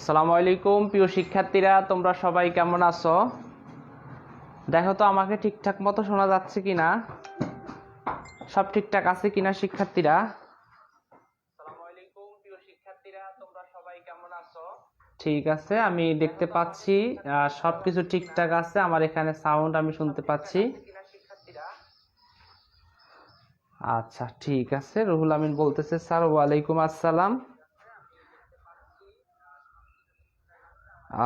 আসসালামু আলাইকুম প্রিয় শিক্ষার্থীরা, তোমরা সবাই কেমন আছো? দেখো তো আমাকে ঠিকঠাক মতো শোনা যাচ্ছে কিনা, সব ঠিকঠাক আছে কিনা শিক্ষার্থীরা? আসসালামু আলাইকুম প্রিয় শিক্ষার্থীরা, তোমরা সবাই কেমন আছো? ঠিক আছে, আমি দেখতে পাচ্ছি সবকিছু ঠিকঠাক আছে। আমার এখানে সাউন্ড আমি শুনতে পাচ্ছি। আচ্ছা ঠিক আছে, রুহুল আমিন বলতেছে স্যার ওয়ালাইকুম আসসালাম।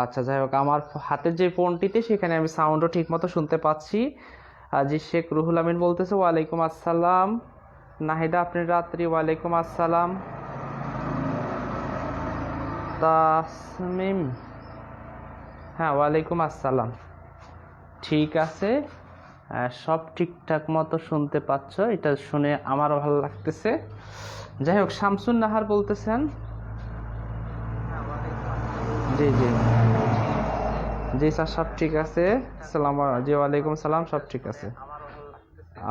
আচ্ছা যাই হোক, আমার হাতের যে ফোনটিতে সেখানে আমি সাউন্ডও ঠিক মতো শুনতে পাচ্ছি। জি শেখ রুহুল আমিন বলতেছে ওয়ালাইকুম আসসালাম। নাহিদা আপনি রাত্রি ওয়ালাইকুম আসসালাম। তাসমিম হ্যাঁ ওয়ালাইকুম আসসালাম। ঠিক আছে, সব ঠিকঠাক মতো শুনতে পাচ্ছ, এটা শুনে আমারও ভালো লাগতেছে। যাই হোক, শামসুন নাহার বলতেছেন জি জি জি স্যার সব ঠিক আছে। সালাম জি ওয়ালাইকুম সালাম, সব ঠিক আছে।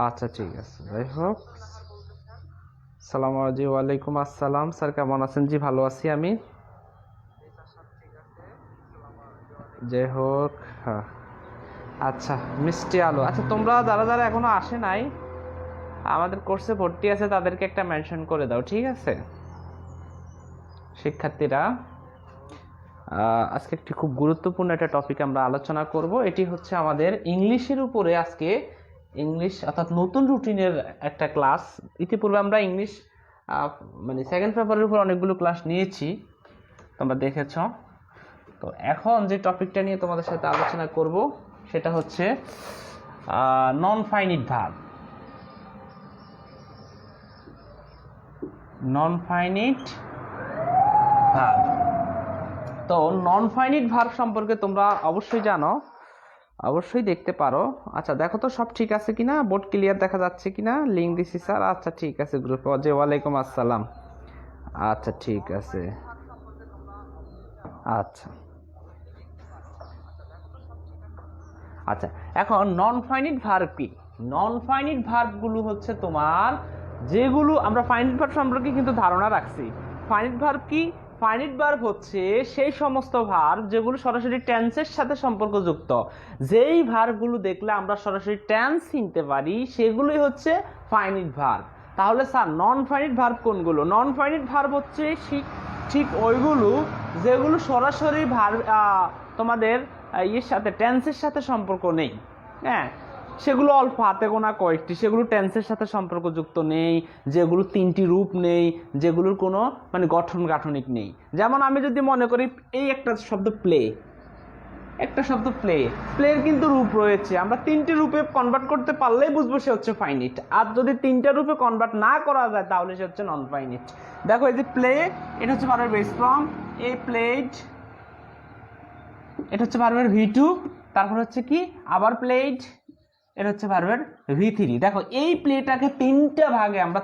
আচ্ছা ঠিক আছে, যাই হোক সালাম জি ওয়ালাইকুম আসসালাম। স্যার কেমন আছেন? জি ভালো আছি আমি। যাই হোক হ্যাঁ আচ্ছা মিষ্টি আলো, আচ্ছা তোমরা যারা যারা এখনো আসে নাই আমাদের কোর্সে ভর্তি আছে তাদেরকে একটা মেনশন করে দাও, ঠিক আছে শিক্ষার্থীরা? আজকে একটি খুব গুরুত্বপূর্ণ একটা টপিক আমরা আলোচনা করব। এটি হচ্ছে আমাদের ইংলিশের উপরে আজকে, ইংলিশ অর্থাৎ নতুন রুটিনের একটা ক্লাস। ইতিপূর্বে আমরা ইংলিশ মানে সেকেন্ড পেপারের উপর অনেকগুলো ক্লাস নিয়েছি, তোমরা দেখেছ। তো এখন যে টপিকটা নিয়ে তোমাদের সাথে আলোচনা করব সেটা হচ্ছে non finite verb. Non finite verb, তো নন ফাইনিট ভার্ব সম্পর্কে তোমরা অবশ্যই জানো, অবশ্যই দেখতে পারো। আচ্ছা দেখো তো সব ঠিক আছে কিনা, বোর্ড ক্লিয়ার দেখা যাচ্ছে কিনা? লিঙ্ক দিছি স্যার, আচ্ছা ঠিক আছে গ্রুপে। জি ওয়ালাইকুম আসসালাম। আচ্ছা ঠিক আছে। আচ্ছা আচ্ছা, এখন নন ফাইনিট ভার্ব কি? নন ফাইনিট ভার্বগুলো হচ্ছে তোমার, যেগুলো আমরা ফাইনিট ভার্ব সম্পর্কে কিন্তু ধারণা রাখছি। ফাইনিট ভার্ব কি? ফাইনিট ভার্ব হচ্ছে সেই সমস্ত ভার্ব যেগুলো সরাসরি টেন্সের সাথে সম্পর্কযুক্ত। যেই ভার্বগুলো দেখলে আমরা সরাসরি টেন্স চিনতে পারি সেগুলোই হচ্ছে ফাইনিট ভার্ব। তাহলে স্যার নন ফাইনিট ভার্ব কোনগুলো? নন ফাইনিট ভার্ব হচ্ছে ঠিক ওইগুলো যেগুলো সরাসরি ভার্ব তোমাদের এর সাথে টেন্সের সাথে সম্পর্ক নেই। হ্যাঁ, সেগুলো অল্প হাতে গোনা কয়েকটি, সেগুলো টেন্সের সাথে সম্পর্কযুক্ত নেই, যেগুলো তিনটি রূপ নেই, যেগুলোর কোনো মানে গঠন গাঠনিক নেই। যেমন আমি যদি মনে করি এই একটা শব্দ প্লে, একটা শব্দ প্লে, প্লের কিন্তু রূপ রয়েছে, আমরা তিনটি রূপে কনভার্ট করতে পারলেই বুঝবো সে হচ্ছে ফাইনিট। আর যদি তিনটা রূপে কনভার্ট না করা যায় তাহলে সে হচ্ছে নন ফাইনিট। দেখো এই যে প্লে, এটা হচ্ছে ভার্বের বেস ফর্ম, এ প্লেড, এটা হচ্ছে ভার্বের V2, তারপর হচ্ছে কি আবার প্লেড, এটা হচ্ছে ভার্বের V3। দেখো এই প্লেটাকে তিনটা ভাগে আমরা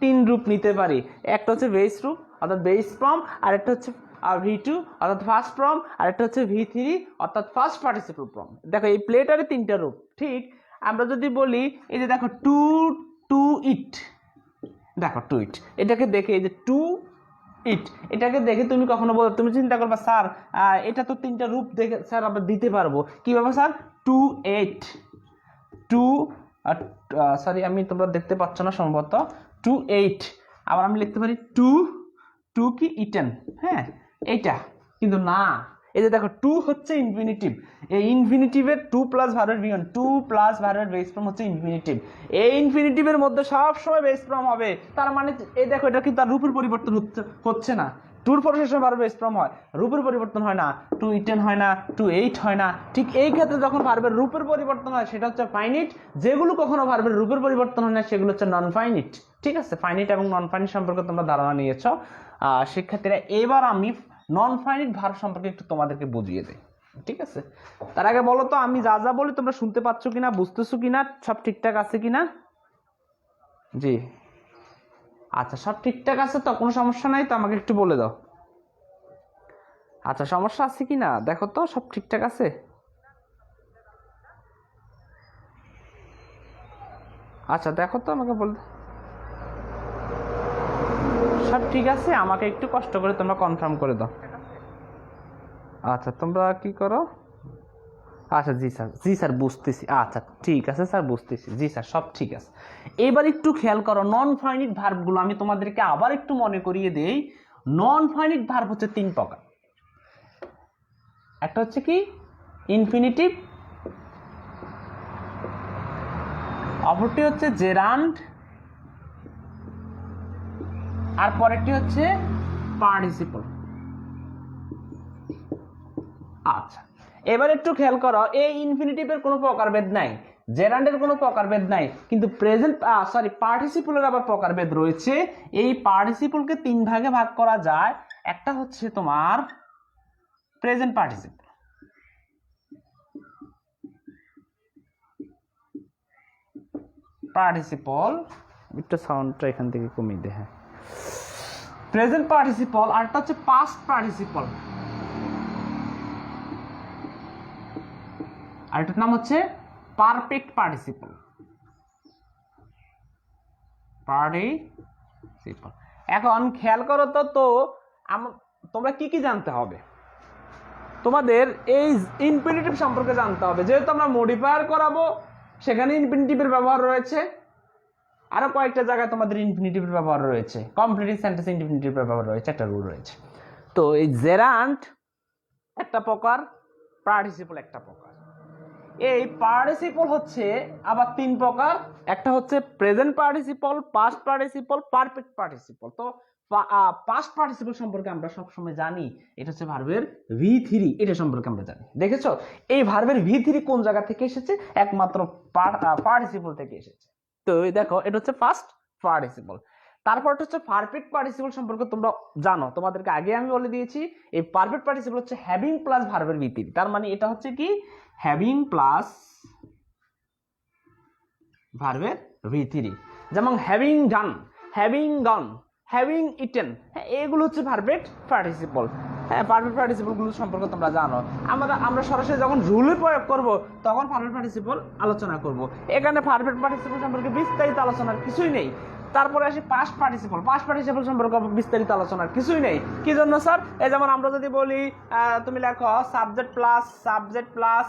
তিন রূপ নিতে পারি। একটা হচ্ছে বেস রূপ অর্থাৎ বেস ফর্ম, আর একটা হচ্ছে V2 অর্থাৎ ফার্স্ট ফর্ম, আর একটা হচ্ছে V3 অর্থাৎ ফার্স্ট পার্টিসিপল ফর্ম। দেখো এই প্লেটারে তিনটা রূপ। ঠিক আমরা যদি বলি এই যে দেখো টু ইট, দেখো টু ইট, এটাকে দেখে এই যে টু ইট, এটাকে দেখে তুমি কখনো বলো, তুমি চিন্তা করবা স্যার এটা তো তিনটা রূপ দেখে স্যার আমরা দিতে পারবো কিভাবে sir? Two eight, two sorry আমি তোমরা দেখতে পাচ্ছ না সম্ভবত, টু এইট। আবার আমি লিখতে পারি টু কি ইটেন, হ্যাঁ এইটা কিন্তু না। এই যে দেখো টু হচ্ছে ইনফিনিটিভ, এই ইনফিনিটিভের টু প্লাস ভার্বের V1, টু প্লাস ভার্বের বেস ফর্ম হচ্ছে ইনফিনিটিভ। এই ইনফিনিটিভের মধ্যে সব সময় বেস ফর্ম হবে, তার মানে এই দেখো এটা কিন্তু তার রূপের পরিবর্তন হচ্ছে না। টুর পরে শেষে ভার্বের বেস ফর্ম হয়, রূপের পরিবর্তন হয় না। টু ইটেন হয় না, টু এইট হয় না। ঠিক এই ক্ষেত্রে যখন ভার্বের রূপের পরিবর্তন হয় সেটা হচ্ছে ফাইনিট, যেগুলো কখনো ভার্বের রূপের পরিবর্তন হয় না সেগুলো হচ্ছে নন ফাইনিট। ঠিক আছে, ফাইনিট এবং নন ফাইনিট সম্পর্কে তোমরা ধারণা নিয়েছো শিক্ষার্থীরা। এবার আমি নন ফাইনিট ভার্ব সম্পর্কে একটু তোমাদেরকে বুঝিয়ে দেই, ঠিক আছে? তার আগে বলো তো আমি যা যা বলি তোমরা শুনতে পাচ্ছ কিনা, বুঝতেছো কিনা, সব ঠিকঠাক আছে কিনা? জি আচ্ছা সব ঠিকঠাক আছে তো, কোনো সমস্যা নাই তো? আমাকে একটু বলে দাও আচ্ছা সমস্যা আছে কিনা, দেখো তো সব ঠিকঠাক আছে। আচ্ছা দেখো তো, আমাকে বল সব ঠিক আছে, আমাকে একটু কষ্ট করে তোমরা কনফার্ম করে দাও। আচ্ছা তোমরা কি করো, আচ্ছা জি স্যার বুঝতেছি, আচ্ছা ঠিক আছে স্যার বুঝতেছি, জি স্যার সব ঠিক আছে। এবার একটু খেয়াল করো, নন ফাইনিট ভার্বগুলো আমি তোমাদেরকে আবার একটু মনে করিয়ে দেই। নন ফাইনিট ভার্ব হচ্ছে তিন প্রকার। একটা হচ্ছে কি ইনফিনিটিভ, অপরটি হচ্ছে জেরান্ড, আর পরেরটি হচ্ছে পার্টিসিপল। আচ্ছা এবার একটু খেয়াল করো, এই ইনফিনিটিভের কোনো প্রকারভেদ নাই, জেরান্ডের কোনো প্রকারভেদ নাই, কিন্তু প্রেজেন্ট পার্টিসিপলের আবার প্রকারভেদ রয়েছে। এই পার্টিসিপলকে তিন ভাগে ভাগ করা যায়। একটা হচ্ছে তোমার প্রেজেন্ট পার্টিসিপল, একটু সাউন্ডটা এখান থেকে কমিয়ে দে, হ্যাঁ প্রেজেন্ট পার্টিসিপল, আর একটা হচ্ছে পাস্ট পার্টিসিপল, আর এটার নাম হচ্ছে পারফেক্ট পার্টিসিপল। এখন খেয়াল করো তো তোমরা কি কি জানতে হবে, তোমাদের এই ইনফিনিটিভ সম্পর্কে জানতে হবে। যেহেতু আমরা মডিফায়ার করাবো সেখানে ইনফিনিটিভের ব্যবহার রয়েছে, আরো কয়েকটা জায়গায় তোমাদের ইনফিনিটিভের ব্যবহার রয়েছে, কমপ্লিটিভ সেন্টেন্স ইনফিনিটিভের ব্যবহার রয়েছে, একটা রুল রয়েছে। তো এই জেরান্ট একটা প্রকার, পার্টিসিপল একটা প্রকার। এই পার্টিসিপল হচ্ছে আবার তিন প্রকার, একটা হচ্ছে present participle, past participle, perfect participle. তো পাস্ট পার্টিসিপল সম্পর্কে আমরা সব সময় জানি, এটা হচ্ছে ভার্বের V3, এটা সম্পর্কে আমরা জানি। দেখেছো এই ভার্বের V3 কোন জায়গা থেকে এসেছে, একমাত্র পার্টিসিপল থেকে এসেছে। তো দেখো এটা হচ্ছে ফার্স্ট পার্টিসিপল। তারপর হচ্ছে পারফেক্ট পার্টিসিপল সম্পর্কে তোমরা জানো, তোমাদেরকে আগে আমি বলে দিয়েছি। এই পারফেক্ট পার্টিসিপল হচ্ছে হ্যাভিং প্লাস ভার্বের V3, তার মানে এটা হচ্ছে কি হ্যাভিং প্লাস ভার্বের V3, যেমন হ্যাভিং ডান, হ্যাভিং গন, হ্যাভিং ইটেন, এগুলো হচ্ছে পারফেক্ট পার্টিসিপল। হ্যাঁ পারফেক্ট পার্টিসিপল গুলো সম্পর্কে তোমরা জানো। আমরা সরাসরি যখন রুলে প্রয়োগ করব তখন পারফেক্ট পার্টিসিপল আলোচনা করব। এখানে পারফেক্ট পার্টিসিপল সম্পর্কে বিস্তারিত আলোচনার কিছুই নেই। তারপরে আসি পাস্ট পার্টিসিপল সম্পর্কে বিস্তারিত আলোচনার কিছুই নেই। কি জন্য স্যার, এই যেমন আমরা যদি বলি তুমি লেখো subject plus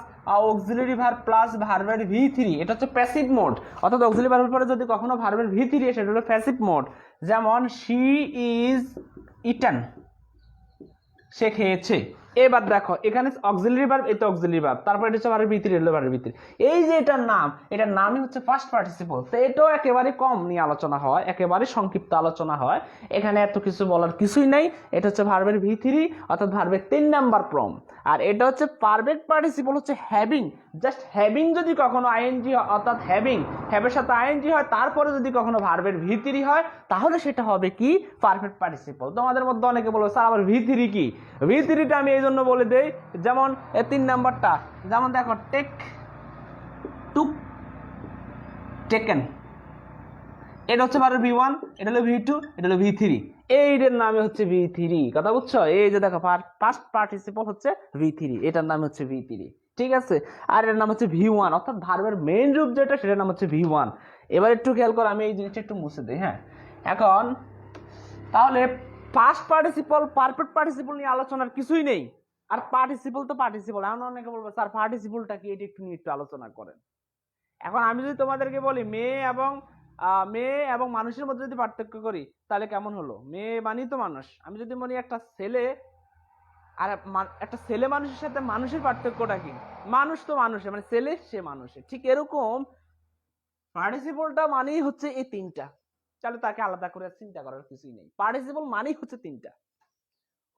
auxiliary verb plus ভার্বের V3, এটা হচ্ছে প্যাসিভ মোড। অর্থাৎ অক্সিলারি ভার্বের পরে যদি কখনো ভার্বের V3 আসে এটা হলো প্যাসিভ মোড। যেমন শি ইজ ইটেন, সে খেয়েছে। এবার দেখো এখানে অক্সিলারি ভার্ব, এটা অক্সিলারি ভার্ব, তারপর এটা হচ্ছে ভার্বের V3, এলো ভার্বের V3। এই যে এটার নামই হচ্ছে ফার্স্ট পার্টিসিপল। তো এটাও একেবারে কম নিয়ে আলোচনা হয়, একেবারে সংক্ষিপ্ত আলোচনা হয়, এখানে এত কিছু বলার কিছুই নাই। এটা হচ্ছে ভার্বের V3, অর্থাৎ ভার্বের 3 নাম্বার ফর্ম। আর এটা হচ্ছে পারফেক্ট পার্টিসিপল হচ্ছে হ্যাভিং, জাস্ট হ্যাভিং যদি কখনো আইএনজি অর্থাৎ হ্যাভের সাথে আইএনজি হয়, তারপরে যদি কখনো ভার্বের V3 হয় তাহলে সেটা হবে কি পারফেক্ট পার্টিসিপল। তোমাদের মধ্যে অনেকে বলবে স্যার আবার V3 কি, V3টা আমি এই জন্য বলে দেই, যেমন 3 নাম্বারটা, যেমন দেখো টেক, টুক, টেকেন, এটা হচ্ছে ভার্বের V1, এটা হলো V2, এটা হলো V3, এইটার নামে হচ্ছে V3। কথা বুঝছো, এই যে দেখো পাস্ট পার্টিসিপল হচ্ছে V3, এটার নাম হচ্ছে V3, ঠিক আছে। আর এর নাম হচ্ছে V1, অর্থাৎ ভার্বের মেইন রূপ যেটা সেটার নাম হচ্ছে V1। এবার একটু খেয়াল করো, আমি এই জিনিসটা একটু মুছে দিই, হ্যাঁ। এখন তাহলে পাস্ট পার্টিসিপল পারফেক্ট পার্টিসিপল নিয়ে আলোচনার কিছুই নেই, আর পার্টিসিপল তো পার্টিসিপল। এমন অনেকে বলবো স্যার পার্টিসিপলটা কি, এটা একটু নিয়ে একটু আলোচনা করেন। এখন আমি যদি তোমাদেরকে বলি মেয়ে এবং মানুষের মধ্যে যদি পার্থক্য করি তাহলে কেমন হলো, মেয়ে মানেই তো মানুষ। আমি যদি বলি একটা ছেলে আর একটা ছেলে মানুষের সাথে মানুষের পার্থক্যটা কি, মানুষ তো মানুষের, মানে ছেলে সে মানুষের, ঠিক এরকম পার্টিসিপলটা মানেই হচ্ছে এই তিনটা। তাহলে তাকে আলাদা করে চিন্তা করার কিছুই নেই, পার্টিসিপল মানেই হচ্ছে তিনটা,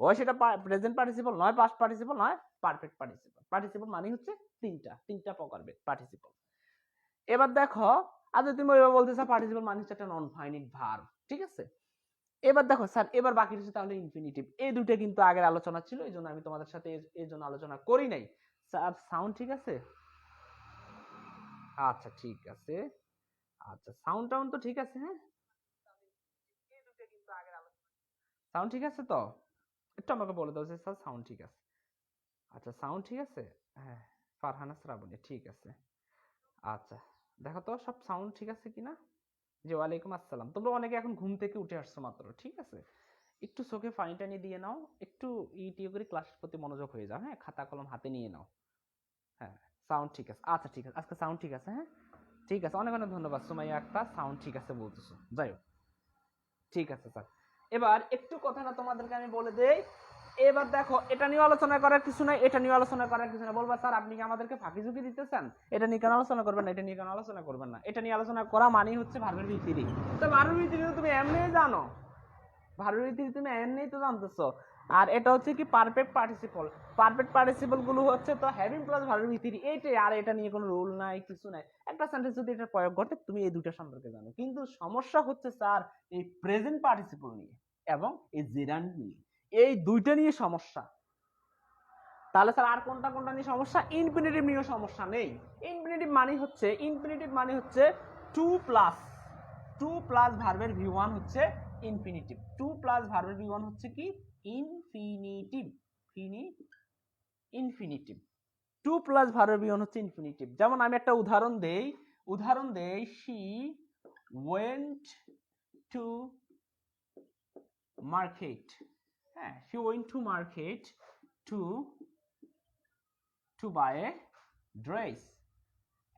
হয় সেটা প্রেজেন্ট পার্টিসিপল, নয় পাস্ট পার্টিসিপল, নয় পারফেক্ট পার্টিসিপল। পার্টিসিপল মানেই হচ্ছে তিনটা প্রকার পার্টিসিপল। এবার দেখো, আর যদি তুমি ওইভাবে বলতে চাও পার্টিসিপল মানে হচ্ছে একটা নন ফাইনিট ভার্ব, ঠিক আছে। এবার দেখো স্যার, এবার বাকি রয়েছে তাহলে ইনফিনিটিভ। এই দুটো কিন্তু আগের আলোচনা ছিল, এই জন্য আমি তোমাদের সাথে এই জন্য আলোচনা করি নাই। স্যার সাউন্ড ঠিক আছে? আচ্ছা ঠিক আছে, আচ্ছা সাউন্ড টাউন তো ঠিক আছে, হ্যাঁ এই দুটো কিন্তু আগের আলোচনা, সাউন্ড ঠিক আছে তো? একটু আমাকে বলে দাও যে স্যার সাউন্ড ঠিক আছে। আচ্ছা সাউন্ড ঠিক আছে, হ্যাঁ ফারহানা শ্রাবণী ঠিক আছে। আচ্ছা দেখো তো সব সাউন্ড ঠিক আছে কিনা। জি ওয়ালাইকুম আসসালাম। তোমরা অনেকে এখন ঘুম থেকে উঠে আসছো মাত্র, ঠিক আছে? একটু চোখে পানি টানি দিয়ে নাও, একটু ইটিও করে ক্লাসের প্রতি মনোযোগ হয়ে যাও, হ্যাঁ? খাতা কলম হাতে নিয়ে নাও। হ্যাঁ, সাউন্ড ঠিক আছে। আচ্ছা ঠিক আছে, আজকে সাউন্ড ঠিক আছে, হ্যাঁ? ঠিক আছে, অনেক অনেক ধন্যবাদ সুমাইয়া আক্তার, সাউন্ড ঠিক আছে বলতেছো, যাই হোক। ঠিক আছে স্যার। এবার একটু কথাটা তোমাদেরকে আমি বলে দেই। এবার দেখো, এটা নিয়ে আলোচনা করার কিছু নাই, এটা নিয়ে আলোচনা করার কিছু না। বলবা স্যার আপনি কি আমাদেরকে ফাঁকি ঝুঁকি দিতেছেন? এটা নিয়ে কেন আলোচনা করবেন না, এটা নিয়ে কেন আলোচনা করবেন না? এটা নিয়ে আলোচনা করা মানেই হচ্ছে ভার্বের ভিত্তি। তো ভার্বের ভিত্তি তুমি এমনিই জানো, ভার্বের ভিত্তি তুমি এমনিই তো জানতেছো। আর এটা হচ্ছে কি পারফেক্ট পার্টিসিপল। পারফেক্ট পার্টিসিপল গুলো হচ্ছে তো হ্যাভিং প্লাস ভার্বের ভিত্তি, এইটাই। আর এটা নিয়ে কোনো রুল নাই, কিছু নাই। একটা সেন্টেন্স যদি এটা প্রয়োগ করতে, তুমি এই দুটো সম্পর্কে জানো। কিন্তু সমস্যা হচ্ছে স্যার এই প্রেজেন্ট পার্টিসিপল নিয়ে এবং এই জেরান্ড নিয়ে, এই দুইটা নিয়ে সমস্যা। তাহলে স্যার আর কোনটা কোনটা নিয়ে সমস্যা? ইনফিনিটিভ নিয়ে সমস্যা নেই। ইনফিনিটিভ মানে হচ্ছে টু প্লাস ভার্বের ভি ওয়ান হচ্ছে ইনফিনিটিভ। টু প্লাস ভার্বের ভি ওয়ান হচ্ছে কি? ইনফিনিটিভ। ইনফিনিটিভ। টু প্লাস ভার্বের ভি ওয়ান হচ্ছে ইনফিনিটিভ। যেমন আমি একটা উদাহরণ দেই, শি ওয়েন্ট টু মার্কেট। হ্যাঁ, she went to market to buy a dress.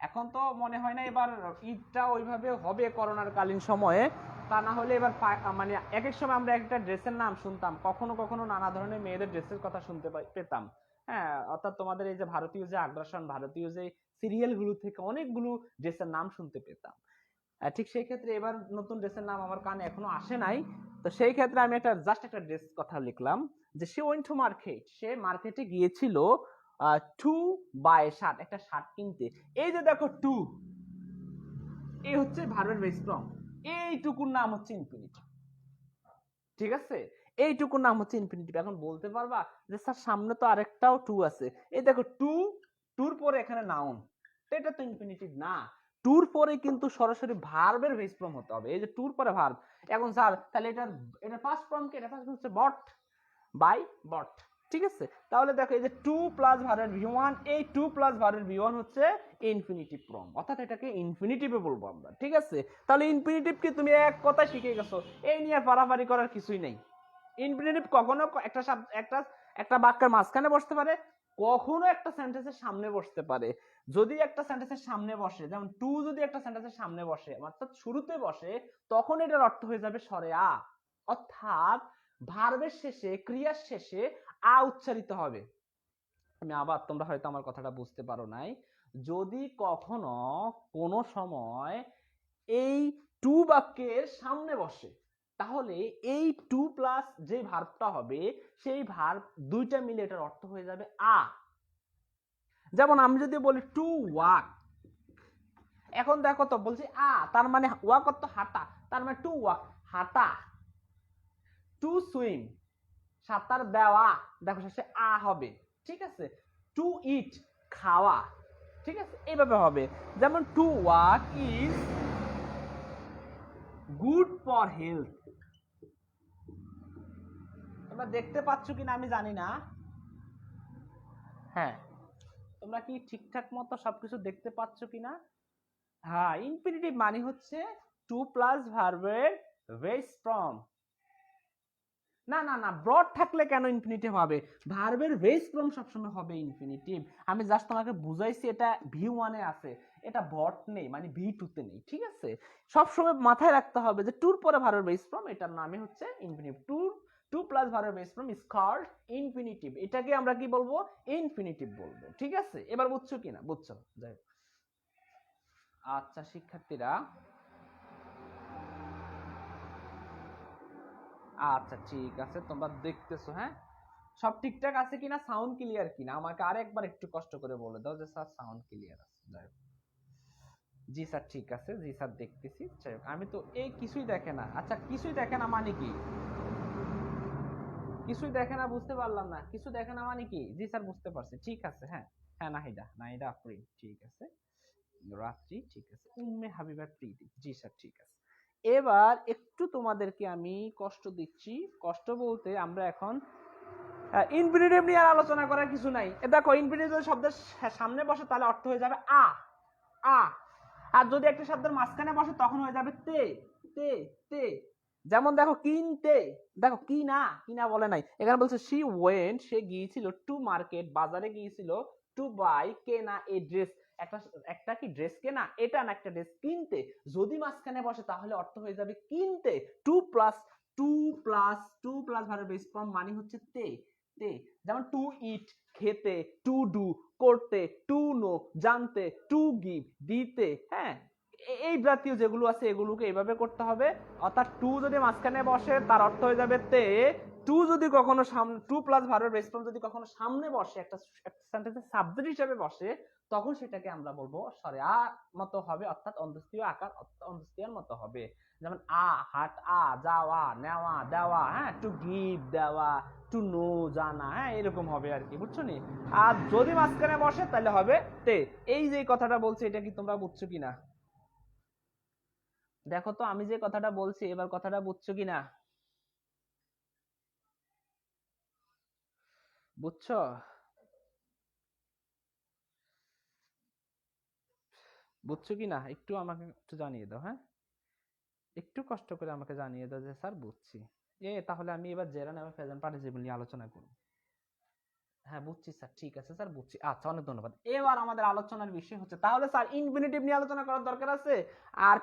এখন তো মনে হয় না এবার ঈদটা ওইভাবে হবে করোনার কালীন সময়ে। তা না হলে এবার মানে এক এক সময় আমরা একটা ড্রেসের নাম শুনতাম, কখনো কখনো নানা ধরনের মেয়েদের ড্রেসের কথা শুনতে পেতাম। হ্যাঁ, অর্থাৎ তোমাদের এই যে ভারতীয় যে আগ্রাসন, ভারতীয় যে সিরিয়ালগুলো থেকে অনেকগুলো ড্রেসের নাম শুনতে পেতাম। ঠিক সেই ক্ষেত্রে এবার নতুন ড্রেসের নাম আমার কানে এখনো আসে নাই। তো সেই ক্ষেত্রে আমি একটা ড্রেস কথা লিখলাম যে সে ওয়েন্ট টু মার্কেট, সে মার্কেটে গিয়েছিল টু বাই শার্ট, একটা শার্ট কিনতে। এই যে দেখো টু, এই হচ্ছে ভার্বের বেস ফর্ম, এইটুকুর নাম হচ্ছে ইনফিনিটিভ। ঠিক আছে, এইটুকুর নাম হচ্ছে ইনফিনিটিভ। এখন বলতে পারবা যে স্যার সামনে তো আরেকটাও টু আছে। এই দেখো টু, টুর পরে এখানে নাউন, তো এটা তো ইনফিনিটিভ না। টুর পরে কিন্তু সরাসরি ভার্বের বেস ফর্ম হতে হবে। এই যে টুর পরে ভার্ব। এখন স্যার তাহলে এটা পাস্ট ফর্ম কি? এটা পাস্ট ফর্ম হচ্ছে বট, বাই বট। ঠিক আছে, তাহলে দেখো এই যে টু প্লাস ভার্বের ভি ওয়ান, এই টু প্লাস ভার্বের ভি ওয়ান হচ্ছে ইনফিনিটিভ ফর্ম, অর্থাৎ এটাকে ইনফিনিটিভে বলবো আমরা। ঠিক আছে, তাহলে ইনফিনিটিভ কি তুমি এক কথা শিখে গেছো, এই নিয়ে পারাপারি করার কিছুই নেই। ইনফিনিটিভ কখনো একটা বাক্যের মাঝখানে বসতে পারে, কখনো একটা সেন্টেন্সের সামনে বসতে পারে। যদি একটা সেন্টেন্সের সামনে বসে, যেমন টু যদি একটা সেন্টেন্সের সামনে বসে, অর্থাৎ শুরুতে বসে, তখন এটার অর্থ হয়ে যাবে সরে আ। অর্থাৎ ভার্বের শেষে, ক্রিয়ার শেষে আ উচ্চারিত হবে। আমি আবার, তোমরা হয়তো আমার কথাটা বুঝতে পারো নাই। যদি কখনো কোনো সময় এই টু বাক্যের সামনে বসে, তাহলে এই টু প্লাস যে ভার্বটা হবে, সেই ভার্ব দুইটা মিলে এটার অর্থ হয়ে যাবে আ। যেমন আমি যদি বলি টু ওয়াক, এখন দেখো তো বলছি আ, তার মানে ওয়াক অর্থ হাঁটা, তার মানে টু ওয়াক হাঁটা। টু সুইম সাঁতার দেওয়া, দেখো শেষে আ হবে। ঠিক আছে, টু ইট খাওয়া। ঠিক আছে, এইভাবে হবে। যেমন to walk is good for health. তোমরা দেখতে পাচ্ছ কিনা আমি জানি না। হ্যাঁ, তোমরা কি ঠিকঠাক মতো সবকিছু দেখতে পাচ্ছ কিনা? হ্যাঁ, ইনফিনিটিভ মানে হচ্ছে টু প্লাস ভার্বের বেস ফর্ম। না না না, ব্রড থাকলে কেন ইনফিনিটিভ হবে? ভার্বের বেস ফর্ম সবসময় হবে ইনফিনিটিভ। আমি জাস্ট তোমাকে বুঝাইছি, এটা ভি ওয়ানে আছে, এটা বট নেই, মানে ভি টু তে নেই। ঠিক আছে, সবসময় মাথায় রাখতে হবে যে টুর পরে ভার্বের বেস ফর্ম, এটার নামে হচ্ছে ইনফিনিটিভ। টু প্লাস ভার্বের base form is called infinitive. এটাকে আমরা কি বলবো? ইনফিনিটিভ বলবো। ঠিক আছে, এবার বুঝছো কিনা? বুঝছো, যাই হোক। আচ্ছা শিক্ষার্থীরা, আচ্ছা ঠিক আছে, তোমরা দেখতেছো, হ্যাঁ সব ঠিকঠাক আছে কিনা, সাউন্ড ক্লিয়ার কিনা, আমাকে আরেকবার একটু কষ্ট করে বলে দাও যে স্যার সাউন্ড ক্লিয়ার আছে। যাই হোক, জি স্যার ঠিক আছে, জি স্যার দেখতেছি। যাই হোক, আমি তো এই কিছুই দেখে না। আচ্ছা কিছুই দেখে না মানে কি? কিছুই দেখে না বুঝতে পারলাম না, কিছু দেখে না মানে কি? জি স্যার বুঝতে পারছি, ঠিক আছে। হ্যাঁ হ্যাঁ, নাহিদা আফরিন, ঠিক আছে। রাত্রি, ঠিক আছে। উম্মে হাবিবার প্রীতি, জি স্যার ঠিক আছে। এবার একটু তোমাদেরকে আমি কষ্ট দিচ্ছি। কষ্ট বলতে আমরা এখন ইনফিনিটিভ নিয়ে আর আলোচনা করার কিছু নাই। দেখো ইনফিনিটিভ শব্দের সামনে বসে, তাহলে অর্থ হয়ে যাবে আ। আ আর যদি একটা শব্দের মাঝখানে বসে তখন হয়ে যাবে তে তে তে। যেমন দেখো কিনতে, দেখো কিনা বলে নাই, এখানে বলছে শি ওয়েন্ট, সে গিয়েছিল, টু মার্কেট, বাজারে গিয়েছিল, টু বাই, কেনা, এ ড্রেস, একটা কি ড্রেস কেনা, এটা না একটা ড্রেস কিনতে। যদি মাঝখানে বসে তাহলে অর্থ হয়ে যাবে কিনতে। To plus verb base form মানে হচ্ছে তে তে। যেমন টু ইট খেতে, টু ডু করতে, টু নো জানতে, টু গিভ দিতে। হ্যাঁ, এই জাতীয় যেগুলো আছে এগুলোকে এইভাবে করতে হবে। অর্থাৎ টু যদি মাঝখানে বসে তার অর্থ হয়ে যাবে তে। টু যদি কখনো সামনে, টু প্লাস ভার্বের বেস ফর্ম যদি কখনো সামনে বসে, একটা সেন্টেন্সের সাবজেক্ট হিসেবে বসে, তখন সেটাকে আমরা বলবো সরেয়া মতো হবে, অর্থাৎ অন্তস্থীয় আকার, অন্তস্থীয়ার মতো হবে। যেমন হাট, যাওয়া, নেওয়া, দেওয়া, হ্যাঁ, টু গিভ দেওয়া, টু নো জানা, হ্যাঁ, এরকম হবে আর কি, বুঝছো নি? আর যদি মাঝখানে বসে তাহলে হবে তে। এই যে কথাটা বলছি এটা কি তোমরা বুঝছো কিনা? দেখো তো আমি যে কথাটা বলছি এবার কথাটা বুঝছো কিনা, বুঝছো? বুঝছো কিনা একটু আমাকে একটু জানিয়ে দাও। হ্যাঁ, একটু কষ্ট করে আমাকে জানিয়ে দাও যে স্যার বুঝছি। তাহলে আমি এবার জেরান এবং প্রেজেন্ট পার্টিসিপল নিয়ে আলোচনা করব। হ্যাঁ বুঝছি স্যার, ঠিক আছে স্যার বুঝছি, আচ্ছা অনেক ধন্যবাদ। এবার আমাদের আলোচনার বিষয় হচ্ছে তাহলে স্যার ইনফিনিটিভ নিয়ে আলোচনা করার দরকার আছে, আর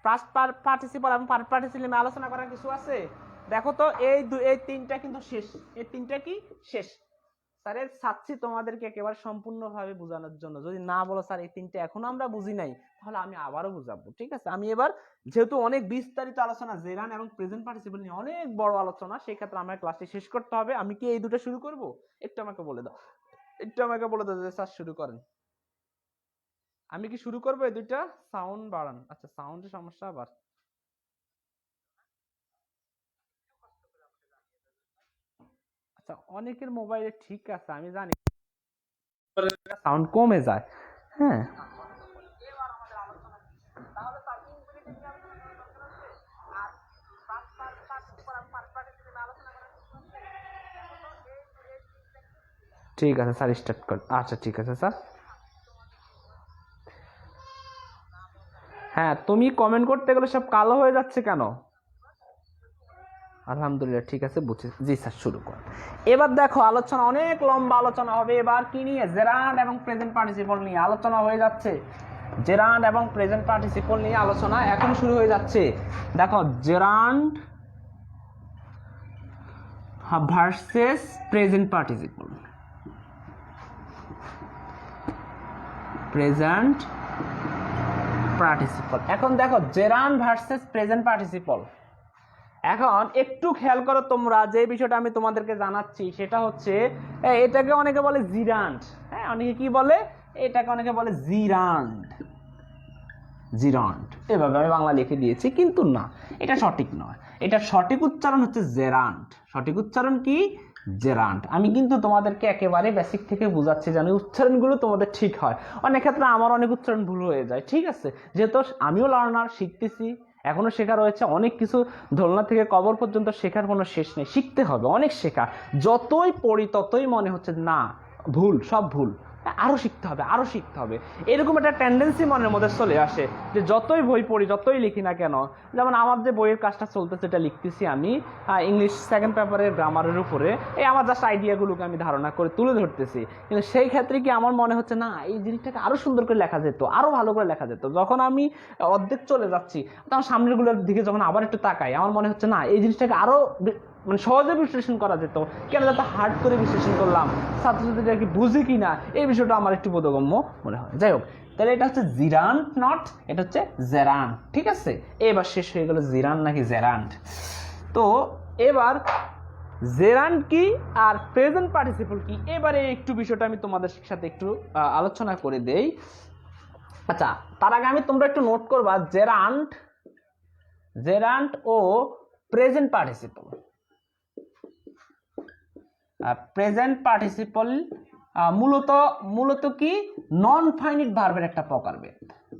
পাস্ট পার্টিসিপল এবং পারফেক্ট পার্টিসিপল নিয়ে আলোচনা করার কিছু আছে। দেখো তো এই তিনটা কিন্তু শেষ, এই তিনটা কি শেষ। স্যারের চাচ্ছি তোমাদেরকে একেবারে সম্পূর্ণভাবে বোঝানোর জন্য, যদি না বলো স্যার এই তিনটে এখনো আমরা বুঝি নাই, তাহলে আমি আবারও বুঝাবো, ঠিক আছে? আমি এবার যেহেতু অনেক বিস্তারিত আলোচনা জেরান এবং প্রেজেন্ট পার্টিসিপল নিয়ে অনেক বড় আলোচনা, সেই ক্ষেত্রে আমার ক্লাসটি শেষ করতে হবে। আমি কি এই দুটো শুরু করব? একটু আমাকে বলে দাও, যে স্যার শুরু করেন। আমি কি শুরু করবো এই দুইটা? সাউন্ড বাড়ান। আচ্ছা, সাউন্ডের সমস্যা আবার। আচ্ছা, অনেকের মোবাইলে ঠিক আছে আমি জানি, সাউন্ড কমে যায়। হ্যাঁ, ঠিক আছে স্যার, স্টার্ট কর। আচ্ছা ঠিক আছে স্যার। হ্যাঁ, তুমি কমেন্ট করতে গেলে সব কালো হয়ে যাচ্ছে কেন? আলহামদুলিল্লাহ, ঠিক আছে বুঝছি। জি স্যার, শুরু কর। এবার দেখো আলোচনা অনেক লম্বা আলোচনা হবে। এবার কি নিয়ে? জেরান্ড এবং প্রেজেন্ট পার্টিসিপল নিয়ে আলোচনা হয়ে যাচ্ছে। জেরান্ড এবং প্রেজেন্ট পার্টিসিপল নিয়ে আলোচনা এখন শুরু হয়ে যাচ্ছে। দেখো gerund versus present participle, present participle. এখন দেখো জেরান্ড ভার্সেস প্রেজেন্ট পার্টিসিপল। এখন একটু খেয়াল করো তোমরা, যে বিষয়টা আমি তোমাদেরকে জানাচ্ছি সেটা হচ্ছে এটাকে অনেকে বলে জিরান্ড। হ্যাঁ, অনেকে কি বলে? এটাকে অনেকে বলে জিরান্ড, জিরান্ড এভাবে আমি বাংলা লিখে দিয়েছি, কিন্তু না, এটা সঠিক নয়। এটা সঠিক উচ্চারণ হচ্ছে জেরান্ড। সঠিক উচ্চারণ কি? জেরান্ড। আমি কিন্তু তোমাদেরকে একেবারে বেসিক থেকে বোঝাচ্ছি যেন উচ্চারণগুলো তোমাদের ঠিক হয়। অনেক ক্ষেত্রে আমার অনেক উচ্চারণ ভুল হয়ে যায়, ঠিক আছে? যেহেতু আমিও লার্নার, শিখতেছি, এখনো শেখা রয়েছে অনেক কিছু। দোলনা থেকে কবর পর্যন্ত শেখার কোনো শেষ নেই, শিখতে হবে অনেক শেখা। যতই পড়ি ততই মনে হচ্ছে না, ভুল, সব ভুল, আরো শিখতে হবে, আরো শিখতে হবে। এরকম একটা টেন্ডেন্সি মনের মধ্যে চলে আসে যে যতই বই পড়ি, যতই লিখি না কেন। যেমন আমার যে বইয়ের কাজটা চলতেছে, এটা লিখতেছি আমি ইংলিশ সেকেন্ড পেপারের গ্রামারের উপরে। আমার জাস্ট আইডিয়াগুলোকে আমি ধারণা করে তুলে ধরতেছি, কিন্তু সেই ক্ষেত্রে কি আমার মনে হচ্ছে না, এই জিনিসটাকে আরো সুন্দর করে লেখা যেত, আরো ভালো করে লেখা যেত। যখন আমি অর্ধেক চলে যাচ্ছি, তখন সামনের গুলোর দিকে যখন আবার একটু তাকাই, আমার মনে হচ্ছে না, এই জিনিসটাকে আরো মানে সহজে বিশ্লেষণ করা যেত, কেন যত হার্ড করে বিশ্লেষণ করলাম, ছাত্রছাত্রীরা কি বুঝে কিনা, এই বিষয়টা আমার একটু বোধগম্য মনে হয়। যাই হোক, তাহলে এটা হচ্ছে জিরান্ড, নট, এটা হচ্ছে জেরান্ড, ঠিক আছে? এবার শেষ হয়ে গেল জিরান্ড নাকি জেরান্ড। তো এবার জেরান্ড কি আর প্রেজেন্ট পার্টিসিপল কি, এবারে একটু বিষয়টা আমি তোমাদের সাথে একটু আলোচনা করে দেই। আচ্ছা, তার আগে আমি তোমরা একটু নোট করবা, জেরান্ড, জেরান্ড ও প্রেজেন্ট পার্টিসিপল। প্রেজেন্ট পার্টিসিপল মূলত কি নন ফাইনিট ভার্বের একটা প্রকারভেদ।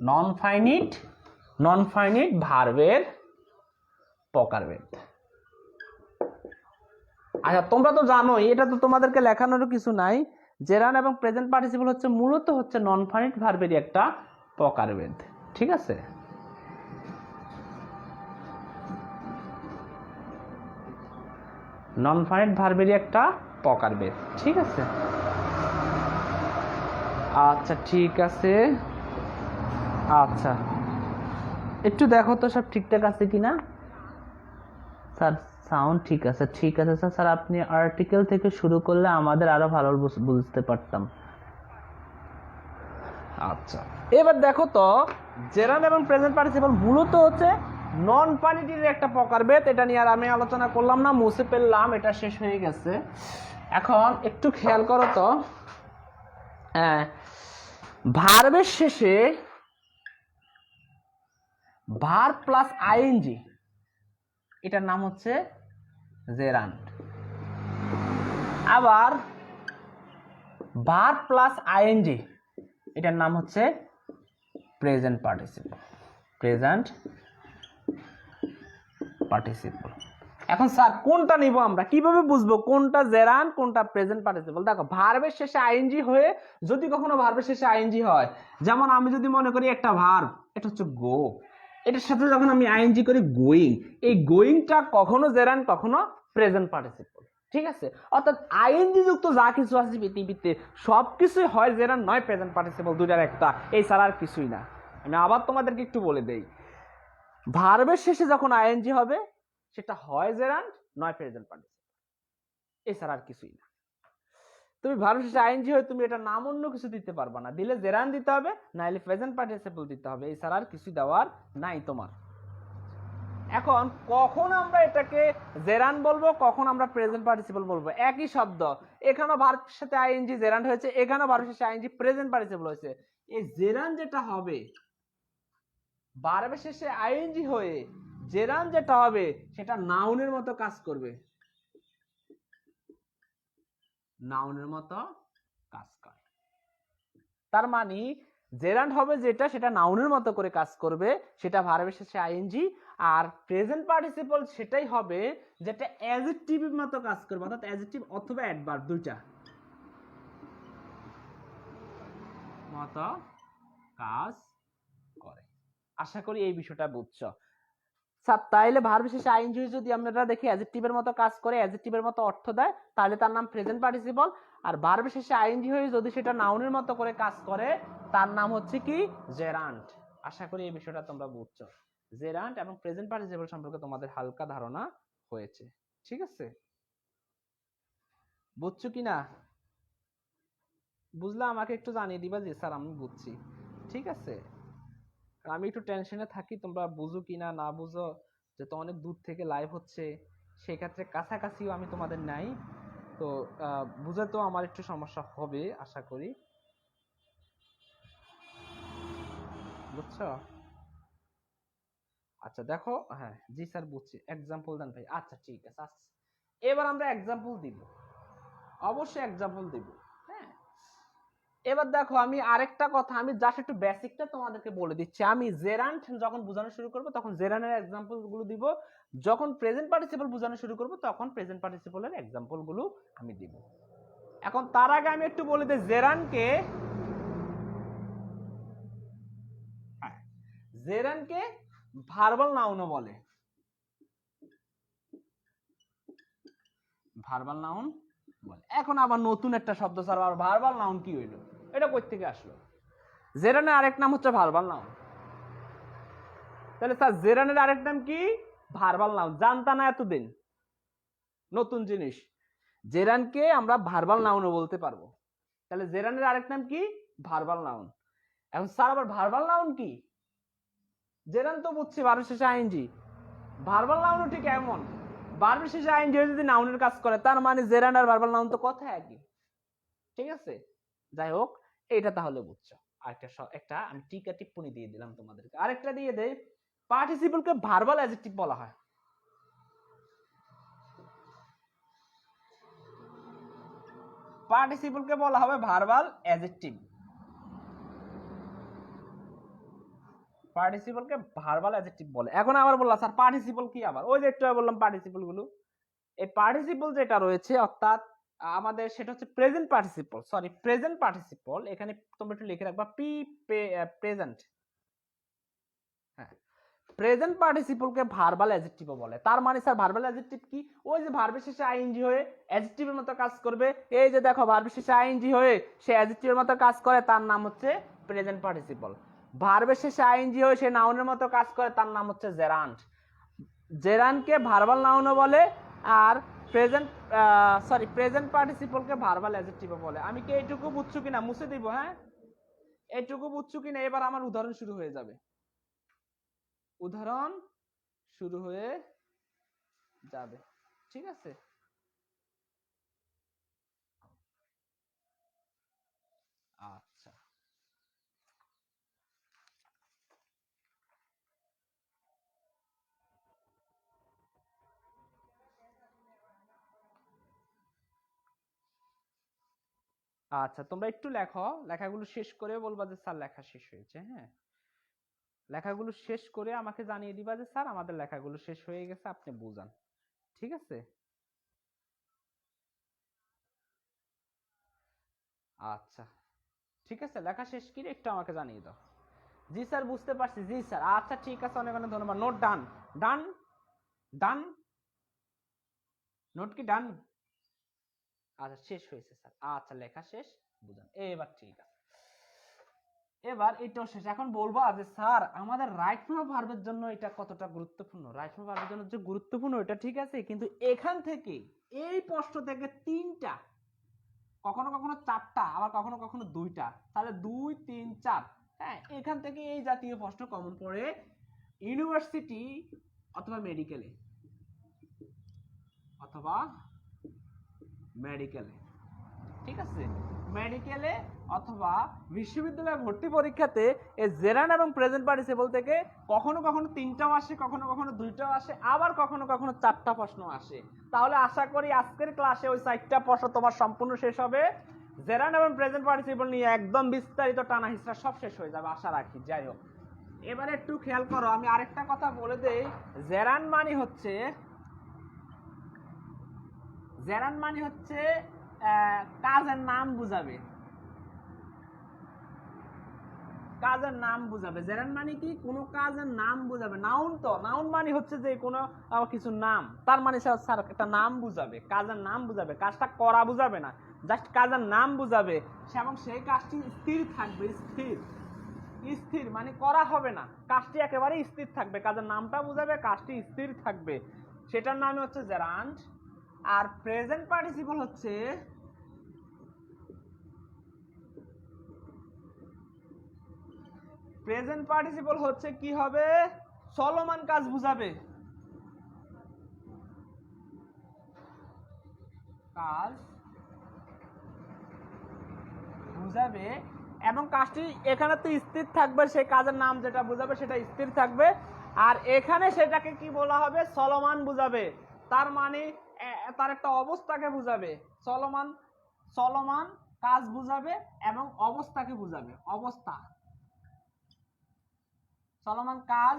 নন ফাইনিট ভার্বের প্রকারভেদ। আচ্ছা, তোমরা তো জানোই, এটা তো তোমাদেরকে লেখানোর কিছু নাই, জেরান্ড এবং প্রেজেন্ট পার্টিসিপল হচ্ছে মূলত হচ্ছে নন ফাইনিট ভার্বেরই একটা প্রকারভেদ। ঠিক আছে? নন ফাইনাইট ভার্বেরই একটা প্রকারভেদ, ঠিক আছে? আচ্ছা ঠিক আছে, আচ্ছা একটু দেখো তো সব ঠিকঠাক আছে কিনা। স্যার সাউন্ড ঠিক আছে, ঠিক আছে স্যার। স্যার আপনি আর্টিকেল থেকে শুরু করলে আমাদের আরো ভালো বুঝতে পারতাম। আচ্ছা এবার দেখো তো, জেরান্ড এবং প্রেজেন্ট পার্টিসিপল মূলত হচ্ছে নন পানিটির একটা প্রকারভেদ। এটা নিয়ে আর আমি আলোচনা করলাম না, মুছে ফেললাম, এটা শেষ হয়ে গেছে। এখন একটু খেয়াল করো তো, ভার্বের শেষে ভার্ব প্লাস আইএনজি, এটার নাম হচ্ছে জেরান্ড। আবার ভার্ব প্লাস আইএনজি, এটার নাম হচ্ছে প্রেজেন্ট পার্টিসিপল। Present participle. এখন স্যার কোনটা নিব আমরা, কিভাবে বুঝবো কোনটা জেরান্ড কোনটা প্রেজেন্ট পার্টিসিপল? দেখো ভার্বের শেষে আইএনজি হয়ে, যদি কখনো ভার্বের শেষে আইএনজি হয়, যেমন আমি যদি মনে করি একটা ভার্ব, এটা হচ্ছে গো, এটার সাথে যখন আমি আইএনজি করি গোয়িং, এই গোয়িংটা কখনো জেরান্ড কখনো প্রেজেন্ট পার্টিসিপল, ঠিক আছে? অর্থাৎ আইএনজি যুক্ত যা কিছু আছে পৃথিবীতে সবকিছুই হয় জেরান্ড নয় প্রেজেন্ট পার্টিসিপল, দুইটার একটা, এই ছাড়া আর কিছুই না। আমি আবার তোমাদেরকে একটু বলে দেই, ভার্বের শেষে যখন আইএনজি হবে সেটা হয় জেরান্ড নয় প্রেজেন্ট পার্টিসিপল, এছাড়া আর কিছুই না। তুমি ভার্বের শেষে আইএনজি হয় তুমি এটা নাম অন্য কিছু দিতে পারবা না, দিলে জেরান্ড দিতে হবে, নাইলে প্রেজেন্ট পার্টিসিপল দিতে হবে, এছাড়া আর কিছু দেওয়ার নাই তোমার। এখন কখন আমরা এটাকে জেরান্ড বলবো, কখন আমরা প্রেজেন্ট পার্টিসিপল বলবো, একই শব্দ, এখানেও ভার্বের সাথে আইএনজি জেরান্ড হয়েছে, এখানেও ভার্বের শেষে আইএনজি প্রেজেন্ট পার্টিসিপল হয়েছে। এই জেরান্ড যেটা হবে ভার্বের শেষে আইএনজি হয়ে, জেরান্ড যেটা হবে সেটা নাউনের মতো কাজ করবে, নাউনের মতো কাজ করে। তার মানে জেরান্ড হবে যেটা, সেটা নাউনের মতো করে কাজ করবে, সেটা ভার্বের শেষে আইএনজি। আর প্রেজেন্ট পার্টিসিপল সেটাই হবে যেটা অ্যাডজেক্টিভের মতো কাজ করবে, অর্থাৎ অ্যাডজেক্টিভ অথবা অ্যাডভার্ব দুইটা মতো কাজ করে। আশা করি এই বিষয়টা বুঝছো। তাইলে ভার্ব শেষে আইএনজি যদি আমরা দেখি অ্যাডজেক্টিভের মতো কাজ করে, অ্যাডজেক্টিভের মতো অর্থ দেয়, তাহলে তার নাম প্রেজেন্ট পার্টিসিপল। আর ভার্ব শেষে আইএনজি হয়ে যদি সেটা নাউনের মতো করে কাজ করে, তার নাম হচ্ছে কি জেরান্ড। আশা করি এই বিষয়টা তোমরা বুঝছো। জেরান্ড এবং প্রেজেন্ট পার্টিসিপল সম্পর্কে তোমাদের হালকা ধারণা হয়েছে, ঠিক আছে? বুঝছো কিনা? বুঝলে আমাকে একটু জানিয়ে দিবা যে স্যার আমি বুঝছি, ঠিক আছে? আমি একটু টেনশনে থাকি তোমরা বুঝো কিনা না বুঝো, যেহেতু অনেক দূর থেকে লাইভ হচ্ছে, সেক্ষেত্রে কাছাকাছিও আমি তোমাদের নাই, তো বুঝাতেও আমার একটু সমস্যা হবে আশা করি, বুঝছো? আচ্ছা দেখো, হ্যাঁ জি স্যার বুঝছি, এক্সাম্পল দেন ভাই। আচ্ছা ঠিক আছে, আচ্ছা এবার আমরা এক্সাম্পল দিব, অবশ্যই এক্সাম্পল দিব। হ্যাঁ এবার দেখো, আমি আরেকটা কথা, আমি জাস্ট একটু বেসিকটা তোমাদেরকে বলে দিচ্ছি। আমি জেরান্ড যখন বোঝানো শুরু করব তখন জেরান্ডের এক্সাম্পল গুলো দিব, যখন প্রেজেন্ট পার্টিসিপল বোঝানো শুরু করব তখন প্রেজেন্ট পার্টিসিপলের এক্সাম্পল গুলো আমি দিব। এখন তার আগে আমি একটু বলে দিই, জেরান্ডকে জেরান্ডকে ভার্বাল নাউনও বলে, ভার্বাল নাউন বলে। এখন আবার নতুন একটা শব্দ, স্যার আর ভার্বাল নাউন কি হইলো, এটা কই থেকে আসলো? জেরানের আরেক নাম হচ্ছে ভার্বাল নাউন। তাহলে স্যার জেরানের আরেক নাম কি? Verbal noun. জানতা না এতদিন? নতুন জিনিস। জেরানকে আমরা ভার্বাল নাউনও বলতে পারবো। তাহলে জেরানের আরেক নাম কি? Verbal noun. এখন স্যার আবার ভার্বাল নাউন কি? জেরান তো বুঝছি ভার্বের শেষে আইএনজি, ভার্বাল নাউনও ঠিক এমন, ভার্বের শেষে আইএনজি যদি নাউনের কাজ করে, তার মানে জেরান আর ভার্বাল নাউন তো কথা একই, ঠিক আছে? যাই হোক, এইটা তাহলে বুঝছো। একটা আমি টিকা টিপ্পনি দিয়ে দিলাম তোমাদেরকে, আরেকটা দিয়ে দেই, পার্টিসিপলকে ভার্বাল অ্যাডজেক্টিভ বলা হয়। পার্টিসিপলকে বলা হবে ভার্বাল অ্যাডজেক্টিভ, পার্টিসিপলকে ভার্বাল অ্যাডজেক্টিভ বলে। এখন আবার বললাম স্যার পার্টিসিপল কি? আবার ওই যে একটু বললাম পার্টিসিপল গুলো, এই পার্টিসিপল যেটা রয়েছে অর্থাৎ আমাদের সেটা হচ্ছে present participle, sorry present participle, এখানে তোমরা একটু লিখে রাখবা পি প্রেজেন্ট, হ্যাঁ, প্রেজেন্ট পার্টিসিপলকে ভার্বাল অ্যাডজেক্টিভও বলে। তার মানে স্যার ভার্বাল অ্যাডজেক্টিভ কি? ওই যে ভার্বের শেষে আইএনজি হয়ে অ্যাডজেক্টিভের মতো কাজ করবে। এই যে দেখো ভার্বের শেষে আইএনজি হয়ে সে অ্যাডজেক্টিভের মতো কাজ করে, তার নাম হচ্ছে প্রেজেন্ট পার্টিসিপল। ভার্বের শেষে আইএনজি হয়ে সে নাউনের মতো কাজ করে, তার নাম হচ্ছে জেরান্ড। জেরান্ডকে ভার্বাল নাউনও বলে, আর প্রেজেন্ট পার্টিসিপলকে ভার্বাল অ্যাডজেক্টিভও বলে। আমি কি এইটুকু বুঝছো কিনা? মুছে দিব, হ্যাঁ, এইটুকু বুঝছো কিনা? এবার আমার উদাহরণ শুরু হয়ে যাবে। উদাহরণ শুরু হয়ে যাবে, ঠিক আছে? আচ্ছা, আচ্ছা তোমরা একটু লেখো, লেখাগুলো শেষ করে বলবা যে স্যার লেখা শেষ হয়েছে। হ্যাঁ, লেখাগুলো শেষ করে আমাকে জানিয়ে দিবা যে স্যার আমাদের লেখাগুলো শেষ হয়ে গেছে, আপনি বুঝান, ঠিক আছে? আচ্ছা ঠিক আছে, লেখা শেষ কি একটু আমাকে জানিয়ে দাও। জি স্যার বুঝতে পারছি, জি স্যার, আচ্ছা ঠিক আছে, অনেক অনেক ধন্যবাদ। নোট ডান, ডান, ডান, নোট কি ডান? আচ্ছা শেষ হয়েছে স্যার, আচ্ছা লেখা শেষ, বুঝান, এবার ঠিক আছে। এবার এটাও শেষ। এখন বলবো যে স্যার আমাদের রাইট ফর্ম অফ ভার্বের জন্য এটা কতটা গুরুত্বপূর্ণ। রাইট ফর্ম অফ ভার্বের জন্য যে গুরুত্বপূর্ণ এটা ঠিক আছে, কিন্তু এখান থেকে এই প্রশ্ন থেকে তিনটা, কখনো কখনো চারটা, আবার কখনো কখনো দুইটা, তাহলে 2 3 4, হ্যাঁ, এখান থেকে এই জাতীয় প্রশ্ন কমন পড়ে ইউনিভার্সিটি অথবা মেডিকেলে, অথবা মেডিকেলে, ঠিক আছে? মেডিকেলে অথবা বিশ্ববিদ্যালয়ে ভর্তি পরীক্ষাতে এই জেরান্ড এবং প্রেজেন্ট পার্টিসিপল থেকে কখনো কখনো তিনটাও আসে, কখনো কখনো দুইটাও আসে, আবার কখনো কখনো চারটা প্রশ্ন আসে। তাহলে আশা করি আজকের ক্লাসে ওই চারটা প্রশ্ন তোমার সম্পূর্ণ শেষ হবে। জেরান্ড এবং প্রেজেন্ট পার্টিসিপল নিয়ে একদম বিস্তারিত টানা হিসরা সব শেষ হয়ে যাবে আশা রাখি। যাই হোক, এবারে একটু খেয়াল করো, আমি আরেকটা কথা বলে দেই। জেরান্ড মানে হচ্ছে, জেরান্ড মানে হচ্ছে কাজের নাম বুঝাবে, কাজের নাম বুঝাবে। জেরান্ড মানে কি? কোনো কাজের নাম বুঝাবে। নাউন তো, নাউন মানে হচ্ছে যে কোনো কিছু নাম, তার মানে স্যার একটা নাম বুঝাবে, কাজের নাম বুঝাবে, কাজটা করা বুঝাবে না, জাস্ট কাজের নাম বুঝাবে। এবং সেই কাজটি স্থির থাকবে, স্থির, স্থির মানে করা হবে না, কাজটি একেবারে স্থির থাকবে। কাজের নামটা বুঝাবে, কাজটি স্থির থাকবে, সেটার নাম হচ্ছে জেরান্ড। আর প্রেজেন্ট পার্টিসিপল হচ্ছে, প্রেজেন্ট পার্টিসিপল হচ্ছে কি হবে? চলমান কাজ বুঝাবে, কাজ বুঝাবে, এবং কাজটি এখানে তো স্থির থাকবে, সেই কাজের নাম যেটা বুঝাবে সেটা স্থির থাকবে। আর এখানে সেটাকে কি বলা হবে? চলমান বুঝাবে। তার মানে তার একটা অবস্থাকে বুঝাবে। চলমান, চলমান কাজ বুঝাবে এবং অবস্থাকে বুঝাবে। অবস্থা, চলমান কাজ,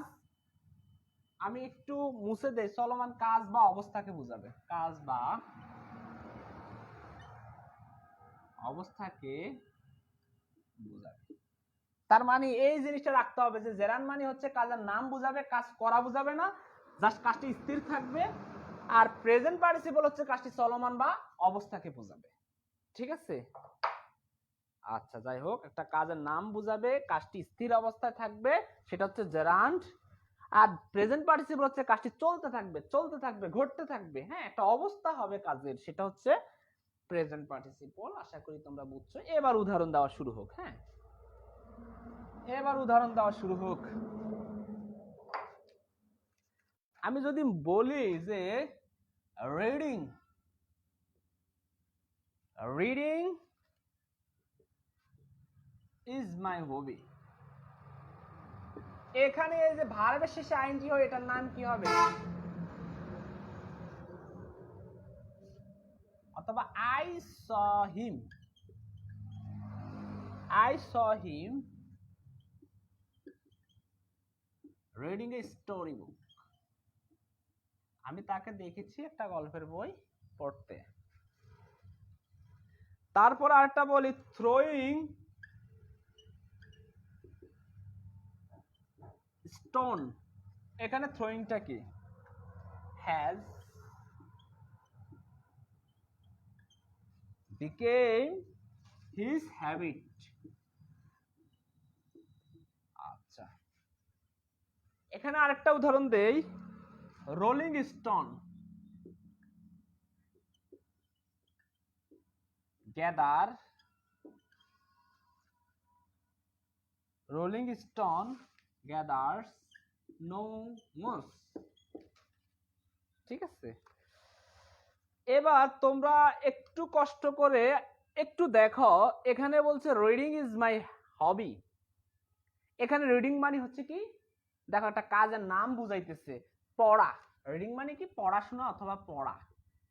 আমি একটু মুছে দেই, চলমান কাজ বা অবস্থাকে বুঝাবে, কাজ বা অবস্থাকে বুঝাবে। তার মানে এই জিনিসটা রাখতে হবে যে জেরান্ড মানে হচ্ছে কাজের নাম বুঝাবে, কাজ করা বুঝাবে না, জাস্ট কাজটি স্থির থাকবে। আর প্রেজেন্ট পার্টিসিপল হচ্ছে কাজটি চলমান বা অবস্থাকে বুঝাবে, ঠিক আছে? আচ্ছা যাই হোক, একটা কাজের নাম বুঝাবে, কাজটি স্থির অবস্থায় থাকবে, সেটা হচ্ছে জেরান্ড। আর প্রেজেন্ট পার্টিসিপল হচ্ছে কাজটি চলতে থাকবে, চলতে থাকবে, ঘটতে থাকবে, হ্যাঁ, একটা অবস্থা হবে কাজের, সেটা হচ্ছে প্রেজেন্ট পার্টিসিপল। আশা করি তোমরা বুঝছো। এবার উদাহরণ দেওয়া শুরু হোক। হ্যাঁ, এবার উদাহরণ দেওয়া শুরু হোক। আমি যদি বলি যে রিডিং, রিডিং ইজ মাই হবি, এখানে এই যে ভার্বের শেষে আইএনজি হয়, এটার নাম কি হবে? অথবা I saw him, I saw him reading a story book, আমি তাকে দেখেছি একটা গল্পের বই পড়তে। তারপর আরেকটা বলি থ্রোয়িং স্টোন, এখানে থ্রোয়িংটা কি, হ্যাজ বিকেম হিজ হ্যাবিট। আচ্ছা, এখানে আরেকটা উদাহরণ দেই, rolling stone gather, rolling stone gathers no moss. ঠিক আছে, এবার তোমরা একটু কষ্ট করে একটু দেখো, এখানে বলছে রিডিং ইজ মাই হবি। এখানে রিডিং মানে হচ্ছে কি, দেখো একটা কাজের নাম বুঝাইতেছে, পড়া। রিডিং মানে কি, পড়াশোনা অথবা পড়া,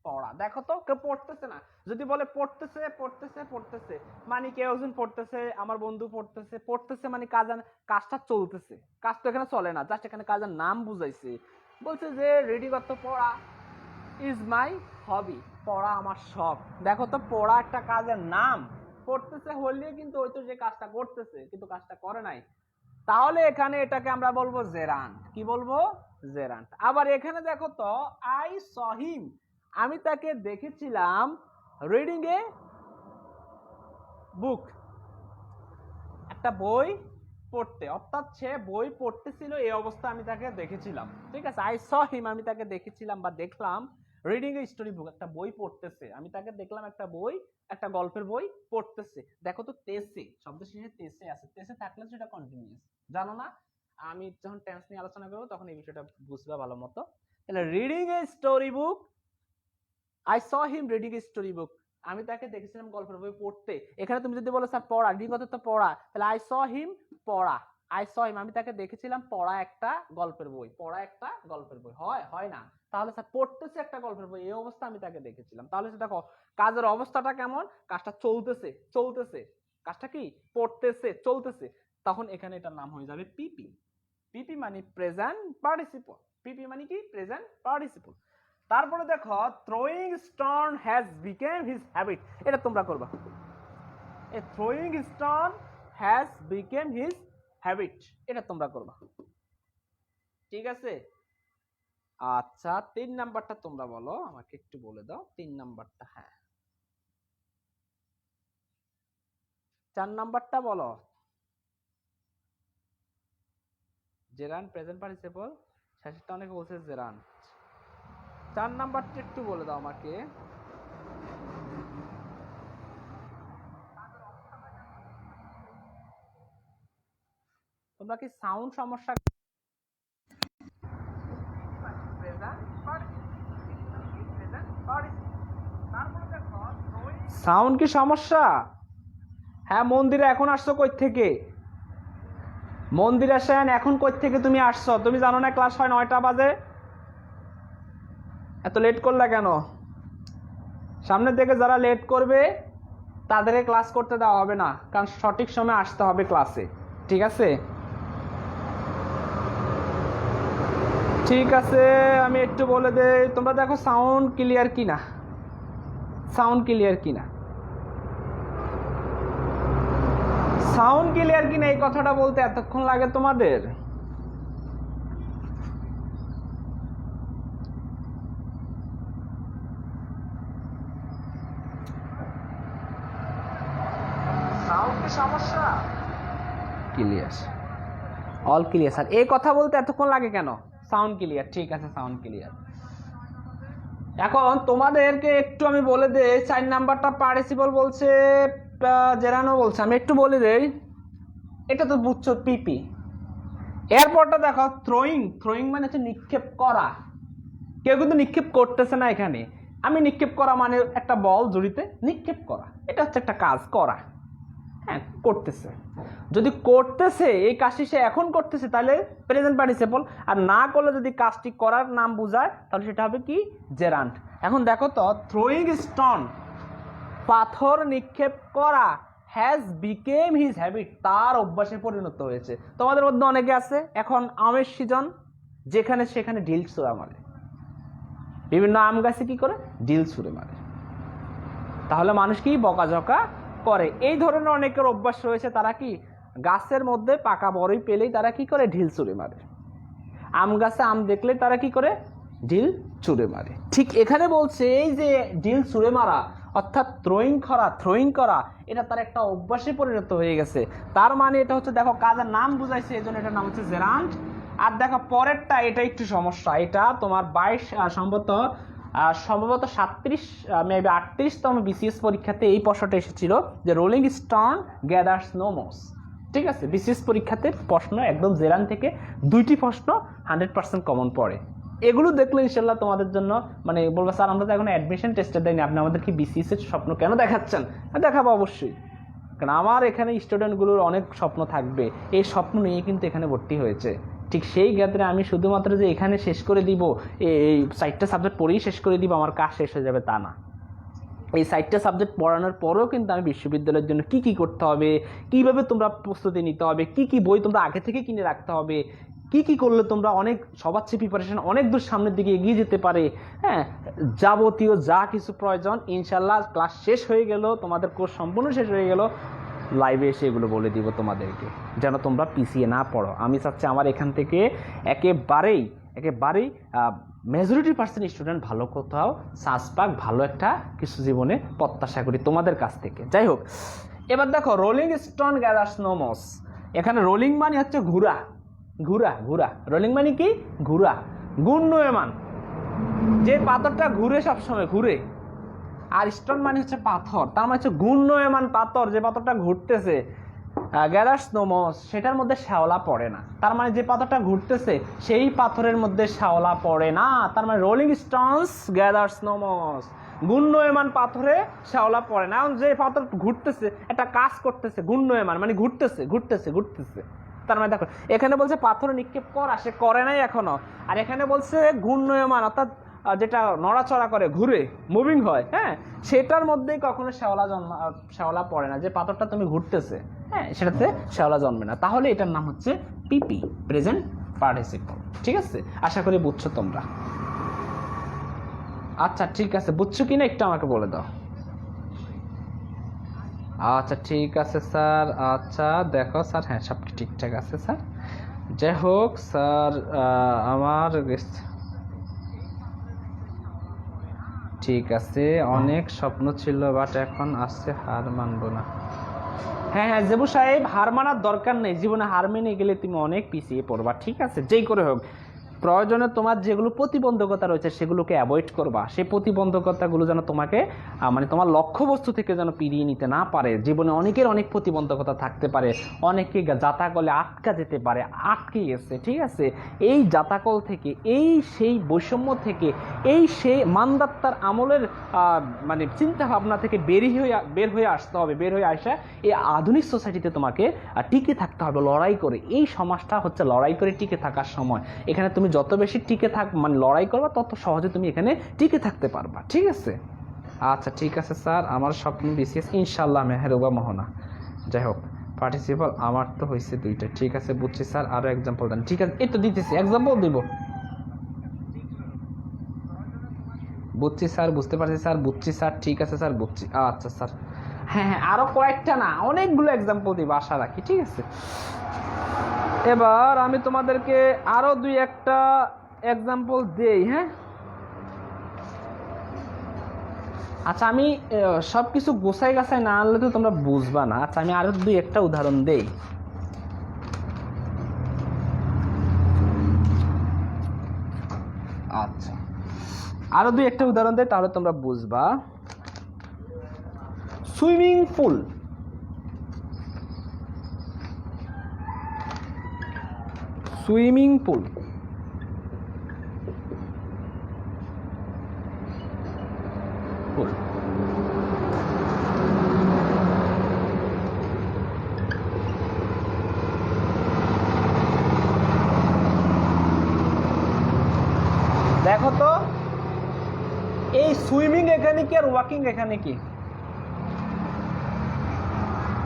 পড়া। দেখো তো কেউ পড়তেছে না, যদি বলে পড়তেছে পড়তেছে পড়তেছে মানে কেউ একজন পড়তেছে, আমার বন্ধু পড়তেছে, পড়তেছে মানে কাজটা চলতেছে, কাজ তো এখানে চলে না, জাস্ট এখানে কাজের নাম বুঝাইছে। বলছে যে রিডিং অর্থ পড়া, ইজ মাই হবি, পড়া আমার শখ। দেখো তো পড়া একটা কাজের নাম, পড়তেছে হলে কিন্তু ওই তো যে কাজটা করতেছে কিন্তু কাজটা করে নাই, তাহলে এখানে এটাকে আমরা বলবো জেরান্ট। কি বলবো, জেরান্ট। আবার এখানে দেখো তো, আই স হিম, আমি তাকে দেখেছিলাম রিডিং এ বুক, একটা বই পড়তে, অর্থাৎ সে বই পড়তেছিল এই অবস্থা আমি তাকে দেখেছিলাম। ঠিক আছে, আই স হিম, আমি তাকে দেখেছিলাম বা দেখলাম রিডিং এ স্টোরি বুক, একটা বই পড়তেছে, আমি তাকে দেখলাম একটা বই, একটা গল্পের বই পড়তেছে। দেখো তো তেসে, শব্দ শেষে তেসে আছে, তেসে থাকলে সেটা কন্টিনিউয়াস, জানো না? আমি যখন টেন্স নিয়ে আলোচনা করবো তখন এই বিষয়টা বুঝবা ভালো মতো। তাহলে reading a story book, I saw him reading a story book, আমি তাকে দেখেছিলাম গল্পের বই পড়তে। এখানে তুমি যদি বলো স্যার পড়া, রিডিং অর্থ তো পড়া, তাহলে আই স হিম পড়া, আই স হিম, আমি তাকে দেখেছিলাম পড়া একটা গল্পের বই, পড়া একটা গল্পের বই, হয় হয় না? তাহলে স্যার পড়তেছে একটা গল্পের বই, এই অবস্থা আমি তাকে দেখেছিলাম। তাহলে সেটা কাজের অবস্থাটা কেমন, কাজটা চলতেছে, চলতেছে, কাজটা কি পড়তেছে, চলতেছে, তখন এখানে এটার নাম হয়ে যাবে পিপি। পিপি মানে প্রেজেন্ট পার্টিসিপল, পিপি মানে কি, প্রেজেন্ট পার্টিসিপল। তারপরে দেখো, throwing stone has become his habit, এটা তোমরা করবা, a throwing stone has become his habit, এটা তোমরা করবা। ঠিক আছে, আচ্ছা 3 নাম্বারটা তোমরা বলো, আমাকে একটু বলে দাও 3 নাম্বারটা। হ্যাঁ 4 নাম্বারটা বলো, জেরান্ট প্রেজেন্ট পার্টিসিপল, শেষেরটা অনেকে বলছে জেরান্ট। 4 নাম্বারটা একটু বলে দাও আমাকে। তোমরা কি সাউন্ড সমস্যা, সাউন্ড কি সমস্যা? হ্যাঁ, মন্দিরে এখন আসছো কই থেকে? মন্দিরে আসেন, এখন কই থেকে তুমি আসছো? তুমি জানো না ক্লাস হয় 9টা বাজে? এত লেট করলা কেন? সামনের দিকে যারা লেট করবে তাদেরকে ক্লাস করতে দেওয়া হবে না, কারণ সঠিক সময় আসতে হবে ক্লাসে। ঠিক আছে, ঠিক আছে, আমি একটু বলে দেই, তোমরা দেখো সাউন্ড ক্লিয়ার কিনা, সাউন্ড ক্লিয়ার কিনা, সাউন্ড ক্লিয়ার কিনা, এই কথাটা বলতে এতক্ষণ লাগে তোমাদের? সাউন্ড কি সমস্যা? ক্লিয়ার, অল ক্লিয়ার স্যার, এই কথা বলতে এতক্ষণ লাগে কেন? সাউন্ড ক্লিয়ার, ঠিক আছে, সাউন্ড ক্লিয়ার। এখন তোমাদেরকে একটু আমি বলে দেই, 4 নাম্বারটা পার্টিসিপল বলছে, জেরানো বলছে, আমি একটু বলে দেই। এটা তো বুঝছো পিপি, এরপরটা দেখো থ্রোয়িং, থ্রোয়িং মানে হচ্ছে নিক্ষেপ করা, কেউ কিন্তু নিক্ষেপ করতেছে না এখানে, আমি নিক্ষেপ করা মানে একটা বল জড়িতে নিক্ষেপ করা, এটা হচ্ছে একটা কাজ করা। হ্যাঁ করতেছে, যদি করতেছে এই কাজটি সে এখন করতেছে তাহলে প্রেজেন্ট পার্টিসিপল, আর না করলে যদি কাজটি করার নাম বোঝায় তাহলে সেটা হবে কি, জেরান্ট। এখন দেখো তো, থ্রোয়িং স্টোন, পাথর নিক্ষেপ করা, হ্যাজ বিকেম হিজ হ্যাবিট, তার অভ্যাসে পরিণত হয়েছে। তোমাদের মধ্যে অনেকে আছে এখন আমের সিজন, যেখানে সেখানে ঢিল ছুঁড়ে মারে, বিভিন্ন আম গাছে কি করে, ঢিল ছুঁড়ে মারে, তাহলে মানুষ কি বকাঝকা করে। এই ধরনের অনেকের অভ্যাস রয়েছে, তারা কি গাছের মধ্যে পাকা বড়ই পেলেই তারা কি করে, ঢিল ছুঁড়ে মারে। আম গাছে আম দেখলে তারা কি করে? ঢিল ছুঁড়ে মারে। ঠিক এখানে বলছে এই যে ঢিল ছুঁড়ে মারা অর্থাৎ থ্রোয়িং করা এটা তার একটা অভ্যাসে পরিণত হয়ে গেছে। তার মানে এটা হচ্ছে দেখো কাজের নাম বুঝাইছে, এই জন্য এটার নাম হচ্ছে জেরান্ড। আর দেখো পরেরটা, এটা একটু সমস্যা। এটা তোমার 22 সম্ভবত 37 মেবি 38তম বিসিএস পরীক্ষাতে এই প্রশ্নটা এসেছিল যে rolling stone gathers no moss. ঠিক আছে, বিসিএস পরীক্ষাতে প্রশ্ন একদম জেরান থেকে 2টি প্রশ্ন 100% কমন পড়ে। এগুলো দেখলে ইনশাল্লাহ তোমাদের জন্য মানে বলবো স্যার আমরা তো এখন অ্যাডমিশন টেস্টে দেয়নি, আপনি আমাদের কি বিসিএস এর স্বপ্ন কেন দেখাচ্ছেন? দেখাবো অবশ্যই, কারণ আমার এখানে স্টুডেন্টগুলোর অনেক স্বপ্ন থাকবে, এই স্বপ্ন নিয়ে কিন্তু এখানে ভর্তি হয়েছে। ঠিক সেই ক্ষেত্রে আমি শুধুমাত্র যে এখানে শেষ করে দিব, এই 4টা সাবজেক্ট পড়েই শেষ করে দিব, আমার কাজ শেষ হয়ে যাবে তা না। এই 4টা সাবজেক্ট পড়ানোর পরেও কিন্তু আমি বিশ্ববিদ্যালয়ের জন্য কি কি করতে হবে, কিভাবে তোমরা প্রস্তুতি নিতে হবে, কি কি বই তোমরা আগে থেকে কিনে রাখতে হবে, কি কি করলে তোমরা অনেক সবার চেয়ে প্রিপারেশন অনেক দূর সামনের দিকে এগিয়ে যেতে পারে, হ্যাঁ, যাবতীয় যা কিছু প্রয়োজন ইনশাল্লাহ ক্লাস শেষ হয়ে গেল, তোমাদের কোর্স সম্পূর্ণ শেষ হয়ে গেল, লাইভে এসে এগুলো বলে দিব তোমাদেরকে, যেন তোমরা পিছিয়ে না পড়ো। আমি চাচ্ছি আমার এখান থেকে একেবারেই মেজরিটি পার্সেন্ট স্টুডেন্ট ভালো কোথাও চান্স পাক, ভালো একটা কিছু জীবনে প্রত্যাশা করি তোমাদের কাছ থেকে। যাই হোক, এবার দেখো rolling stone gathers no moss. এখানে রোলিং মানে হচ্ছে ঘুরা, রোলিং মানে কি? ঘুরা, ঘূর্ণয়মান, যে পাথরটা ঘুরে সবসময় ঘুরে। আর স্টোন মানে হচ্ছে পাথর, তার মানে হচ্ছে ঘূর্ণয়মান পাথর, যে পাথরটা ঘুরতেছে। গ্যাদার্স নো মস, সেটার মধ্যে শ্যাওলা পড়ে না। তার মানে যে পাথরটা ঘুরতেছে সেই পাথরের মধ্যে শ্যাওলা পড়ে না। তার মানে rolling stones gathers no moss, ঘূর্ণয়মান পাথরে শ্যাওলা পড়ে না। এখন যে পাথর ঘুরতেছে, একটা কাজ করতেছে, ঘূর্ণয়মান মানে ঘুরতেছে। তার মানে দেখো এখানে বলছে পাথর নিক্ষেপ করা, সে করে নাই এখনো। আর এখানে বলছে ঘূর্ণয়মান, অর্থাৎ যেটা নড়াচড়া করে, ঘুরে, মুভিং হয়, হ্যাঁ, সেটার মধ্যেই কখনো শ্যাওলা পড়ে না। যে পাথরটা তুমি ঘুরতেছে, হ্যাঁ, সেটাতে শ্যাওলা জন্মে না। তাহলে এটার নাম হচ্ছে পিপি, প্রেজেন্ট পার্টিসিপল। ঠিক আছে, আশা করি বুঝছো তোমরা। আচ্ছা ঠিক আছে, বুঝছো কিনা একটু আমাকে বলে দাও। আচ্ছা ঠিক আছে স্যার, আচ্ছা দেখো স্যার, হ্যাঁ সব ঠিকঠাক আছে স্যার। যাই হোক স্যার, আমার ঠিক আছে, অনেক স্বপ্ন ছিল বাট এখন আসছে, হার মানবো না। হ্যাঁ জেবু সাহেব, হার মানার দরকার নেই, জীবনে হার মেনে গেলে তুমি অনেক পিছিয়ে পড়বা। ঠিক আছে, যেই করে হোক প্রয়োজনে তোমার যেগুলো প্রতিবন্ধকতা রয়েছে সেগুলোকে অ্যাভয়েড করবা। সেই প্রতিবন্ধকতাগুলো যেন তোমাকে মানে তোমার লক্ষ্যবস্তু থেকে যেন পিরিয়ে নিতে না পারে। জীবনে অনেকের অনেক প্রতিবন্ধকতা থাকতে পারে, অনেকে জাতাকলে আটকা যেতে পারে, আটকে গেছে। ঠিক আছে, এই জাতাকল থেকে, এই সেই বৈষম্য থেকে, এই সেই মানদাত্তার আমলের মানে চিন্তা ভাবনা থেকে বের হয়ে আসতে হবে। বের হয়ে আসা এই আধুনিক সোসাইটিতে তোমাকে টিকে থাকতে হবে লড়াই করে। এই সমাজটা হচ্ছে লড়াই করে টিকে থাকার সময়। এখানে তুমি যত বেশি টিকে মানে লড়াই করবা, তত সহজে তুমি এখানে টিকে থাকতে পারবা। ঠিক আছে, আচ্ছা ঠিক আছে স্যার, আমার স্বপ্ন বিসিএস ইনশাল্লাহ মেহেরুবা মোহনা। যাই হোক পার্টিসিপল আমার তো হয়েছে 2টা। ঠিক আছে বুঝছি স্যার, আরো এক্সাম্পল দেন। ঠিক আছে, এই তো দিতেছি, এক্সাম্পল দিব। বুঝছি স্যার, বুঝতে পারছি স্যার, বুঝছি স্যার, ঠিক আছে স্যার, বুঝছি। আচ্ছা স্যার, হ্যাঁ আরো কয়েকটা না, অনেকগুলো এক্সাম্পল দিব আশা রাখি। ঠিক আছে, এবার আমি তোমাদেরকে আরো 2-1টা এক্সাম্পল দেই। হ্যাঁ আচ্ছা, আমি সবকিছু গোছাই গাছাই না আনলে তো তোমরা বুঝবা না। আচ্ছা আমি আরো 2-1টা উদাহরণ দেই। আচ্ছা আরো 2-1টা উদাহরণ দেই, তাহলে তোমরা বুঝবা। সুইমিং পুল, দেখো তো এই সুইমিং এখানে কি আর ওয়াকিং এখানে কি?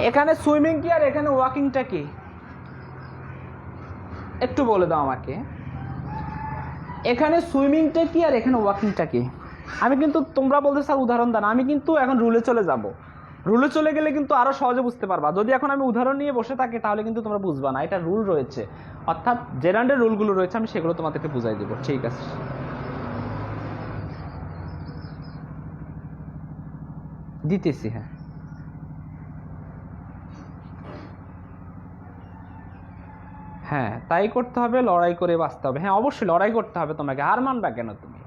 এখানে সুইমিং কি আর এখানে ওয়াকিংটা কি? একটু বলে দাও আমাকে। এখানে সুইমিংটা কি আর এখানে ওয়াকিংটা কি? আমি কিন্তু, তোমরা বলতে স্যার উদাহরণ দাও, আমি কিন্তু এখন রুলে চলে যাব। রুলে চলে গেলে কিন্তু আরো সহজে বুঝতে পারবা। যদি এখন আমি উদাহরণ নিয়ে বসে থাকি তাহলে কিন্তু তোমরা বুঝবা না। এটা রুল রয়েছে, অর্থাৎ জেরান্ডের রুলগুলো রয়েছে, আমি সেগুলো তোমাদেরকে বুঝাই দেবো। ঠিক আছে, দিতেছি। হ্যাঁ হ্যাঁ, তাই করতে হবে, লড়াই করে বাঁচতে হবে। হ্যাঁ অবশ্যই লড়াই করতে হবে তোমাকে, হার মানবা কেন তুমি?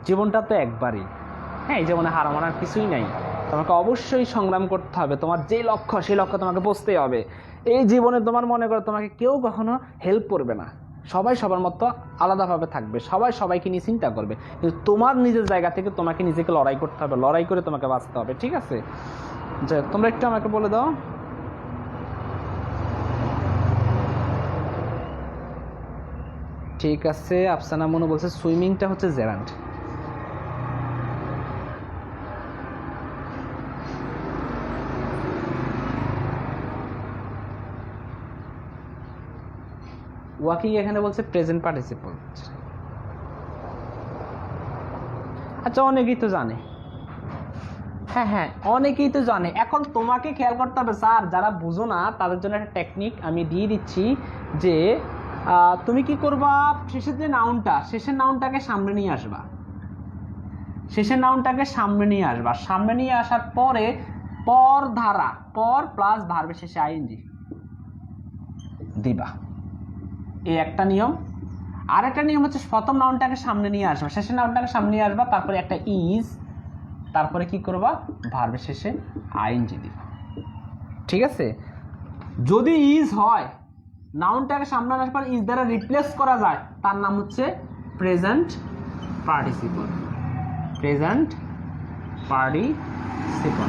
জীবনটা তো একবারই। হ্যাঁ, এই জীবনে হার মানার কিছুই নাই, তোমাকে অবশ্যই সংগ্রাম করতে হবে। তোমার যে লক্ষ্য সেই লক্ষ্য তোমাকে পৌঁছতেই হবে। এই জীবনে তোমার মনে করো তোমাকে কেউ কখনো হেল্প করবে না, সবাই সবার মতো আলাদাভাবে থাকবে, সবাই সবাইকে নিয়ে চিন্তা করবে, কিন্তু তোমার নিজের জায়গা থেকে তোমাকে নিজেকে লড়াই করতে হবে, লড়াই করে তোমাকে বাঁচতে হবে। ঠিক আছে, যে তোমরা একটু আমাকে বলে দাও। ঠিক আছে, আফসানা মনু বলছে সুইমিংটা হচ্ছে জেরান্ড। ওয়াকিং এখানে বলছে প্রেজেন্ট পার্টিসিপল। আচ্ছা, অনেকেই তো জানে। হ্যাঁ হ্যাঁ, অনেকেই তো জানে। এখন তোমাকে খেয়াল করতে হবে স্যার, যারা বুঝো না তাদের জন্য একটা টেকনিক আমি দিয়ে দিচ্ছি, যে তুমি কি করবা, শেষের যে নাউনটা, শেষের নাউনটাকে সামনে নিয়ে আসবা, শেষের নাউনটাকে সামনে নিয়ে আসবা, সামনে নিয়ে আসার পরে পর ধারা, পর প্লাস ভার্বের শেষে আইএনজি দিবা, এই একটা নিয়ম। আর একটা নিয়ম হচ্ছে প্রথম নাউনটাকে সামনে নিয়ে আসবা, শেষের নাউনটাকে সামনে নিয়ে আসবা, তারপরে একটা ইজ, তারপরে কি করবা, ভার্বের শেষে আইএনজি দিবা। ঠিক আছে, যদি ইজ হয়, নাউনটাকে সামনে আসার পর ইজ দ্বারা রিপ্লেস করা যায়, তার নাম হচ্ছে প্রেজেন্ট পার্টিসিপল, প্রেজেন্ট পার্টিসিপল।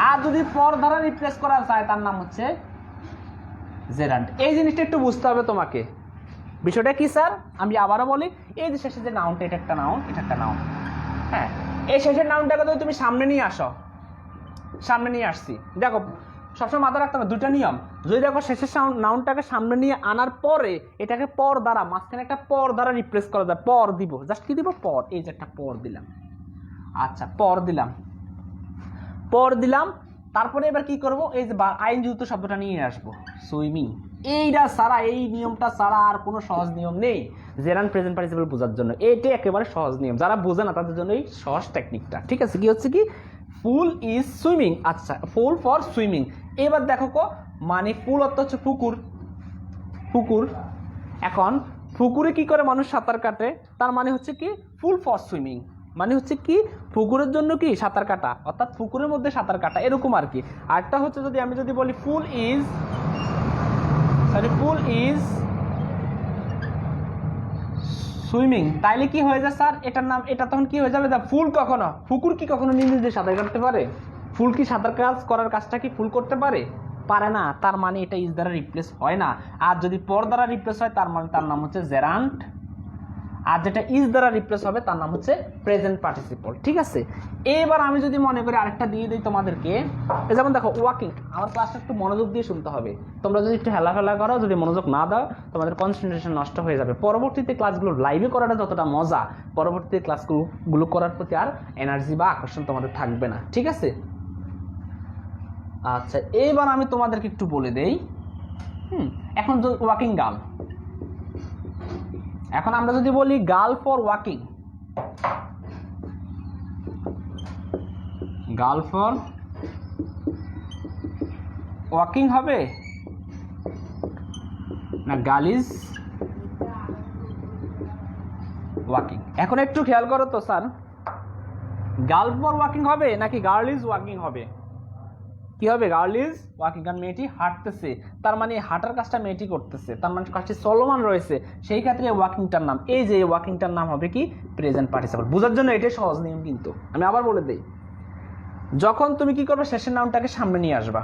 আর যদি পর দ্বারা রিপ্লেস করা যায় তার নাম হচ্ছে জেরান্ড। এই জিনিসটা একটু বুঝতে হবে তোমাকে। বিষয়টা কি স্যার, আমি আবারও বলি, এই যে শেষে যে নাউনটা, এটা একটা নাউন, এটা একটা নাউন। হ্যাঁ, এই শেষের নাউনটাকে যদি তুমি সামনে নিয়ে আসো, সামনে নিয়ে আসছি, দেখো সবসময় মাথায় রাখতে হবে দুটো নিয়ম। যদি দেখো শেষের নাউনটাকে সামনে নিয়ে আনার পরে এটাকে পর দ্বারা, মাঝখানে একটা পর দ্বারা রিপ্লেস করা যায়, পর দিব, জাস্ট কি দিব, পর, এই যে একটা পর দিলাম। আচ্ছা, পর দিলাম, পর দিলাম, তারপরে এবার কি করব, এই যে আইন যুক্ত শব্দটা নিয়ে আসবো, সুইমিং। এইটা সারা, এই নিয়মটা সারা আর কোনো সহজ নিয়ম নেই জেরান্ড প্রেজেন্ট পার্টিসিপল বোঝার জন্য। এটাই একেবারে সহজ নিয়ম, যারা বোঝে না তাদের জন্য এই সহজ টেকনিকটা। ঠিক আছে, কি হচ্ছে কি, ফুল ইজ সুইমিং। আচ্ছা, ফুল ফর সুইমিং। এবার দেখো কো, মানে ফুল অর্থ হচ্ছে পুকুর, পুকুর। এখন পুকুরে কি করে মানুষ সাঁতার কাটে, তার মানে হচ্ছে কি ফুল ফর সুইমিং, মানে হচ্ছে কি পুকুরের জন্য কি সাঁতার কাটা, অর্থাৎ পুকুরের মধ্যে সাঁতার কাটা, এরকম আর কি। আরেকটা হচ্ছে যদি আমি যদি বলি fool is, sorry fool is swimming, তাইলে কি হয়ে যায় স্যার, এটার নাম, এটা তখন কি হয়ে যাবে, ফুল কখনো, পুকুর কি কখনো নিজে সাঁতার কাটতে পারে? ফুল কি সাঁতার করার কাজটা কি ফুল করতে পারে? পারে না, তার মানে এটা ইজ দ্বারা রিপ্লেস হয় না। আর যদি পর দ্বারা রিপ্লেস হয় তার মানে তার নাম হচ্ছে জেরান্ড, আর যেটা ইজ দ্বারা রিপ্লেস হবে তার নাম হচ্ছে প্রেজেন্ট পার্টিসিপল। ঠিক আছে, এবার আমি যদি মনে করি আরেকটা দিয়ে দিই তোমাদেরকে, যেমন দেখো ওয়াকিং, আমার ক্লাসটা একটু মনোযোগ দিয়ে শুনতে হবে। তোমরা যদি একটু হেলাফেলা করো, যদি মনোযোগ না দাও, তোমাদের কনসেন্ট্রেশন নষ্ট হয়ে যাবে। পরবর্তীতে ক্লাসগুলো লাইভে করাটা যতটা মজা, পরবর্তীতে ক্লাসগুলো করার প্রতি আর এনার্জি বা আকর্ষণ তোমাদের থাকবে না। ঠিক আছে, আচ্ছা এবার আমি তোমাদেরকে একটু বলে দেই। এখন ওয়াকিং গার্ল, এখন আমরা যদি বলি girl for walking, girl for walking হবে না গার্ল ইজ ওয়াকিং? এখন একটু খেয়াল করো তো স্যার, গার্ল ফর ওয়াকিং হবে নাকি গার্ল ইজ ওয়াকিং হবে? কি হবে, গার্ল ইজ ওয়াকিং, কারণ মেয়েটি হাঁটতেছে, তার মানে হাঁটার কাজটা মেয়েটি করতেছে, তার মানে কাজটি চলমান রয়েছে, সেই ক্ষেত্রে ওয়াকিংটার নাম, এই যে ওয়াকিংটার নাম হবে কি প্রেজেন্ট পার্টিসিপল। বোঝার জন্য এটাই সহজ নিয়ম, কিন্তু আমি আবার বলে দেই, যখন তুমি কি করবে, শেষের নামটাকে সামনে নিয়ে আসবা,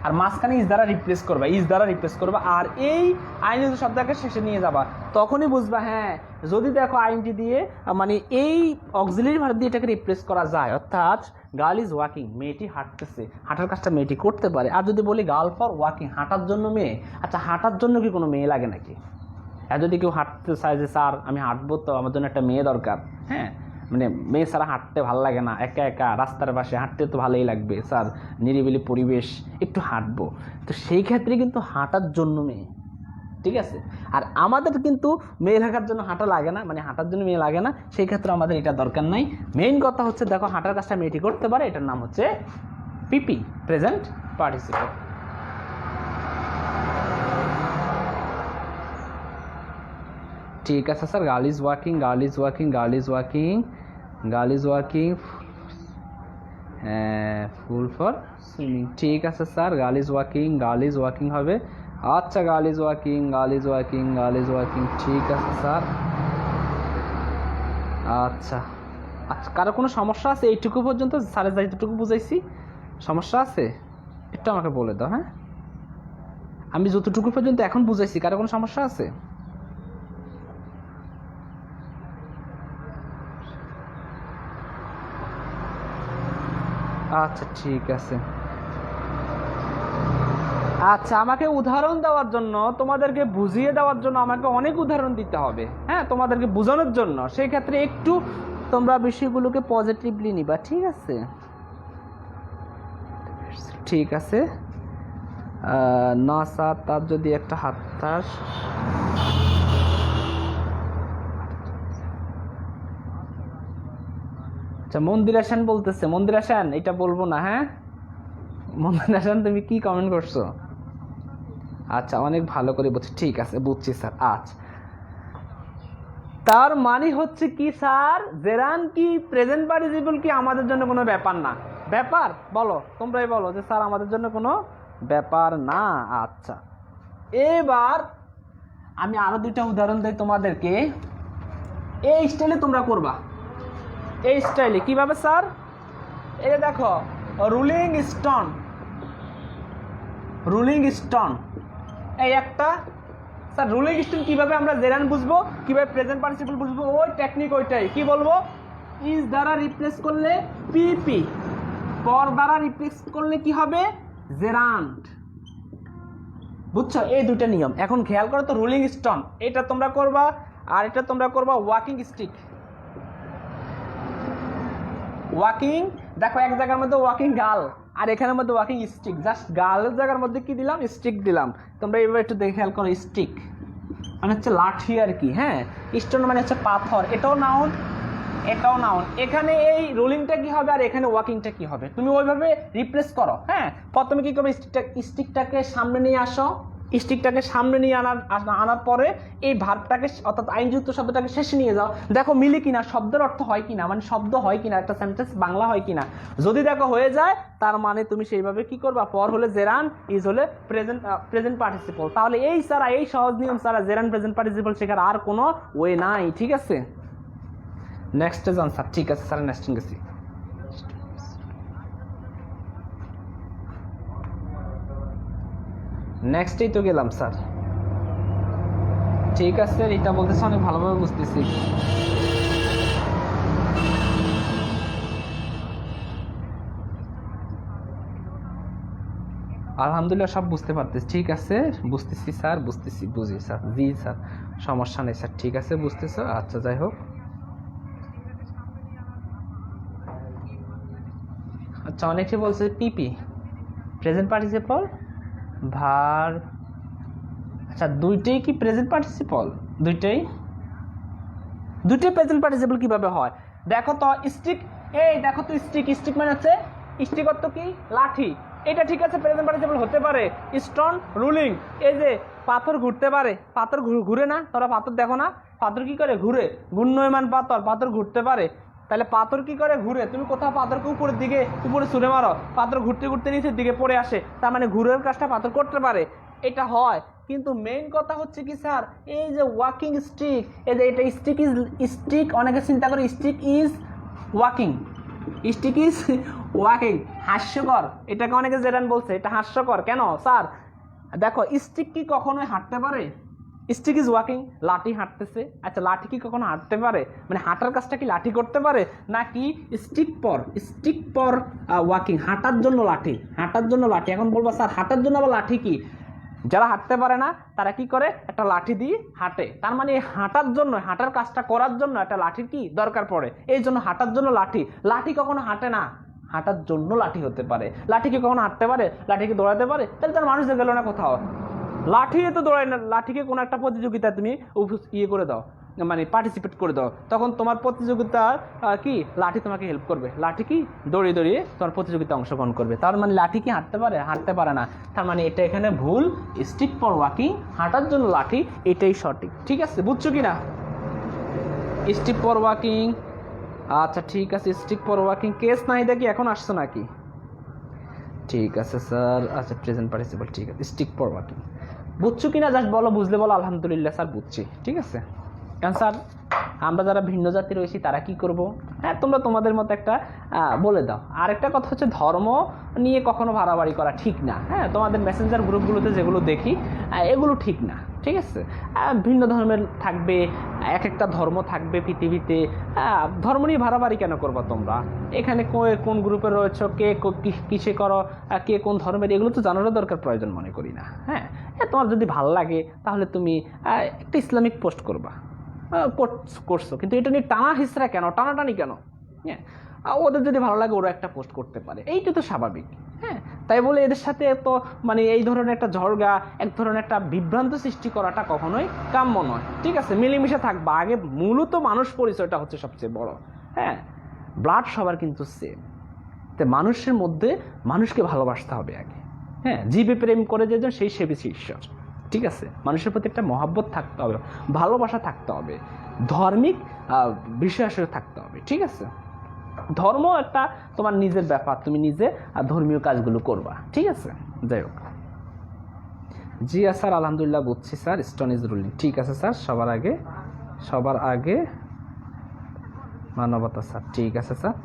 আর মাঝখানে ইজ দ্বারা রিপ্লেস করবা, ইজ দ্বারা রিপ্লেস করবা, আর এই আইনজি শব্দটাকে শেষে নিয়ে যাবা, তখনই বুঝবা হ্যাঁ যদি দেখো আইনটি দিয়ে মানে এই অক্সিলারি ভার্ব দিয়ে এটাকে রিপ্লেস করা যায়, অর্থাৎ গার্ল ইজ ওয়াকিং, মেয়েটি হাঁটতেছে, হাঁটার কাজটা মেয়েটি করতে পারে। আর যদি বলি গার্ল ফর ওয়াকিং, হাঁটার জন্য মেয়ে, আচ্ছা হাঁটার জন্য কি কোনো মেয়ে লাগে নাকি? আর যদি কেউ হাঁটতে চায় যে স্যার আমি হাঁটবো, তো আমার জন্য একটা মেয়ে দরকার, হ্যাঁ মানে মেয়ে ছাড়া হাঁটতে ভালো লাগে না, একা একা রাস্তার পাশে হাঁটতে তো ভালোই লাগবে স্যার, নিরিবিলি পরিবেশ, একটু হাঁটবো। তো সেই ক্ষেত্রে কিন্তু হাঁটার জন্য মেয়ে, ঠিক আছে। আর আমাদের কিন্তু মেয়ে থাকার জন্য হাঁটা লাগে না, মানে হাঁটার জন্য মেয়ে লাগে না, সেই ক্ষেত্রে আমাদের এটা দরকার নাই। মেইন কথা হচ্ছে দেখো হাঁটার কাজটা মেয়েটি করতে পারে, এটার নাম হচ্ছে পিপি, প্রেজেন্ট পার্টিসিপল। ঠিক আছে sir, girl is walking, girl is walking, girl is walking, girl is walking, full for swimming. ঠিক আছে sir, girl is walking, girl is walking হবে। আচ্ছা, girl is walking, girl is walking, girl is walking, ঠিক আছে sir. আচ্ছা আচ্ছা, কারো কোনো সমস্যা আছে এইটুকু পর্যন্ত? স্যারের যতটুকু বুঝাইছি সমস্যা আছে একটু আমাকে বলে দাও। হ্যাঁ, আমি যতটুকু পর্যন্ত এখন বুঝাইছি, কারো কোনো সমস্যা আছে? আচ্ছা ঠিক আছে। আচ্ছা, আমাকে উদাহরণ দেওয়ার জন্য, তোমাদেরকে বুঝিয়ে দেওয়ার জন্য আমাকে অনেক উদাহরণ দিতে হবে, হ্যাঁ, তোমাদেরকে বোঝানোর জন্য। সেই ক্ষেত্রে একটু তোমরা বিষয়গুলোকে পজিটিভলি নিবা, ঠিক আছে? ঠিক আছে না স্যার, তার যদি একটা হাত তার। আচ্ছা, মন্দির আসেন বলতেছে, মন্দির আসেন, এটা বলবো না। হ্যাঁ, মন্দির আসেন, তুমি কি কমেন্ট করছো? আচ্ছা, অনেক ভালো করে বুঝছি, ঠিক আছে, বুঝছি স্যার। আচ্ছা, তার মানে হচ্ছে কি স্যার, জেরান কি প্রেজেন্ট পার্টিসিপল কি আমাদের জন্য কোনো ব্যাপার না? ব্যাপার বলো, তোমরাই বলো যে স্যার আমাদের জন্য কোনো ব্যাপার না। আচ্ছা, এবার আমি আরো দুইটা উদাহরণ দিই তোমাদেরকে। এই স্টাইলে তোমরা করবা, এই স্টাইলে কিভাবে স্যার? এই যে দেখো, রুলিং স্টোন, রুলিং স্টোন, এই একটা। স্যার রুলিং স্টোন কিভাবে আমরা জেরান বুঝবো, কিভাবে প্রেজেন্ট পার্টিসিপল বুঝবো? ওই টেকনিক, ওইটাই। কি বলবো? ইজ দ্বারা রিপ্লেস করলে পিপি, পর দ্বারা রিপ্লেস করলে কি হবে? জেরান্ট। বুঝছো? এই দুটো নিয়ম। এখন খেয়াল করো তো, রুলিং স্টোন এটা তোমরা করবা, আর এটা তোমরা করবা ওয়াকিং স্টিক। ওয়াকিং, দেখো এক জায়গার মধ্যে ওয়াকিং গার্ল, আর এখানের মধ্যে ওয়াকিং স্টিক। জাস্ট গার্লের জায়গার মধ্যে কি দিলাম? স্টিক দিলাম। তোমরা এইভাবে একটু দেখে খেয়াল করো। স্টিক মানে হচ্ছে লাঠি আর কি। হ্যাঁ, স্টোন মানে হচ্ছে পাথর। এটাও নাউন, এটাও নাউন। এখানে এই রোলিংটা কি হবে আর এখানে ওয়াকিংটা কি হবে? তুমি ওইভাবে রিপ্লেস করো। হ্যাঁ, প্রথমে কি করবে? স্টিকটাকে সামনে নিয়ে আসো, স্টিকটাকে সামনে নিয়ে আনার পরে এই ভার্বটাকে অর্থাৎ আইনযুক্ত শব্দটাকে শেষে নিয়ে যাও। দেখো মিলে কিনা, শব্দের অর্থ হয় কিনা, মানে শব্দ হয় কিনা, একটা সেন্টেন্স বাংলা হয় কিনা। যদি দেখো হয়ে যায়, তার মানে তুমি সেইভাবে কি করবা? পর হলে জেরান, ইজ হলে প্রেজেন্ট পার্টিসিপল। তাহলে এই সারা, এই সহজ নিয়ম সারা জেরান প্রেজেন্ট পার্টিসিপল শেখার আর কোনো ওয়ে নাই। ঠিক আছে, নেক্সট যান স্যার। ঠিক আছে স্যার, নেক্সট গেছি। নেক্সটেই তো গেলাম স্যার। ঠিক আছে, এটা বলতেছে অনেক ভালোভাবে বুঝতেছি। আলহামদুলিল্লাহ সব বুঝতে পারতেছি। ঠিক আছে, বুঝতেছি স্যার, বুঝতেছি, বুঝি স্যার। জি স্যার, সমস্যা নেই স্যার। ঠিক আছে, বুঝতেছো। আচ্ছা, যাই হোক। আচ্ছা, অনেকে বলছে পিপি প্রেজেন্ট পার্টিসিপল ভার। আচ্ছা, দুইটাই কি প্রেজেন্ট পার্টিসিপল? দুইটাই প্রেজেন্ট পার্টিসিপল কিভাবে হয়? দেখো তো, স্টিক, এই দেখো তো, স্টিক, স্টিক মানে হচ্ছে স্টিক অর্থ কি? লাঠি। এটা ঠিক আছে, প্রেজেন্ট পার্টিসিপল হতে পারে। স্টোন, রুলিং, এই যে পাথর ঘুরতে পারে। পাথর ঘুরে না? তোরা পাথর দেখো না? পাথর কি করে? ঘুরে। ঘূর্ণয়মান পাথর, পাথর ঘুরতে পারে। তাহলে পাথর কি করে? ঘুরে। তুমি কোথাও পাথরকে উপরের দিকে, উপরে ছুঁড়ে মারো, পাথর ঘুরতে ঘুরতে নিচের দিকে পড়ে আসে, তার মানে ঘুরের কাজটা পাথর করতে পারে। এটা হয়। কিন্তু মেইন কথা হচ্ছে কি স্যার, এই যে ওয়াকিং স্টিক, এই যে এটা স্টিক ইজ স্টিক, অনেকে চিন্তা করে stick is walking, stick is walking. হাস্যকর, এটাকে অনেকে জেরান বলছে, এটা হাস্যকর কেন স্যার? দেখো, স্টিক কি কখনোই হাঁটতে পারে? স্টিক ইজ ওয়াকিং, লাঠি হাঁটতেছে। আচ্ছা, লাঠি কি কখনো হাঁটতে পারে? মানে হাঁটার কাজটা কি লাঠি করতে পারে? নাকি স্টিক পর ওয়াকিং, হাঁটার জন্য লাঠি, হাঁটার জন্য লাঠি। এখন বলবো স্যার হাঁটার জন্য আবার লাঠি কি? যারা হাঁটতে পারে না তারা কি করে, একটা লাঠি দিয়ে হাঁটে। তার মানে হাঁটার জন্য, হাঁটার কাজটা করার জন্য একটা লাঠির কি দরকার পড়ে, এই জন্য হাঁটার জন্য লাঠি। লাঠি কখনো হাঁটে না, হাঁটার জন্য লাঠি হতে পারে। লাঠি কি কখনো হাঁটতে পারে, লাঠি কি দৌড়াতে পারে? তাহলে তার মানুষ গেল না কোথাও। লাঠি তো দৌড়ায় না, লাঠিকে কোনো একটা প্রতিযোগিতায় তুমি ইয়ে করে দাও, মানে পার্টিসিপেট করে দাও, তখন তোমার প্রতিযোগিতা কি লাঠি তোমাকে হেল্প করবে। লাঠি কি দৌড়িয়ে দৌড়িয়ে তোমার প্রতিযোগিতা অংশগ্রহণ করবে। তার মানে লাঠি কি হাঁটতে পারে, হাঁটতে পারে না। তার মানে এটা এখানে ভুল। স্টিক ফর ওয়াকিং, হাঁটার জন্য লাঠি, এটাই সঠিক। ঠিক আছে, বুঝছো কি না? স্টিক ফর ওয়াকিং, আচ্ছা ঠিক আছে। স্টিক ফর ওয়াকিং কেস নাই দেখি এখন আসছো নাকি? ঠিক আছে স্যার, আচ্ছা প্রেজেন্ট পার্টিসিপল, ঠিক আছে। স্টিক ফর ওয়াকিং বুঝছো কিনা জাস্ট বলো, বুঝলে বলো আলহামদুলিল্লাহ স্যার বুঝছি। ঠিক আছে, কারণ স্যার আমরা যারা ভিন্ন জাতি রয়েছি তারা কি করব, হ্যাঁ তোমরা তোমাদের মতো একটা বলে দাও। আর একটা কথা হচ্ছে ধর্ম নিয়ে কখনো বাড়াবাড়ি করা ঠিক না। হ্যাঁ, তোমাদের মেসেঞ্জার গ্রুপগুলোতে যেগুলো দেখি এগুলো ঠিক না। ঠিক আছে, ভিন্ন ধর্মের থাকবে, এক একটা ধর্ম থাকবে পৃথিবীতে, ধর্ম নিয়ে বাড়াবাড়ি কেন করবো তোমরা? এখানে কোন গ্রুপে রয়েছো, কে কিসে করো, কে কোন ধর্মের, এগুলো তো জানারও দরকার প্রয়োজন মনে করি না। হ্যাঁ, তোমার যদি ভালো লাগে তাহলে তুমি একটা ইসলামিক পোস্ট করবা, করছো, কিন্তু এটা নিয়ে টানা হিসরা কেন, টানাটানি কেন? হ্যাঁ, ওদের যদি ভালো লাগে ওরা একটা পোস্ট করতে পারে, এইটা তো স্বাভাবিক। হ্যাঁ, তাই বলে এদের সাথে তো মানে এই ধরনের একটা ঝড়গা, এক ধরনের একটা বিভ্রান্ত সৃষ্টি করাটা কখনোই কাম্য নয়। ঠিক আছে, মিলেমিশে থাকবা। আগে মূলত মানুষ পরিচয়টা হচ্ছে সবচেয়ে বড়। হ্যাঁ, ব্লাড সবার কিন্তু সেম, তো মানুষের মধ্যে মানুষকে ভালোবাসতে হবে আগে। হ্যাঁ, জীবে প্রেম করে যেজন সেই সেবিছে ঈশ্বর। ঠিক আছে, মানুষের প্রতি একটা মহাব্বত থাকতে হবে, ভালোবাসা থাকতে হবে, ধার্মিক বিশ্বাস থাকতে হবে। ঠিক আছে, ধর্ম একটা তোমার নিজের ব্যাপার, তুমি নিজে ধর্মীয় কাজগুলো করবা। ঠিক আছে, যাই হোক। জি স্যার আলহামদুলিল্লাহ বুঝছি স্যার, স্টোন ইজ রুলিং। ঠিক আছে স্যার, সবার আগে মানবতা স্যার। ঠিক আছে স্যার।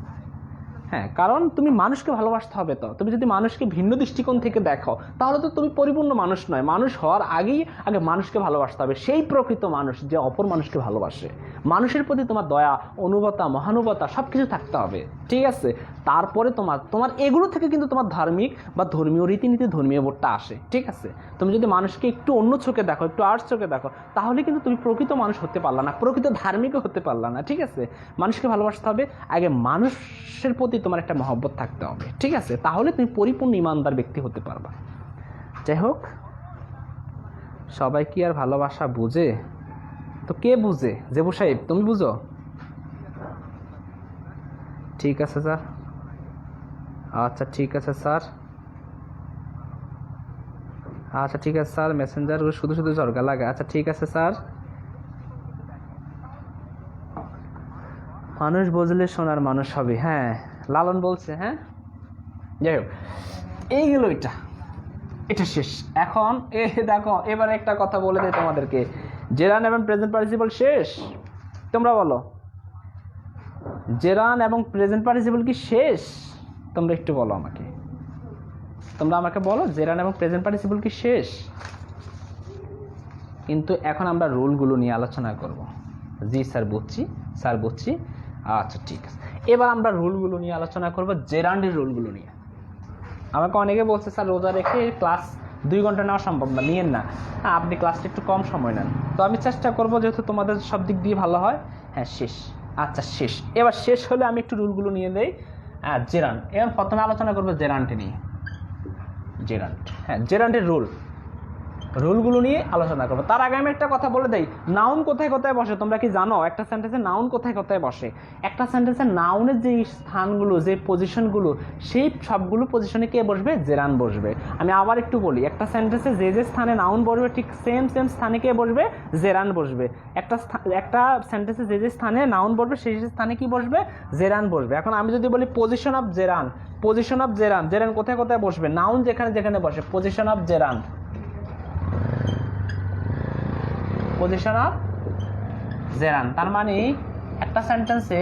হ্যাঁ, কারণ তুমি মানুষকে ভালোবাসতে হবে। তো তুমি যদি মানুষকে ভিন্ন দৃষ্টিকোণ থেকে দেখো তাহলে তো তুমি পরিপূর্ণ মানুষ নয়। মানুষ হওয়ার আগেই আগে মানুষকে ভালোবাসতে হবে, সেই প্রকৃত মানুষ যে অপর মানুষকে ভালোবাসে। মানুষের প্রতি তোমার দয়া, অনুভূতি, মহানুভবতা সব কিছু থাকতে হবে। ঠিক আছে, তারপরে তোমার এগুলো থেকে কিন্তু তোমার ধার্মিক বা ধর্মীয় রীতিনীতি, ধর্মীয় বোধটা আসে। ঠিক আছে, তুমি যদি মানুষকে একটু অন্য চোখে দেখো, একটু আর্টস চোখে দেখো, তাহলে কিন্তু তুমি প্রকৃত মানুষ হতে পারলা না, প্রকৃত ধার্মিকও হতে পারলা না। ঠিক আছে, মানুষকে ভালোবাসতে হবে, আগে মানুষের প্রতি তোমার একটা মহব্বত থাকতে হবে। ঠিক আছে, তাহলে তুমি পরিপূর্ণ ইমানদার ব্যক্তি হতে পারবা। যাই হোক, সবাই কি আর ভালোবাসা বুঝে? তো কে বুঝে? জেবু সাহেব তুমি বুঝো? ঠিক আছে স্যার, আচ্ছা ঠিক আছে স্যার, আচ্ছা ঠিক আছে স্যার। মেসেঞ্জার শুধু শুধু ঝরগা লাগে। আচ্ছা ঠিক আছে স্যার। মানুষ বুঝলে সোনার মানুষ হবে। হ্যাঁ, লালন বলছে। হ্যাঁ, যাই হোক, এইগুলো এটা শেষ। এখন দেখো, এবার একটা কথা বলে দিই তোমাদেরকে, জেরান এবং প্রেজেন্ট পার্টিসিপল শেষ। তোমরা বলো, জেরান এবং প্রেজেন্ট পার্টিসিপল কি শেষ? তোমরা একটু বলো আমাকে, তোমরা আমাকে বলো জেরান এবং প্রেজেন্ট পার্টিসিপল কি শেষ? কিন্তু এখন আমরা রুলগুলো নিয়ে আলোচনা করব। জি স্যার বুঝছি, স্যার বুঝছি। আচ্ছা ঠিক আছে, এবার আমরা রুলগুলো নিয়ে আলোচনা করব, জেরান্ডের রুলগুলো নিয়ে। আমাকে অনেকে বলছে স্যার রোজা রেখে ক্লাস 2 ঘন্টা নেওয়া সম্ভব না, নিয়েন না, আপনি ক্লাসটা একটু কম সময় নেন। তো আমি চেষ্টা করব যেহেতু তোমাদের সব দিক দিয়ে ভালো হয়। হ্যাঁ শেষ, আচ্ছা শেষ। এবার শেষ হলে আমি একটু রুলগুলো নিয়ে দেই। জেরান্ড, এবার প্রথমে আলোচনা করবো জেরান্ডে নিয়ে। জেরান্ড, হ্যাঁ জেরান্ডের রুলগুলো নিয়ে আলোচনা করবো। তার আগে আমি একটা কথা বলে দেই, নাউন কোথায় কোথায় বসে তোমরা কি জানো? একটা সেন্টেন্সে নাউন কোথায় কোথায় বসে? একটা সেন্টেন্সে নাউনের যে স্থানগুলো, যে পজিশনগুলো, সেই সবগুলো পজিশনে কে বসবে? জেরান বসবে। আমি আবার একটু বলি, একটা সেন্টেন্সে যে স্থানে নাউন বসবে ঠিক সেম স্থানে কে বসবে? জেরান বসবে। একটা সেন্টেন্সে যে স্থানে নাউন বসবে সেই স্থানে কি বসবে? জেরান বসবে। এখন আমি যদি বলি position of gerund, position of gerund, gerund কোথায় কোথায় বসবে? নাউন যেখানে যেখানে বসে, position of gerund, position of gerund. তার মানে একটা সেন্টেন্সে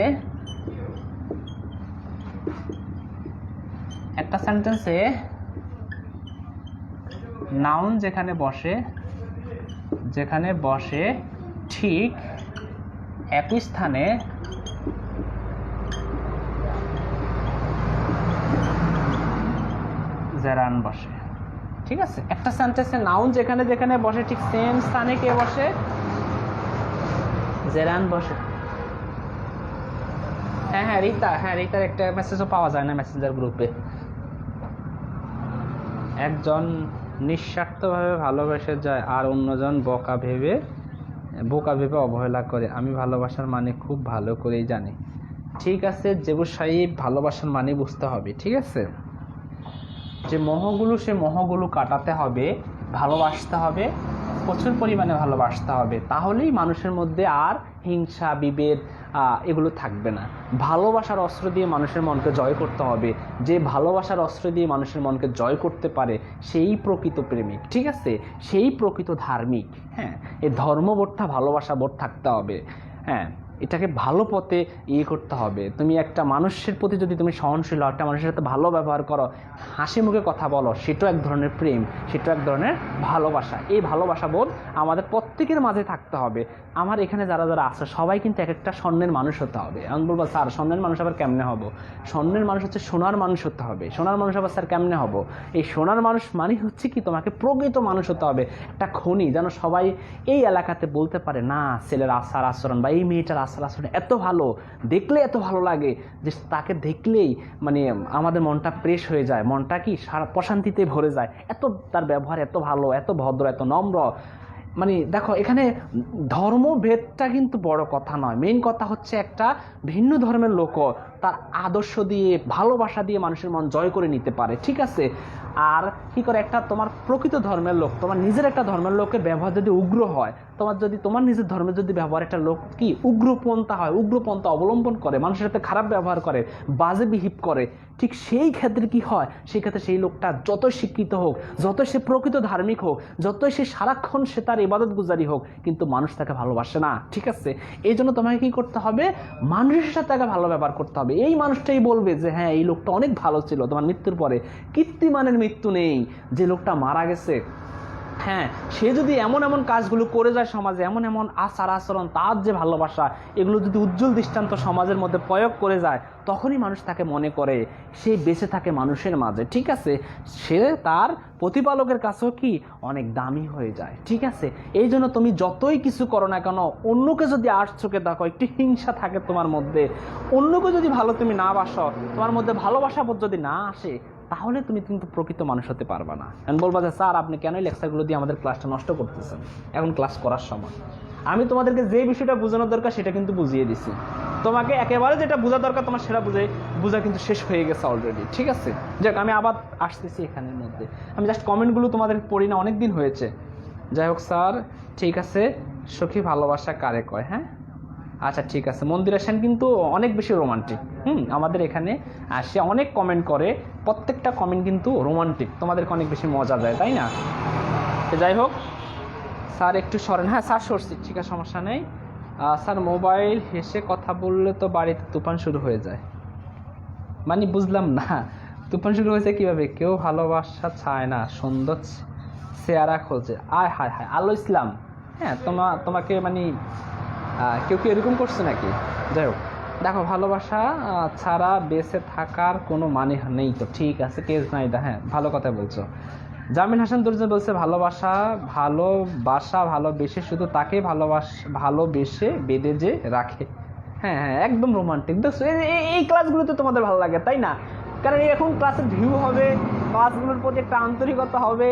নাউন যেখানে বসে ঠিক একই স্থানে জেরান বসে। ঠিক আছে, একটা সেন্টেন্সে নাউন যেখানে যেখানে বসে ঠিক সেম স্থানে কে বসে, জেরান বসে। হ্যাঁ রিতার একটা মেসেজও পাওয়া যায় না মেসেঞ্জার গ্রুপে। একজন নিঃস্বার্থভাবে ভালোবেসে যায় আর অন্যজন বোকা ভেবে অবহেলা করে। আমি ভালোবাসার মানে খুব ভালো করেই জানি। ঠিক আছে জেবুর সাহেব, ভালোবাসার মানে বুঝতে হবে। ঠিক আছে, যে মোহগুলো সে মোহগুলো কাটাতে হবে, ভালোবাসতে হবে, প্রচুর পরিমাণে ভালোবাসতে হবে, তাহলেই মানুষের মধ্যে আর হিংসা বিভেদ এগুলো থাকবে না। ভালোবাসার অস্ত্র দিয়ে মানুষের মনকে জয় করতে হবে। যে ভালোবাসার অস্ত্র দিয়ে মানুষের মনকে জয় করতে পারে সেই প্রকৃত প্রেমিক। ঠিক আছে, সেই প্রকৃত ধার্মিক। হ্যাঁ, এই ধর্মবোধটা ভালোবাসা বোধ থাকতে হবে। হ্যাঁ, এটাকে ভালো পথে করতে হবে। তুমি একটা মানুষের প্রতি যদি তুমি সহনশীল হও, একটা মানুষের সাথে ভালো ব্যবহার করো, হাসি মুখে কথা বলো, সেটাও এক ধরনের প্রেম, সেটাও এক ধরনের ভালোবাসা। এই ভালোবাসা বোধ আমাদের প্রত্যেকের মাঝে থাকতে হবে। আমার এখানে যারা যারা আছে সবাই কিন্তু এক একটা স্বর্ণের মানুষ হতে হবে। আমি বলবো স্যার স্বর্ণের মানুষ আবার কেমনে হব? স্বর্ণের মানুষ হচ্ছে সোনার মানুষ হতে হবে। সোনার মানুষ আবার স্যার কেমনে হব? এই সোনার মানুষ মানে হচ্ছে কি, তোমাকে প্রকৃত মানুষ হতে হবে, একটা খনি, যেন সবাই এই এলাকাতে বলতে পারে না ছেলের আচার আচরণ বা এই মেয়েটার আচার আচরণ এত ভালো, দেখলে এত ভালো লাগে যে তাকে দেখলেই মানে আমাদের মনটা ফ্রেশ হয়ে যায়, মনটা কি সারা প্রশান্তিতে ভরে যায়। এত তার ব্যবহার এত ভালো, এত ভদ্র, এত নম্র। মানে দেখো এখানে ধর্মভেদটা কিন্তু বড় কথা নয়, মেইন কথা হচ্ছে একটা ভিন্ন ধর্মের লোকও তার আদর্শ দিয়ে ভালোবাসা দিয়ে মানুষের মন জয় করে নিতে পারে। ঠিক আছে, আর কি করে একটা তোমার প্রকৃত ধর্মের লোক, তোমার নিজের একটা ধর্মের লোকের ব্যবহার যদি উগ্র হয়, তোমার নিজের ধর্মের যদি ব্যবহার একটা লোক কি উগ্রপন্থা হয়, উগ্রপন্থা অবলম্বন করে, মানুষের সাথে খারাপ ব্যবহার করে, বাজে বিহেভ করে, ঠিক সেই ক্ষেত্রে কি হয়, সেই ক্ষেত্রে সেই লোকটা যতই শিক্ষিত হোক, যতই সে প্রকৃত ধার্মিক হোক, যতই সে সারাক্ষণ সে তার ইবাদত গুজারি হোক, কিন্তু মানুষ তাকে ভালোবাসে না। ঠিক আছে, এই জন্য তোমাকে কি করতে হবে, মানুষের সাথে তাকে ভালো ব্যবহার করতে হবে। এই মানুষটাই বলবে যে হ্যাঁ এই লোকটা অনেক ভালো ছিল। তোমার মৃত্যুর পরে কীর্তিমানের মৃত্যু নেই, যে লোকটা মারা গেছে, হ্যাঁ সে যদি এমন এমন কাজগুলো করে যায় সমাজে, এমন এমন আচার আচরণ, তার যে ভালোবাসা, এগুলো যদি উজ্জ্বল দৃষ্টান্ত সমাজের মধ্যে প্রয়োগ করে যায়, তখনই মানুষ তাকে মনে করে সে বেঁচে থাকে মানুষের মাঝে। ঠিক আছে, সে তার প্রতিপালকের কাছেও কি অনেক দামি হয়ে যায়। ঠিক আছে, এই জন্য তুমি যতই কিছু করো না কেন, অন্যকে যদি আট চোখে দেখো, একটু হিংসা থাকে তোমার মধ্যে, অন্যকে যদি ভালো তুমি না বাসো, তোমার মধ্যে ভালোবাসা বোধ যদি না আসে, তাহলে তুমি কিন্তু প্রকৃত মানুষ হতে পারবে না। আমি বলবো যে স্যার আপনি কেন এই লেকচারগুলো দিয়ে আমাদের ক্লাসটা নষ্ট করতেছেন, এখন ক্লাস করার সময়। আমি তোমাদেরকে যে বিষয়টা বোঝানোর দরকার সেটা কিন্তু বুঝিয়ে দিছি, তোমাকে একেবারে যেটা বোঝা দরকার তোমার সেটা বোঝা কিন্তু শেষ হয়ে গেছে অলরেডি। ঠিক আছে, যাক আমি আবার আসতেছি এখানের মধ্যে, আমি জাস্ট কমেন্টগুলো তোমাদের পড়ি না, অনেক দিন হয়েছে। যাই হোক স্যার ঠিক আছে, সখী ভালোবাসা কারে কয়? হ্যাঁ আচ্ছা ঠিক আছে, মন্দিরা সেন কিন্তু অনেক বেশি রোমান্টিক। আমাদের এখানে সে অনেক কমেন্ট করে, প্রত্যেকটা কমেন্ট কিন্তু রোমান্টিক, তোমাদেরকে অনেক বেশি মজা দেয়, তাই না? যাই হোক স্যার একটু সরেন। হ্যাঁ স্যার সরছি, ঠিক আছে সমস্যা নেই। স্যার মোবাইল হেসে কথা বললে তো বাড়িতে তুফান শুরু হয়ে যায়, মানে বুঝলাম না তুফান শুরু হয়েছে কিভাবে? কেউ ভালোবাসা চায় না, সুন্দর চেহারা খোঁজে। আয় হায় হায় আলো ইসলাম, হ্যাঁ তোমাকে মানে কেউ কি এরকম করছে নাকি? যাই হোক দেখো, ভালোবাসা ছাড়া বেঁচে থাকার কোনো মানে নেই তো। ঠিক আছে কেস নাই দা, হ্যাঁ ভালো কথা বলছো। জামিল হাসান দুর্জয় বলছে ভালোবেসে শুধু তাকে ভালোবেসে বেঁধে যে রাখে। হ্যাঁ হ্যাঁ একদম রোমান্টিক। দেখছো এই ক্লাসগুলোতে তোমাদের ভালো লাগে তাই না? কারণ এখন ক্লাসের ভিউ হবে, ক্লাসগুলোর প্রতি একটা আন্তরিকতা হবে।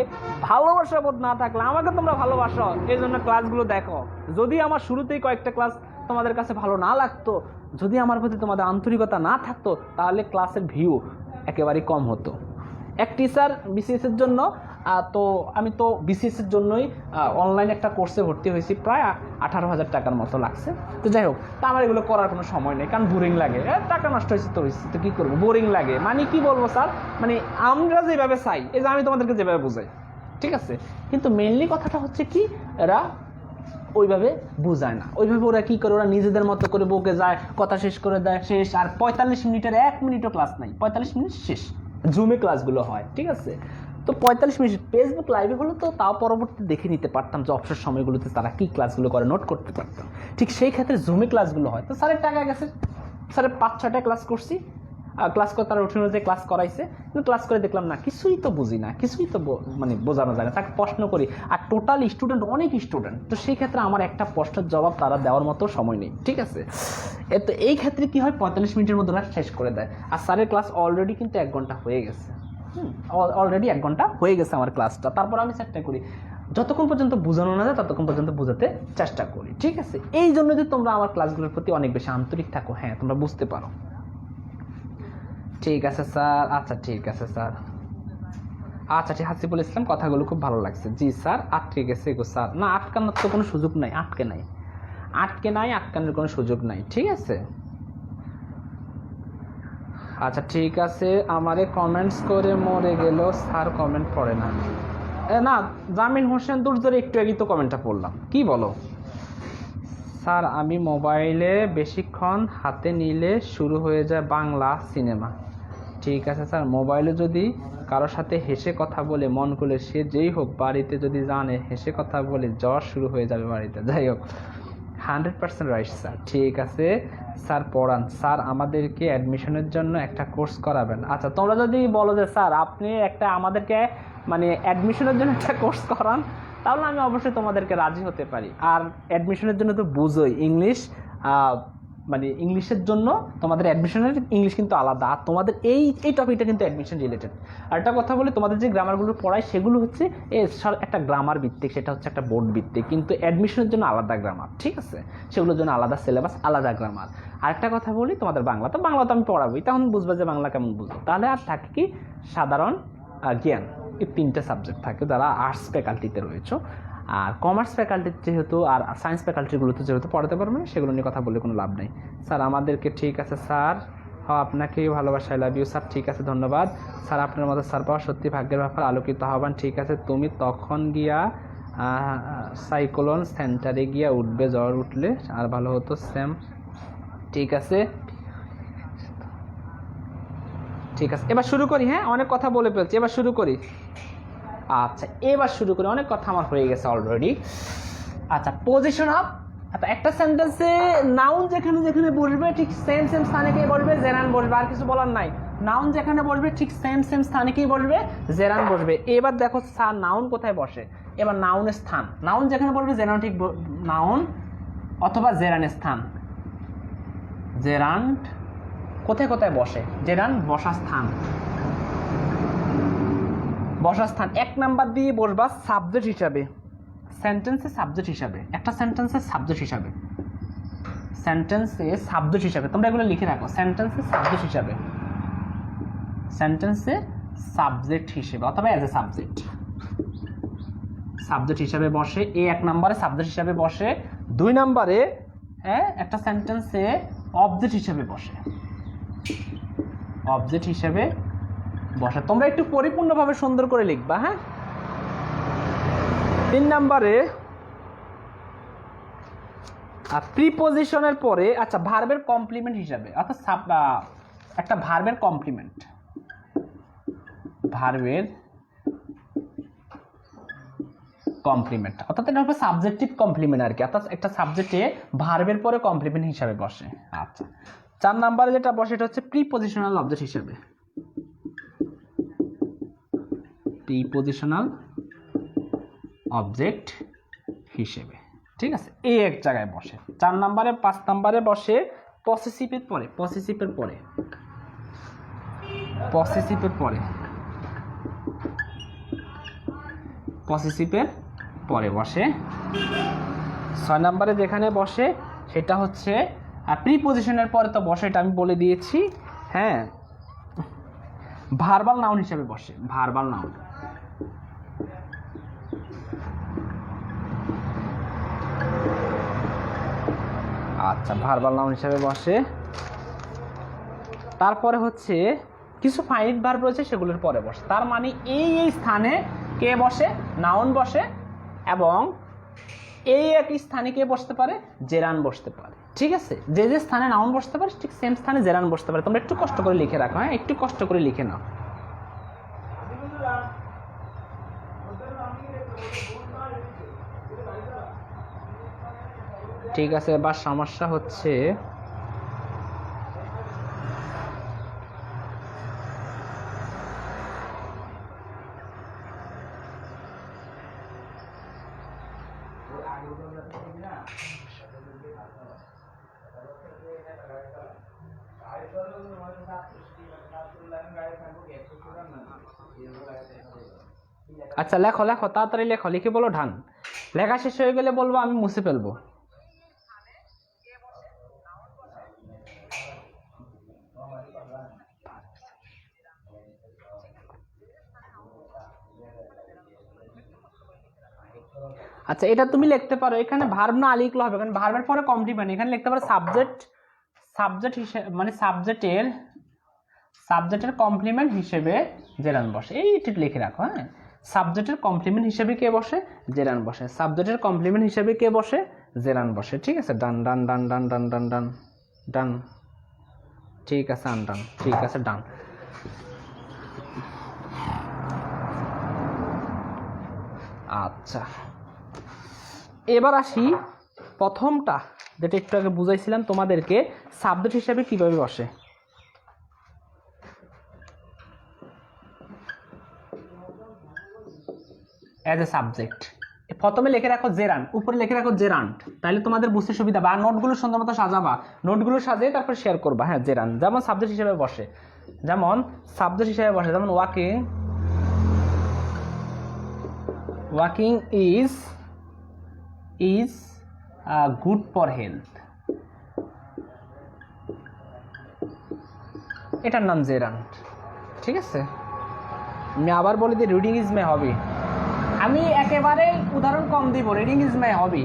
ভালোবাসা বোধ না থাকলে আমাকে তোমরা ভালোবাসো, এই জন্য ক্লাসগুলো দেখো। যদি আমার শুরুতেই কয়েকটা ক্লাস তোমাদের কাছে ভালো না লাগতো, যদি আমার প্রতি তোমাদের আন্তরিকতা না থাকতো, তাহলে ক্লাসের ভিউ একেবারেই কম হতো। এক টিচার বিসিএসের জন্য, তো আমি তো বিসিএসের জন্যই অনলাইন একটা কোর্সে ভর্তি হয়েছি, প্রায় 18,000 টাকার মতো লাগছে। তো যাই হোক, তা আমার এগুলো করার কোনো সময় নেই, কারণ বোরিং লাগে। টাকা নষ্ট হয়েছে তো কী করবো, বোরিং লাগে। মানে কি বলবো স্যার, মানে আমরা যেভাবে চাই, এই যে আমি তোমাদেরকে যেভাবে বোঝাই, ঠিক আছে, কিন্তু মেনলি কথাটা হচ্ছে কি, এরা ওইভাবে বুঝায় না। ওইভাবে ওরা কি করে, ওরা নিজেদের মতো করে বকে যায়, কথা শেষ করে দেয়, শেষ। আর 45 মিনিটের 1 মিনিটও ক্লাস নাই, 45 মিনিট শেষ। জুমে ক্লাসগুলো হয়, ঠিক আছে, তো 45 মিনিট। ফেসবুক লাইভে হলো তো তাও পরবর্তী দেখে নিতে পারতাম যে অবসর সময়গুলোতে তারা কি ক্লাসগুলো করে, নোট করতে পারতাম। ঠিক সেই ক্ষেত্রে জুমে ক্লাসগুলো হয়। তো স্যারের টাকা গেছে, স্যারের 5-6টা ক্লাস করছি, ক্লাস করে তারা রুটিন অনুযায়ী ক্লাস করাইছে, কিন্তু ক্লাস করে দেখলাম না কিছুই তো বুঝি না, কিছুই তো মানে বোঝানো যায় না, তাকে প্রশ্ন করি আর টোটাল স্টুডেন্ট অনেক স্টুডেন্ট, তো সেই ক্ষেত্রে আমার একটা প্রশ্নের জবাব তারা দেওয়ার মতো সময় নেই, ঠিক আছে। তো এই ক্ষেত্রে কি হয় 45 মিনিটের মধ্যে ওরা শেষ করে দেয়, আর স্যারের ক্লাস অলরেডি কিন্তু 1 ঘন্টা হয়ে গেছে, অলরেডি 1 ঘন্টা হয়ে গেছে আমার ক্লাসটা, তারপর আমি চেষ্টা করি যতক্ষণ পর্যন্ত বোঝানো না যায় ততক্ষণ পর্যন্ত বোঝাতে চেষ্টা করি, ঠিক আছে। এই জন্য যে তোমরা আমার ক্লাসগুলোর প্রতি অনেক বেশি আন্তরিক থাকো, হ্যাঁ তোমরা বুঝতে পারো। ঠিক আছে স্যার, আচ্ছা ঠিক আছে স্যার, আচ্ছা ঠিক, হাসিবুল ইসলাম কথাগুলো খুব ভালো লাগছে, জি স্যার আটকে গেছে গো স্যার, না আটকানোর তো কোনো সুযোগ নাই, আটকানোর কোনো সুযোগ নাই, ঠিক আছে। আচ্ছা ঠিক আছে, আমারে কমেন্টস করে মরে গেল স্যার, কমেন্ট পড়ে না, না জামিন হোসেন দুর্জোর একটু আগে তো কমেন্টটা পড়লাম, কি বলো স্যার আমি মোবাইলে বেশিক্ষণ হাতে নিলে শুরু হয়ে যায় বাংলা সিনেমা। ঠিক আছে স্যার, মোবাইলে যদি কারোর সাথে হেসে কথা বলে মন খুলে, সে যেই হোক বাড়িতে যদি জানে হেসে কথা বলে জ্বর শুরু হয়ে যাবে বাড়িতে, যাই হোক 100% রাইট স্যার। ঠিক আছে স্যার পড়ান, স্যার আমাদেরকে অ্যাডমিশনের জন্য একটা কোর্স করাবেন। আচ্ছা তোমরা যদি বলো যে স্যার আপনি একটা আমাদেরকে মানে অ্যাডমিশনের জন্য একটা কোর্স করান, তাহলে আমি অবশ্যই তোমাদেরকে রাজি হতে পারি। আর অ্যাডমিশনের জন্য তো বুঝোই ইংলিশ, মানে ইংলিশের জন্য তোমাদের অ্যাডমিশনের ইংলিশ কিন্তু আলাদা, আর তোমাদের এই টপিকটা কিন্তু অ্যাডমিশন রিলেটেড। আর একটা কথা বলি, তোমাদের যে গ্রামারগুলো পড়ায় সেগুলো হচ্ছে একটা গ্রামার ভিত্তিক, সেটা হচ্ছে একটা বোর্ড ভিত্তিক, কিন্তু অ্যাডমিশনের জন্য আলাদা গ্রামার, ঠিক আছে, সেগুলোর জন্য আলাদা সিলেবাস, আলাদা গ্রামার। আরেকটা কথা বলি, তোমাদের বাংলা তো আমি পড়াবোই, তখন বুঝবে যে বাংলা কেমন বুঝবো, তাহলে আর থাকে কি সাধারণ জ্ঞান, এই 3টে সাবজেক্ট থাকে যারা আর্টস ফ্যাকাল্টিতে রয়েছে। আর কমার্স ফ্যাকাল্টির যেহেতু আর সায়েন্স ফ্যাকাল্টিগুলোতে যেহেতু পড়াতে পারবে না, সেগুলো নিয়ে কথা বলে কোনো লাভ নেই। স্যার আমাদেরকে, ঠিক আছে স্যার, হ্যাঁ আপনাকে ভালোবাসা, আই লাভ ইউ স্যার। ঠিক আছে ধন্যবাদ স্যার, আপনার মতো স্যার পাওয়া সত্যি ভাগ্যের ব্যাপার, আলোকিত হবেন। ঠিক আছে, তুমি তখন গিয়া সাইক্লোন সেন্টারে গিয়া উঠবে, জ্বর উঠলে আর ভালো হতো স্যাম। ঠিক আছে ঠিক আছে, এবার শুরু করি। হ্যাঁ অনেক কথা বলে ফেলছি, এবার শুরু করি। আচ্ছা এবার শুরু করি, অনেক কথা আমার হয়ে গেছে অলরেডি। আচ্ছা পজিশন অফ, আচ্ছা একটা সেন্টেন্সে নাউন যেখানে যেখানে বসবে ঠিক সেম স্থানে কে বসবে, জেরান বসবে, আর কিছু বলার নাই। নাউন যেখানে বসবে ঠিক সেম স্থানে কি বসবে, জেরান বসবে। এবার দেখো স্যার নাউন কোথায় বসে, এবার নাউনের স্থান, নাউন যেখানে বসবে জেরান ঠিক নাউন অথবা জেরানের স্থান, জেরান কোথায় কোথায় বসে, জেরান বসার স্থান, বসার স্থান 1 নাম্বার দিয়ে বসবা সাবজেক্ট হিসাবে, সেন্টেন্সে সাবজেক্ট হিসাবে, একটা সেন্টেন্সের সাবজেক্ট হিসাবে, সেন্টেন্সে সাবজেক্ট হিসাবে, তোমরা এগুলো লিখে রাখো, সেন্টেন্সে সাবজেক্ট হিসাবে, সেন্টেন্সে সাবজেক্ট হিসেবে অথবা অ্যাজ এ সাবজেক্ট, সাবজেক্ট হিসাবে বসে। 1 নম্বরে সাবজেক্ট হিসাবে বসে। 2 নম্বরে একটা সেন্টেন্সে অবজেক্ট হিসাবে বসে, অবজেক্ট হিসাবে বসে। তোমরা একটু পরিপূর্ণভাবে সুন্দর করে লিখবা। হ্যাঁ 3 নম্বরে প্রিপজিশনের পরে, আচ্ছা ভার্বের কমপ্লিমেন্ট হিসাবে, অর্থাৎ একটা ভার্বের কমপ্লিমেন্ট, ভার্বের কমপ্লিমেন্ট অর্থাৎ এটা হবে সাবজেক্টিভ কমপ্লিমেন্ট আর কি, অর্থাৎ একটা সাবজেক্টে ভার্বের পরে কমপ্লিমেন্ট হিসাবে বসে। আচ্ছা 4 নম্বরে যেটা বসে এটা হচ্ছে প্রিপজিশনাল অবজেক্ট হিসাবে, প্রিপজিশনাল অবজেক্ট হিসেবে, ঠিক আছে, এই এক জায়গায় বসে 4 নম্বরে। 5 নম্বরে বসে পসেসিভের পরে, পসেসিভের পরে, পসেসিভের পরে, পসেসিভের পরে বসে। 6 নম্বরে যেখানে বসে সেটা হচ্ছে প্রিপজিশনের পরে তো বসে, এটা আমি বলে দিয়েছি। হ্যাঁ ভার্বাল নাউন হিসেবে বসে, ভার্বাল নাউন, আচ্ছা ভার্বাল নাউন হিসেবে বসে। তারপরে হচ্ছে কিছু ফাইনাইট ভার্ব রয়েছে সেগুলোর পরে বসে, তার মানে এই স্থানে কে বসে, নাউন বসে, এবং এই একই স্থানে কে বসতে পারে, জেরান বসতে পারে। ঠিক আছে, যে যে স্থানে নাউন বসতে পারে ঠিক সেম স্থানে জেরান বসতে পারে। তোমরা একটু কষ্ট করে লিখে রাখো। হ্যাঁ একটু কষ্ট করে লিখে নাও। ঠিক আছে, এবার সমস্যা হচ্ছে আচ্ছা লেখো লেখো তাড়াতাড়ি লেখো, লিখে বলো ডান। লেখা শেষ হয়ে গেলে বলবো, আমি মুছে ফেলবো। আচ্ছা এটা তুমি লিখতে পারো, এখানে ভার্ব না লিখলে হবে, কারণ ভার্বের পরে কমপ্লিমেন্ট। এখানে লিখতে পারো সাবজেক্ট, সাবজেক্ট হিসেবে মানে সাবজেক্টের কমপ্লিমেন্ট হিসেবে জেরান বসে, এইটা লিখে রাখো। হ্যাঁ, সাবজেক্টের কমপ্লিমেন্ট হিসেবে কে বসে? জেরান বসে। সাবজেক্টের কমপ্লিমেন্ট হিসেবে কে বসে? জেরান বসে। ঠিক আছে, ডান ডান ডান ডান ডান ডান ডান ডান। ঠিক আছে, আনডান। ঠিক আছে, ডান। আচ্ছা এবার আসি প্রথমটা, যেটা একটু আগে বুঝাইছিলাম তোমাদেরকে, সাবজেক্ট হিসেবে কিভাবে বসে। অ্যাজ এ সাবজেক্ট প্রথমে লিখে রাখো জেরান, উপরে লিখে রাখো জেরান্ট, তাহলে তোমাদের বুঝতে সুবিধা। বা নোটগুলো সুন্দর মতো সাজাবা, নোটগুলো সাজিয়ে তারপর শেয়ার করবা। হ্যাঁ, জেরান যেমন সাবজেক্ট হিসেবে বসে, যেমন সাবজেক্ট হিসেবে বসে, যেমন walking, walking is good for health, এটার নাম জেরান্ট। ঠিক আছে, আমি আবার বলি যে রিডিং ইজ মাই হবি, আমি একেবারে উদাহরণ কম দিব, রিডিং ইজ মাই হবি,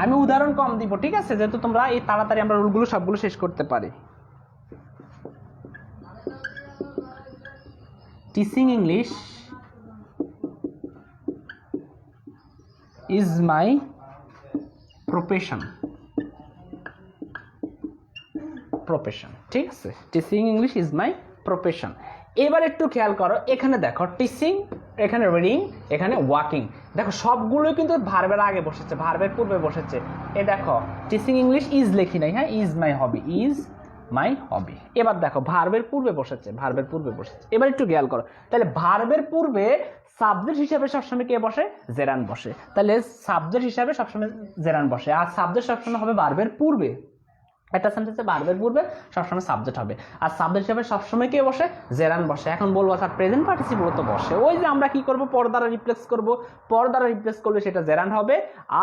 আমি উদাহরণ কম দিব। ঠিক আছে, যেহেতু তোমরা এই তাড়াতাড়ি আমরা রুলগুলো সবগুলো শেষ করতে পারি। Teaching English is my profession, profession. ঠিক আছে, teaching English is my profession. এবার একটু খেয়াল করো, এখানে দেখো টিচিং, এখানে রিডিং, এখানে ওয়াকিং। দেখো সবগুলোই কিন্তু ভার্বের আগে বসেছে, ভার্বের পূর্বে বসেছে। এ দেখো টিচিং ইংলিশ ইজ লেখি নাই, হ্যাঁ, is my hobby, is my হবি। এবার দেখো ভার্বের পূর্বে বসেছে, ভার্বের পূর্বে বসেছে। এবার একটু খেয়াল করো, তাহলে ভার্বের পূর্বে সাবজেক্ট হিসাবে সবসময় কে বসে? জেরান বসে। তাহলে সাবজেক্ট হিসাবে সবসময় জেরান বসে, আর সাবজেক্ট সবসময় হবে ভার্বের পূর্বে। একটা সেন্টেন্সে ভার্বের পূর্বে সবসময় সাবজেক্ট হবে, আর সাবজেক্ট হিসেবে সবসময় কে বসে? জেরান বসে। এখন বলবো স্যার প্রেজেন্ট পার্টিসিপল তো বসে, ওই যে আমরা কি করব, পর দ্বারা রিপ্লেস করব, পর দ্বারা রিপ্লেস করলে সেটা জেরান হবে।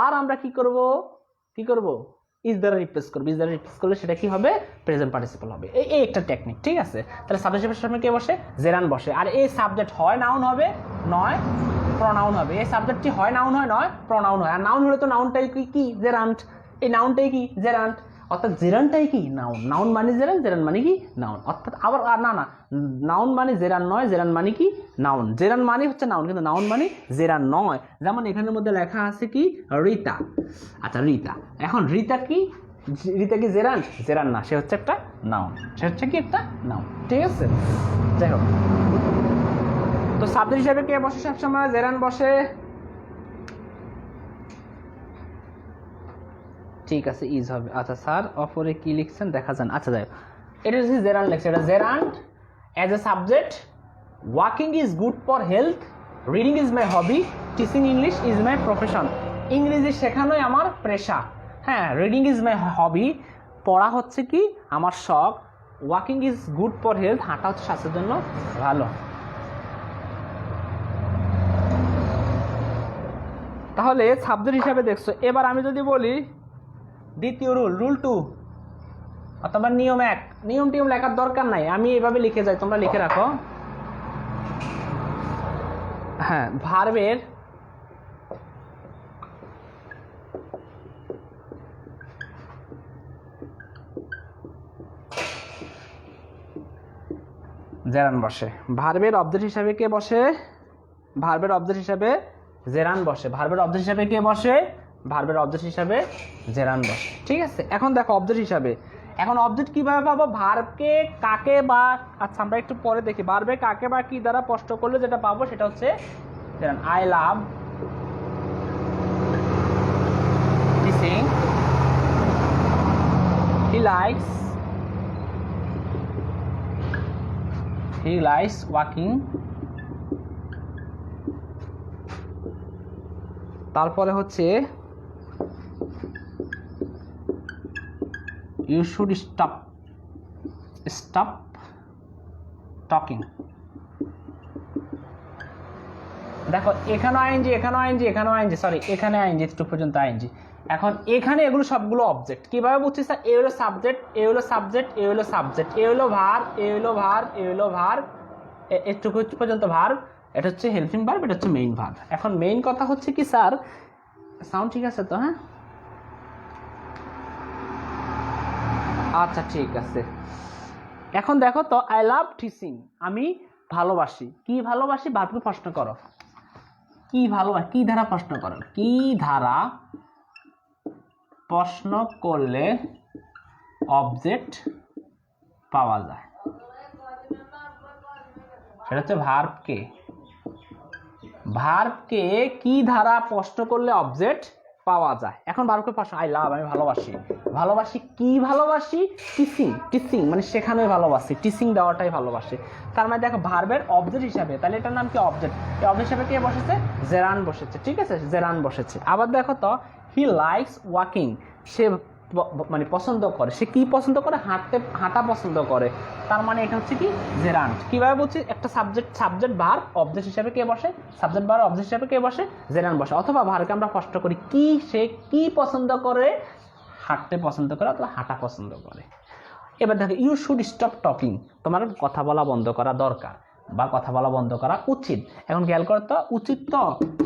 আর আমরা কি করব, ইজ দ্বারা রিপ্লেস করব, ইজ দ্বারা রিপ্লেস করলে সেটা কি হবে? প্রেজেন্ট পার্টিসিপল হবে। এই একটা টেকনিক। ঠিক আছে, তাহলে সাবজেক্ট হিসেবে সবসময় কে বসে? জেরান বসে। আর এই সাবজেক্ট হয় নাউন হবে, নয় প্রনাউন হবে। এই সাবজেক্টটি হয় নাউন হয়, নয় প্রনাউন হয়। আর নাউন হলে তো নাউনটাই কি? জেরান্ট। এই নাউনটাই কি? জেরান্ট। অর্থাৎ জেরানটাই কি? নাউন। নাউন মানে জেরান, জেরান মানে কি? নাউন। অর্থাৎ আবার না, নাউন মানে জেরান নয়, জেরান মানে কি? নাউন। জেরান মানে হচ্ছে নাউন, কিন্তু নাউন মানে জেরান নয়। যেমন এখানের মধ্যে লেখা আছে কি? রীতা। আচ্ছা রীতা, এখন রীতা কি? রীতা কি জেরান? জেরান না, সে হচ্ছে একটা নাউন। সে হচ্ছে কি? একটা নাউন। ঠিক আছে, যাই হোক, তো সাবজেক্ট হিসাবে কে বসে সবসময়? জেরান বসে। ঠিক আছে, ইজ হবে। আচ্ছা স্যার অপরে কি লিখছেন দেখা যান। আচ্ছা যাই, এটা হচ্ছে জেরান লিখছে, এটা gerund as a subject, walking is good for health, reading is my hobby, teaching English is my profession. ইংরেজি শেখানোই আমার পেশা। হ্যাঁ, রিডিং ইজ মাই হবি, পড়া হচ্ছে কি? আমার শখ। Walking is good for health, হাঁটা হচ্ছে স্বাস্থ্যের জন্য ভালো। তাহলে সাবজেক্ট হিসাবে দেখছো। এবার আমি যদি বলি দ্বিতীয় রুল 2 অথবা নিয়ম 1, নিয়ম টিয়ম লেখার দরকার নাই, আমি এইভাবে লিখে যাই, তোমরা লিখে রাখো। হ্যাঁ, ভার্বের জেরান বসে। ভার্বের অবজেক্ট হিসাবে কে বসে? ভার্বের অবজেক্ট হিসাবে জেরান বসে। ভার্বের অবজেক্ট হিসাবে কে বসে? ভার্বের অবজেক্ট হিসাবে জেরান বসে। ঠিক আছে, এখন দেখো অবজেক্ট হিসাবে, এখন অবজেক্ট কিভাবে পাবো? ভার্বকে কাকে বা, আচ্ছা আমরা একটু পরে দেখি, ভার্বে কাকে বা কি দ্বারা স্পষ্ট করলে যেটা পাবো সেটা হচ্ছে gerund. I love teaching, he likes walking, তারপরে হচ্ছে ইউ শুড স্টপ টকিং। দেখো এখানে আইএনজি, এখানে আইএনজি, এখানে আইএনজি, সরি এখানে আইএনজি, একটু পর্যন্ত আইএনজি। এখন এখানে এগুলো সবগুলো অবজেক্ট। কিভাবে বুঝছি স্যার? এ হলো সাবজেক্ট, এ হলো সাবজেক্ট, এ হলো সাবজেক্ট, এ হলো ভার্ব, এ হলো ভার্ব, এ হলো ভার্ব, এটুকু পর্যন্ত ভার্ব, এটা হচ্ছে হেল্পিং ভার্ব, এটা হচ্ছে মেইন ভার্ব। এখন মেইন কথা হচ্ছে কি স্যার, সাউন্ড ঠিক আছে তো? হ্যাঁ, আচ্ছা ঠিক আছে। এখন দেখো তো, আই লাভ টিচিং, আমি ভালোবাসি। কি ভালোবাসি? ভার্বকে প্রশ্ন করো, কি ভালোবাসি, কি ধারা প্রশ্ন করো, কি ধারা প্রশ্ন করলে অবজেক্ট পাওয়া যায়, সেটা হচ্ছে ভার্বকে। ভার্বকে কি ধারা প্রশ্ন করলে অবজেক্ট পাওয়া যায়। এখন ভার্বকে প্রশ্ন, আই লাভ, আমি ভালোবাসি। ভালোবাসি কি ভালোবাসি? টিচিং, টিচিং মানে শেখানো ভালোবাসি, টিচিং দেওয়াটাই ভালোবাসি। তার মানে দেখো ভার্বের অবজেক্ট হিসাবে, তাহলে এটার নাম কি? অবজেক্ট। এই অবজেক্ট হিসাবে কে বসেছে? জেরান বসেছে, ঠিক আছে, জেরান বসেছে। আবার দেখো তো, হি লাইকস ওয়াকিং, সে মানে পছন্দ করে, সে কি পছন্দ করে? হাঁটা পছন্দ করে। তার মানে এটা হচ্ছে কি? জেরান্ট। কিভাবে বলছি? একটা সাবজেক্ট ভার্ব অবজেক্ট হিসাবে কে বসে? সাবজেক্ট ভার্ব অবজেক্ট হিসাবে কে বসে? জেরান্ট বসে। অথবা ভার্বকে আমরা প্রশ্ন করি কি, সে কি পছন্দ করে? হাঁটতে পছন্দ করে অথবা হাঁটা পছন্দ করে। এবার দেখো, ইউ শুড স্টপ টকিং, তোমার কথা বলা বন্ধ করা দরকার বা কথা বলা বন্ধ করা উচিত। এখন খেয়াল করো তো, উচিত তো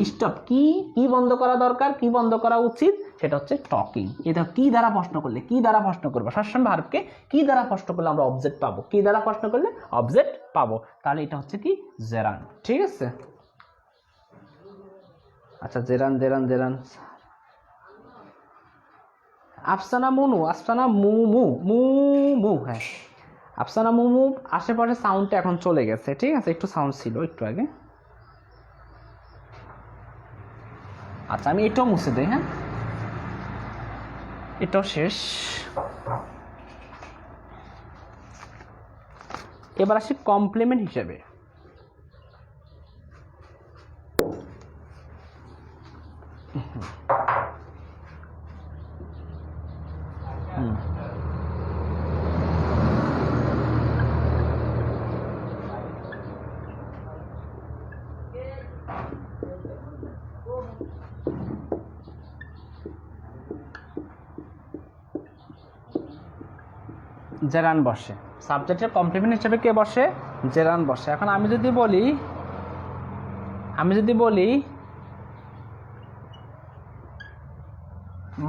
স্টপ, কি কি বন্ধ করা দরকার, কি বন্ধ করা উচিত, সেটা হচ্ছে টকিং। এটা কি দ্বারা প্রশ্ন করলে, কি দ্বারা প্রশ্ন করবো? সবসময় ভার্বকে কি দ্বারা প্রশ্ন করলে আমরা অবজেক্ট পাবো, কি দ্বারা প্রশ্ন করলে অবজেক্ট পাবো, তাহলে এটা হচ্ছে কি? জেরান, ঠিক আছে। আচ্ছা, gerund gerund gerund. Afsana Munu, Afsana Mumu Mumu, হ্যাঁ আফসানা মুমু। আশেপাশে সাউন্ডটা এখন চলে গেছে, ঠিক আছে, একটু সাউন্ড ছিল একটু আগে। আচ্ছা, আমি এটাও মুছে দিই, হ্যাঁ এটাও শেষ। এবার আসি কমপ্লিমেন্ট হিসেবে। জেরান বসে, সাবজেক্টের কমপ্লিমেন্ট হিসেবে কে বসে? জেরান বসে। এখন আমি যদি বলি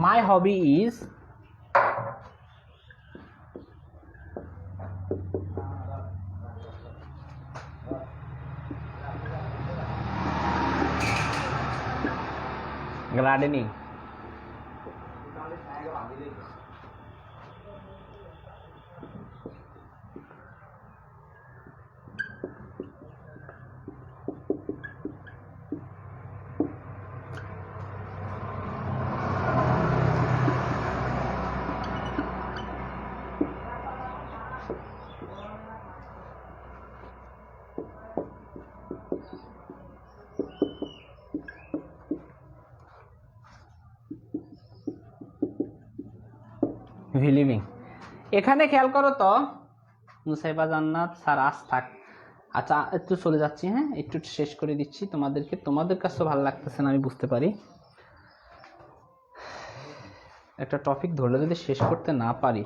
মাই হবি ইজ, গার্ডেনিং। বিলিভিং। এখানে খেয়াল করো তো, মুসাইবা জান্নাত স্যার আজ থাক। আচ্ছা একটু চলে যাচ্ছি, হ্যাঁ একটু শেষ করে দিচ্ছি তোমাদেরকে, তোমাদের কাছেও ভালো লাগতেছে না আমি বুঝতে পারি। একটা টপিক ধরলে যদি শেষ করতে না পারি,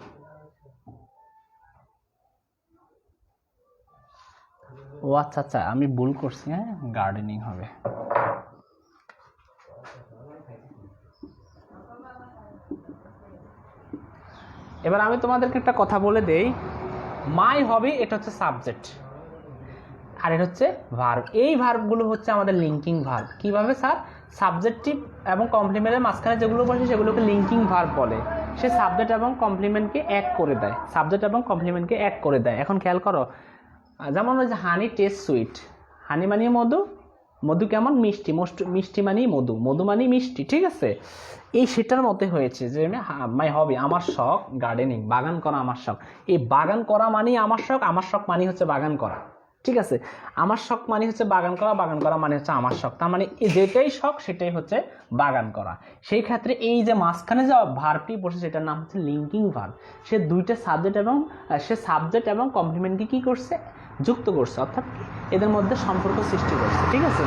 ও আচ্ছা আচ্ছা আমি ভুল করছি, হ্যাঁ গার্ডেনিং হবে। এবার আমি তোমাদেরকে একটা কথা বলে দেই, মাই হবি এটা হচ্ছে সাবজেক্ট আর এটা হচ্ছে ভার্ব। এই ভার্বগুলো হচ্ছে আমাদের লিঙ্কিং ভার্ব। কিভাবে স্যার? সাবজেক্টিভ এবং কমপ্লিমেন্টের মাঝখানে যেগুলো বসে সেগুলোকে লিঙ্কিং ভার্ব বলে। সে সাবজেক্ট এবং কমপ্লিমেন্টকে এক করে দেয়, সাবজেক্ট এবং কমপ্লিমেন্টকে এক করে দেয়। এখন খেয়াল করো, যেমন ওই যে হানি টেস্ট সুইট, হানি মানি মধু, মধু কেমন? মিষ্টি, মিষ্টি মানি মধু, মধু মানি মিষ্টি, ঠিক আছে। এই সেটার মতে হয়েছে যে মাই হবি আমার শখ, গার্ডেনিং বাগান করা আমার শখ। এই বাগান করা মানেই আমার শখ, আমার শখ মানেই হচ্ছে বাগান করা। ঠিক আছে, আমার শখ মানে হচ্ছে বাগান করা, বাগান করা মানে হচ্ছে আমার শখ, তার মানে যেটাই শখ সেটাই হচ্ছে বাগান করা। সেই ক্ষেত্রে এই যে মাঝখানে যে ভার্বটি বসে সেটার নাম হচ্ছে লিঙ্কিং ভার্ব। সে দুইটা সাবজেক্ট এবং কমপ্লিমেন্টকে কি করছে, যুক্ত করছে, অর্থাৎ এদের মধ্যে সম্পর্ক সৃষ্টি করছে। ঠিক আছে,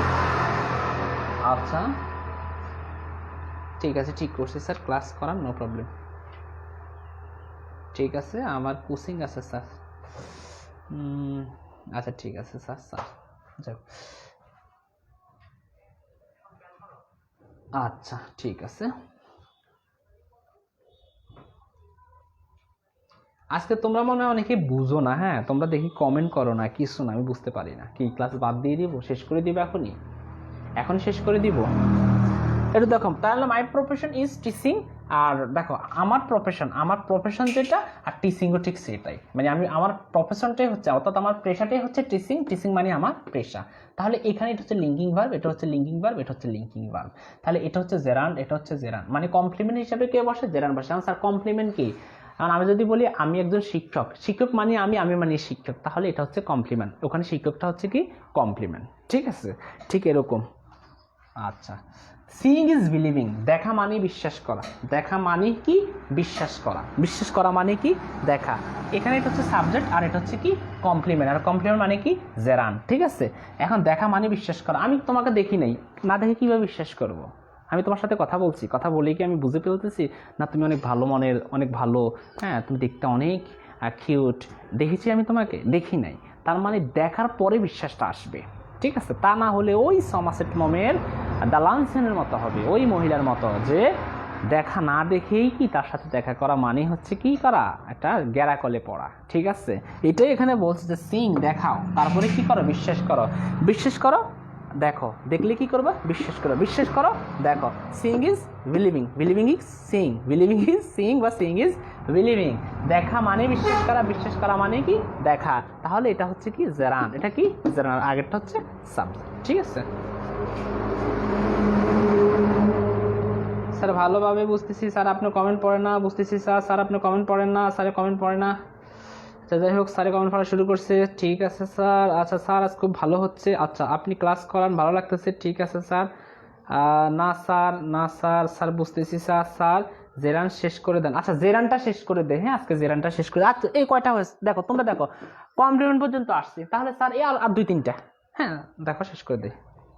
আচ্ছা ঠিক আছে, ঠিক করছি স্যার, ক্লাস করান, নো প্রবলেম। ঠিক আছে, আমার কোচিং আছে স্যার। আচ্ছা ঠিক আছে স্যার, যাও। আচ্ছা ঠিক আছে, আজকে তোমরা মনে হয় অনেকে বুঝো না, হ্যাঁ তোমরা দেখি কমেন্ট করো না, কিছু না, আমি বুঝতে পারি না। কি ক্লাস বাদ দিয়ে দিব, শেষ করে দিব এখনই, এখন শেষ করে দিব? এটা দেখো, তাহলে মাই প্রফেশন ইজ টিচিং, আর দেখো আমার প্রফেশন যেটা, আর টিচিংও ঠিক সেটাই, মানে আমার প্রফেশনটাই হচ্ছে, অর্থাৎ আমার পেশাটাই হচ্ছে টিচিং মানে আমার পেশা। তাহলে এখানে এটা হচ্ছে লিঙ্কিং ভার্ব, এটা হচ্ছে লিঙ্কিং ভার্ব, এটা হচ্ছে লিঙ্কিং ভার্ব। তাহলে এটা হচ্ছে জেরান্ড, এটা হচ্ছে জেরান্ড, মানে কমপ্লিমেন্ট হিসাবে কে বসে, জেরান্ড বসে। স্যার কমপ্লিমেন্ট কি? কারণ আমি যদি বলি আমি একজন শিক্ষক মানে আমি মানে শিক্ষক, তাহলে এটা হচ্ছে কমপ্লিমেন্ট, ওখানে শিক্ষকটা হচ্ছে কি কমপ্লিমেন্ট। ঠিক আছে, ঠিক এরকম। আচ্ছা, সিইং ইজ বিলিভিং, দেখা মানে বিশ্বাস করা, দেখা মানে কি বিশ্বাস করা, বিশ্বাস করা মানে কি দেখা। এখানে এটা হচ্ছে সাবজেক্ট আর এটা হচ্ছে কি কমপ্লিমেন্ট, আর কমপ্লিমেন্ট মানে কি জেরান। ঠিক আছে, এখন দেখা মানে বিশ্বাস করা, আমি তোমাকে দেখি নাই, না দেখে কিভাবে বিশ্বাস করব? আমি তোমার সাথে কথা বলছি, কথা বলেই কি আমি বুঝে ফেলতেছি না তুমি অনেক ভালো মনের, অনেক ভালো, হ্যাঁ তুমি দেখতে অনেক কিউট, দেখেছি আমি তোমাকে? দেখি নাই, তার মানে দেখার পরে বিশ্বাসটা আসবে। ঠিক আছে, তা না হলে ওই সমারসেট মমের দালানসেনের মতো হবে, ওই মহিলার মতো, যে দেখা না দেখেই কি তার সাথে দেখা করা মানে হচ্ছে কি করা, একটা গ্যারাকলে পড়া। ঠিক আছে, এটাই এখানে বলছে যে সিং দেখাও, তারপরে কি করো, বিশ্বাস করো, বিশ্বাস করো দেখো, দেখলে কি করবে, বিশ্বাস করো, বিশ্বাস করো দেখো। Singh is believing, believing is Singh, believing is Singh বা সিং ইজ বিলিভিং। দেখা মানে বিশ্বাস করা, বিশ্বাস করা মানে কি দেখা, তাহলে এটা হচ্ছে কি জেরান, এটা কি জেরান, আগেরটা হচ্ছে সাবজেক্ট। ঠিক আছে স্যার, ভালোভাবে বুঝতেছি স্যার, আপনি কমেন্ট পড়েন না, বুঝতেছি স্যার, স্যার আপনি কমেন্ট পড়েন না, স্যার কমেন্ট পড়ে না। আচ্ছা যাই হোক, স্যারে কমেন্ট পড়া শুরু করছে, ঠিক আছে স্যার। আচ্ছা স্যার আজ খুব ভালো হচ্ছে, আচ্ছা আপনি ক্লাস করান, ভালো লাগতেছে, ঠিক আছে স্যার। না স্যার, না স্যার, স্যার বুঝতেছি স্যার, স্যার জেরান শেষ করে দেন। আচ্ছা জেরানটা শেষ করে দে, হ্যাঁ আজকে জেরানটা শেষ করে। আচ্ছা এই কয়টা হয়েছে দেখো, তোমরা দেখো কমপ্লিমেন্ট পর্যন্ত আসছে, তাহলে স্যার এই আর 2-3টা, হ্যাঁ দেখো শেষ করে দে।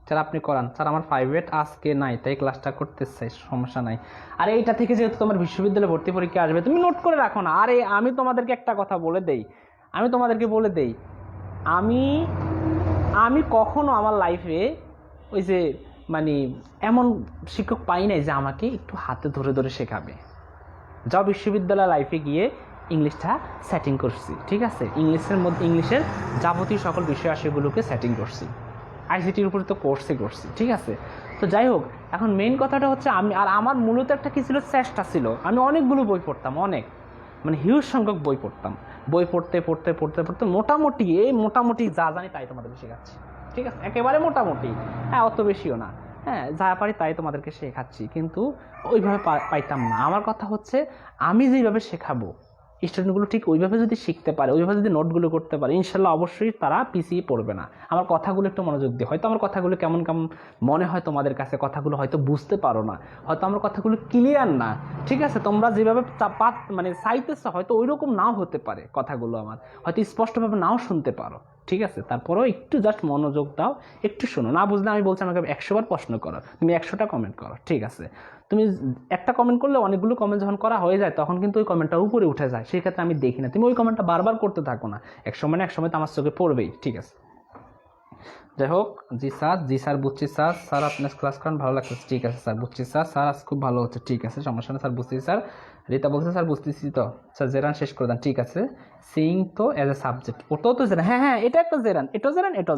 স্যার আপনি করান। স্যার আমার প্রাইভেট আজকে নাই, তাই ক্লাসটা করতে চাই, সমস্যা নাই। আর এইটা থেকে যেহেতু তোমার বিশ্ববিদ্যালয়ে ভর্তি পরীক্ষা আসবে, তুমি নোট করে রাখো না। আরে আমি তোমাদেরকে একটা কথা বলে দেই, আমি কখনো আমার লাইফে ওই যে মানে এমন শিক্ষক পাই নাই যে আমাকে একটু হাতে ধরে ধরে শেখাবে। যা বিশ্ববিদ্যালয় লাইফে গিয়ে ইংলিশটা সেটিং করছি, ঠিক আছে, ইংলিশের যাবতীয় সকল বিষয় সেগুলোকে সেটিং করছি, আইসিটির উপরে তো কোর্সে করছি। ঠিক আছে, তো যাই হোক, এখন মেইন কথাটা হচ্ছে আমার মূলত একটা কী ছিল, চেষ্টা ছিল, আমি অনেকগুলো বই পড়তাম, অনেক মানে হিউজ সংখ্যক বই পড়তাম, বই পড়তে মোটামুটি যা জানি তাই তোমাদেরকে শেখাচ্ছি। ঠিক আছে, একেবারে মোটামুটি, হ্যাঁ অত বেশিও না, হ্যাঁ যা পারি তাই তোমাদেরকে শেখাচ্ছি, কিন্তু ওইভাবে পাইতাম না। আমার কথা হচ্ছে আমি যেইভাবে শেখাবো স্টুডেন্টগুলো ঠিক ওইভাবে যদি শিখতে পারে, ওইভাবে যদি নোটগুলো করতে পারে, ইনশাল্লাহ অবশ্যই তারা পিছিয়ে পড়বে না। আমার কথাগুলো একটু মনোযোগ দিয়ে, হয়তো আমার কথাগুলো কেমন কেমন মনে হয় তোমাদের কাছে, কথাগুলো হয়তো বুঝতে পারো না, হয়তো আমার কথাগুলো ক্লিয়ার না। ঠিক আছে, তোমরা যেভাবে মানে চাইতেছ হয়তো ওই রকম নাও হতে পারে, কথাগুলো আমার হয়তো স্পষ্টভাবে নাও শুনতে পারো। ঠিক আছে, তারপরেও একটু জাস্ট মনোযোগ দাও, একটু শোনো। না বুঝলে আমি বলছি আমাকে 100বার প্রশ্ন করো, তুমি 100টা কমেন্ট করো। ঠিক আছে, তুমি একটা কমেন্ট করলে অনেকগুলো কমেন্ট যখন করা হয়ে যায় তখন কিন্তু ওই কমেন্টটা উপরে উঠে যায়, সেই ক্ষেত্রে আমি দেখি না। তুমি ওই কমেন্টটা বারবার করতে থাকো না, এক সময় তো আমার চোখে পড়বেই। ঠিক আছে, যাই হোক, জি স্যার বুঝছি স্যার, স্যার আপনার ক্লাস করান ভালো লাগছে, ঠিক আছে স্যার বুঝছি স্যার, স্যার আজ খুব ভালো হচ্ছে, ঠিক আছে সমস্যা না স্যার বুঝতেছি স্যার। রীতা বলছে স্যার বুঝতেছি তো স্যার, জেরান শেষ করে দেন। ঠিক আছে, সিইং তো অ্যাজ এ সাবজেক্ট, ওটাও তো জেরান, হ্যাঁ এটা একটা জেরান, এটাও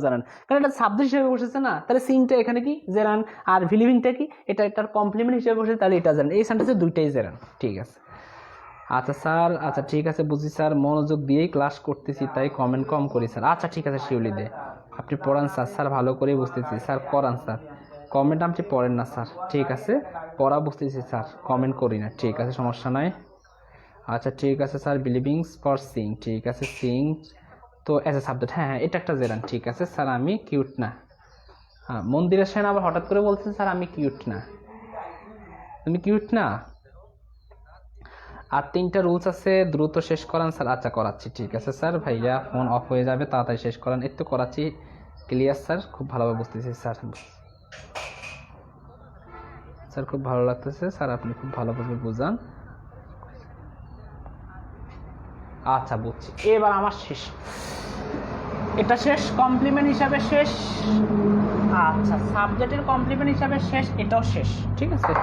জেরান, কারণ এটা সাবজেক্ট হিসেবে বসেছে না, তাহলে সিইংটা এখানে কি জেরান, আর বিলিভিংটা কি এটা এটার কমপ্লিমেন্ট হিসেবে বসেছে, তাহলে এটা জেরান, এই সেন্টেন্সে দুইটাই জেরান। ঠিক আছে, আচ্ছা স্যার, আচ্ছা ঠিক আছে বুঝি স্যার, মনোযোগ দিয়েই ক্লাস করতেছি তাই কমেন্ট কম করি স্যার। আচ্ছা ঠিক আছে শিউলি দে, আপনি পড়ান স্যার, স্যার ভালো করেই বুঝতেছি স্যার, করান স্যার, কমেন্ট আপনি পড়েন না স্যার। ঠিক আছে, পড়া বুঝতেছি স্যার, কমেন্ট করি না, ঠিক আছে সমস্যা নাই। আচ্ছা ঠিক আছে স্যার, বিলিভিংস ফর সিং, ঠিক আছে সিং তো অ্যাজ এ সাবজেক্ট, হ্যাঁ হ্যাঁ এটা একটা জেরান, ঠিক আছে স্যার আমি কিউট না। হ্যাঁ মন্দিরের সেন আবার হঠাৎ করে বলছে স্যার আমি কিউট না, তুমি কিউট না। আর 3টা রুলস আছে, দ্রুত শেষ করান স্যার। আচ্ছা করাচ্ছি, ঠিক আছে স্যার, ভাইয়া ফোন অফ হয়ে যাবে, তাড়াতাড়ি শেষ করান, একটু করাচ্ছি। ক্লিয়ার স্যার, খুব ভালোভাবে বুঝতেছি স্যার, স্যার খুব ভালো লাগতেছে স্যার, আপনি খুব ভালোভাবে বুঝান। আচ্ছা বুঝছি, এবার আমার শেষ, এটা শেষ, কমপ্লিমেন্ট হিসাবে শেষ। আচ্ছা সাবজেক্টের কমপ্লিমেন্ট হিসাবে শেষ, এটাও শেষ, ঠিক আছে।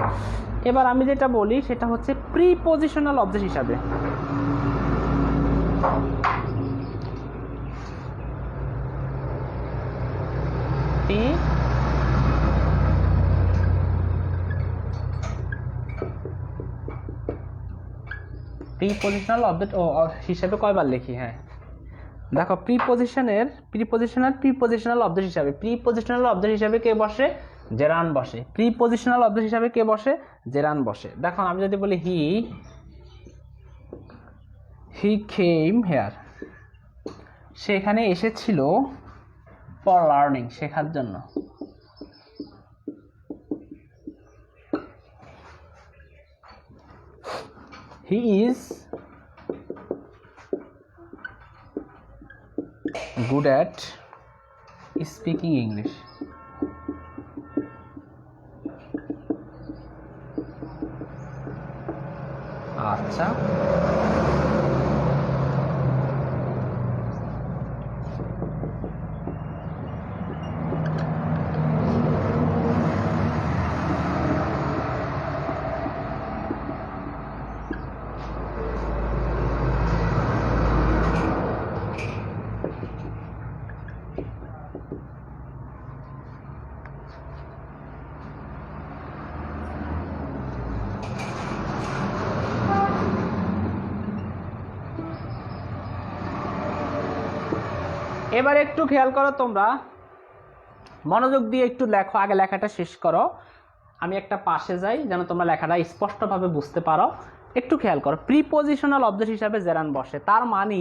এবার আমি যেটা বলি সেটা হচ্ছে প্রিপজিশনাল অবজেক্ট হিসাবে। প্রিপজিশনাল অবজেক্ট হিসাবে কয়বার লিখি, হ্যাঁ দেখো প্রিপজিশনাল অবজেক্ট হিসাবে, প্রিপজিশনাল অবজেক্ট হিসাবে কে বসে, জেরান বসে। প্রিপজিশনাল অবজেক্ট হিসাবে কে বসে, জেরান বসে। দেখো আমি যদি বলি হি কেম হেয়ার, সে এখানে এসেছিল ফর লার্নিং, শেখার জন্য। He is good at speaking English. আচ্ছা এবার একটু খেয়াল করো, তোমরা মনোযোগ দিয়ে একটু লেখো, আগে লেখাটা শেষ করো, আমি একটা পাশে যাই যেন তোমরা লেখাটা স্পষ্টভাবে বুঝতে পারো। একটু খেয়াল করো, প্রিপজিশনাল অবজেক্ট হিসাবে জেরান বসে, তার মানে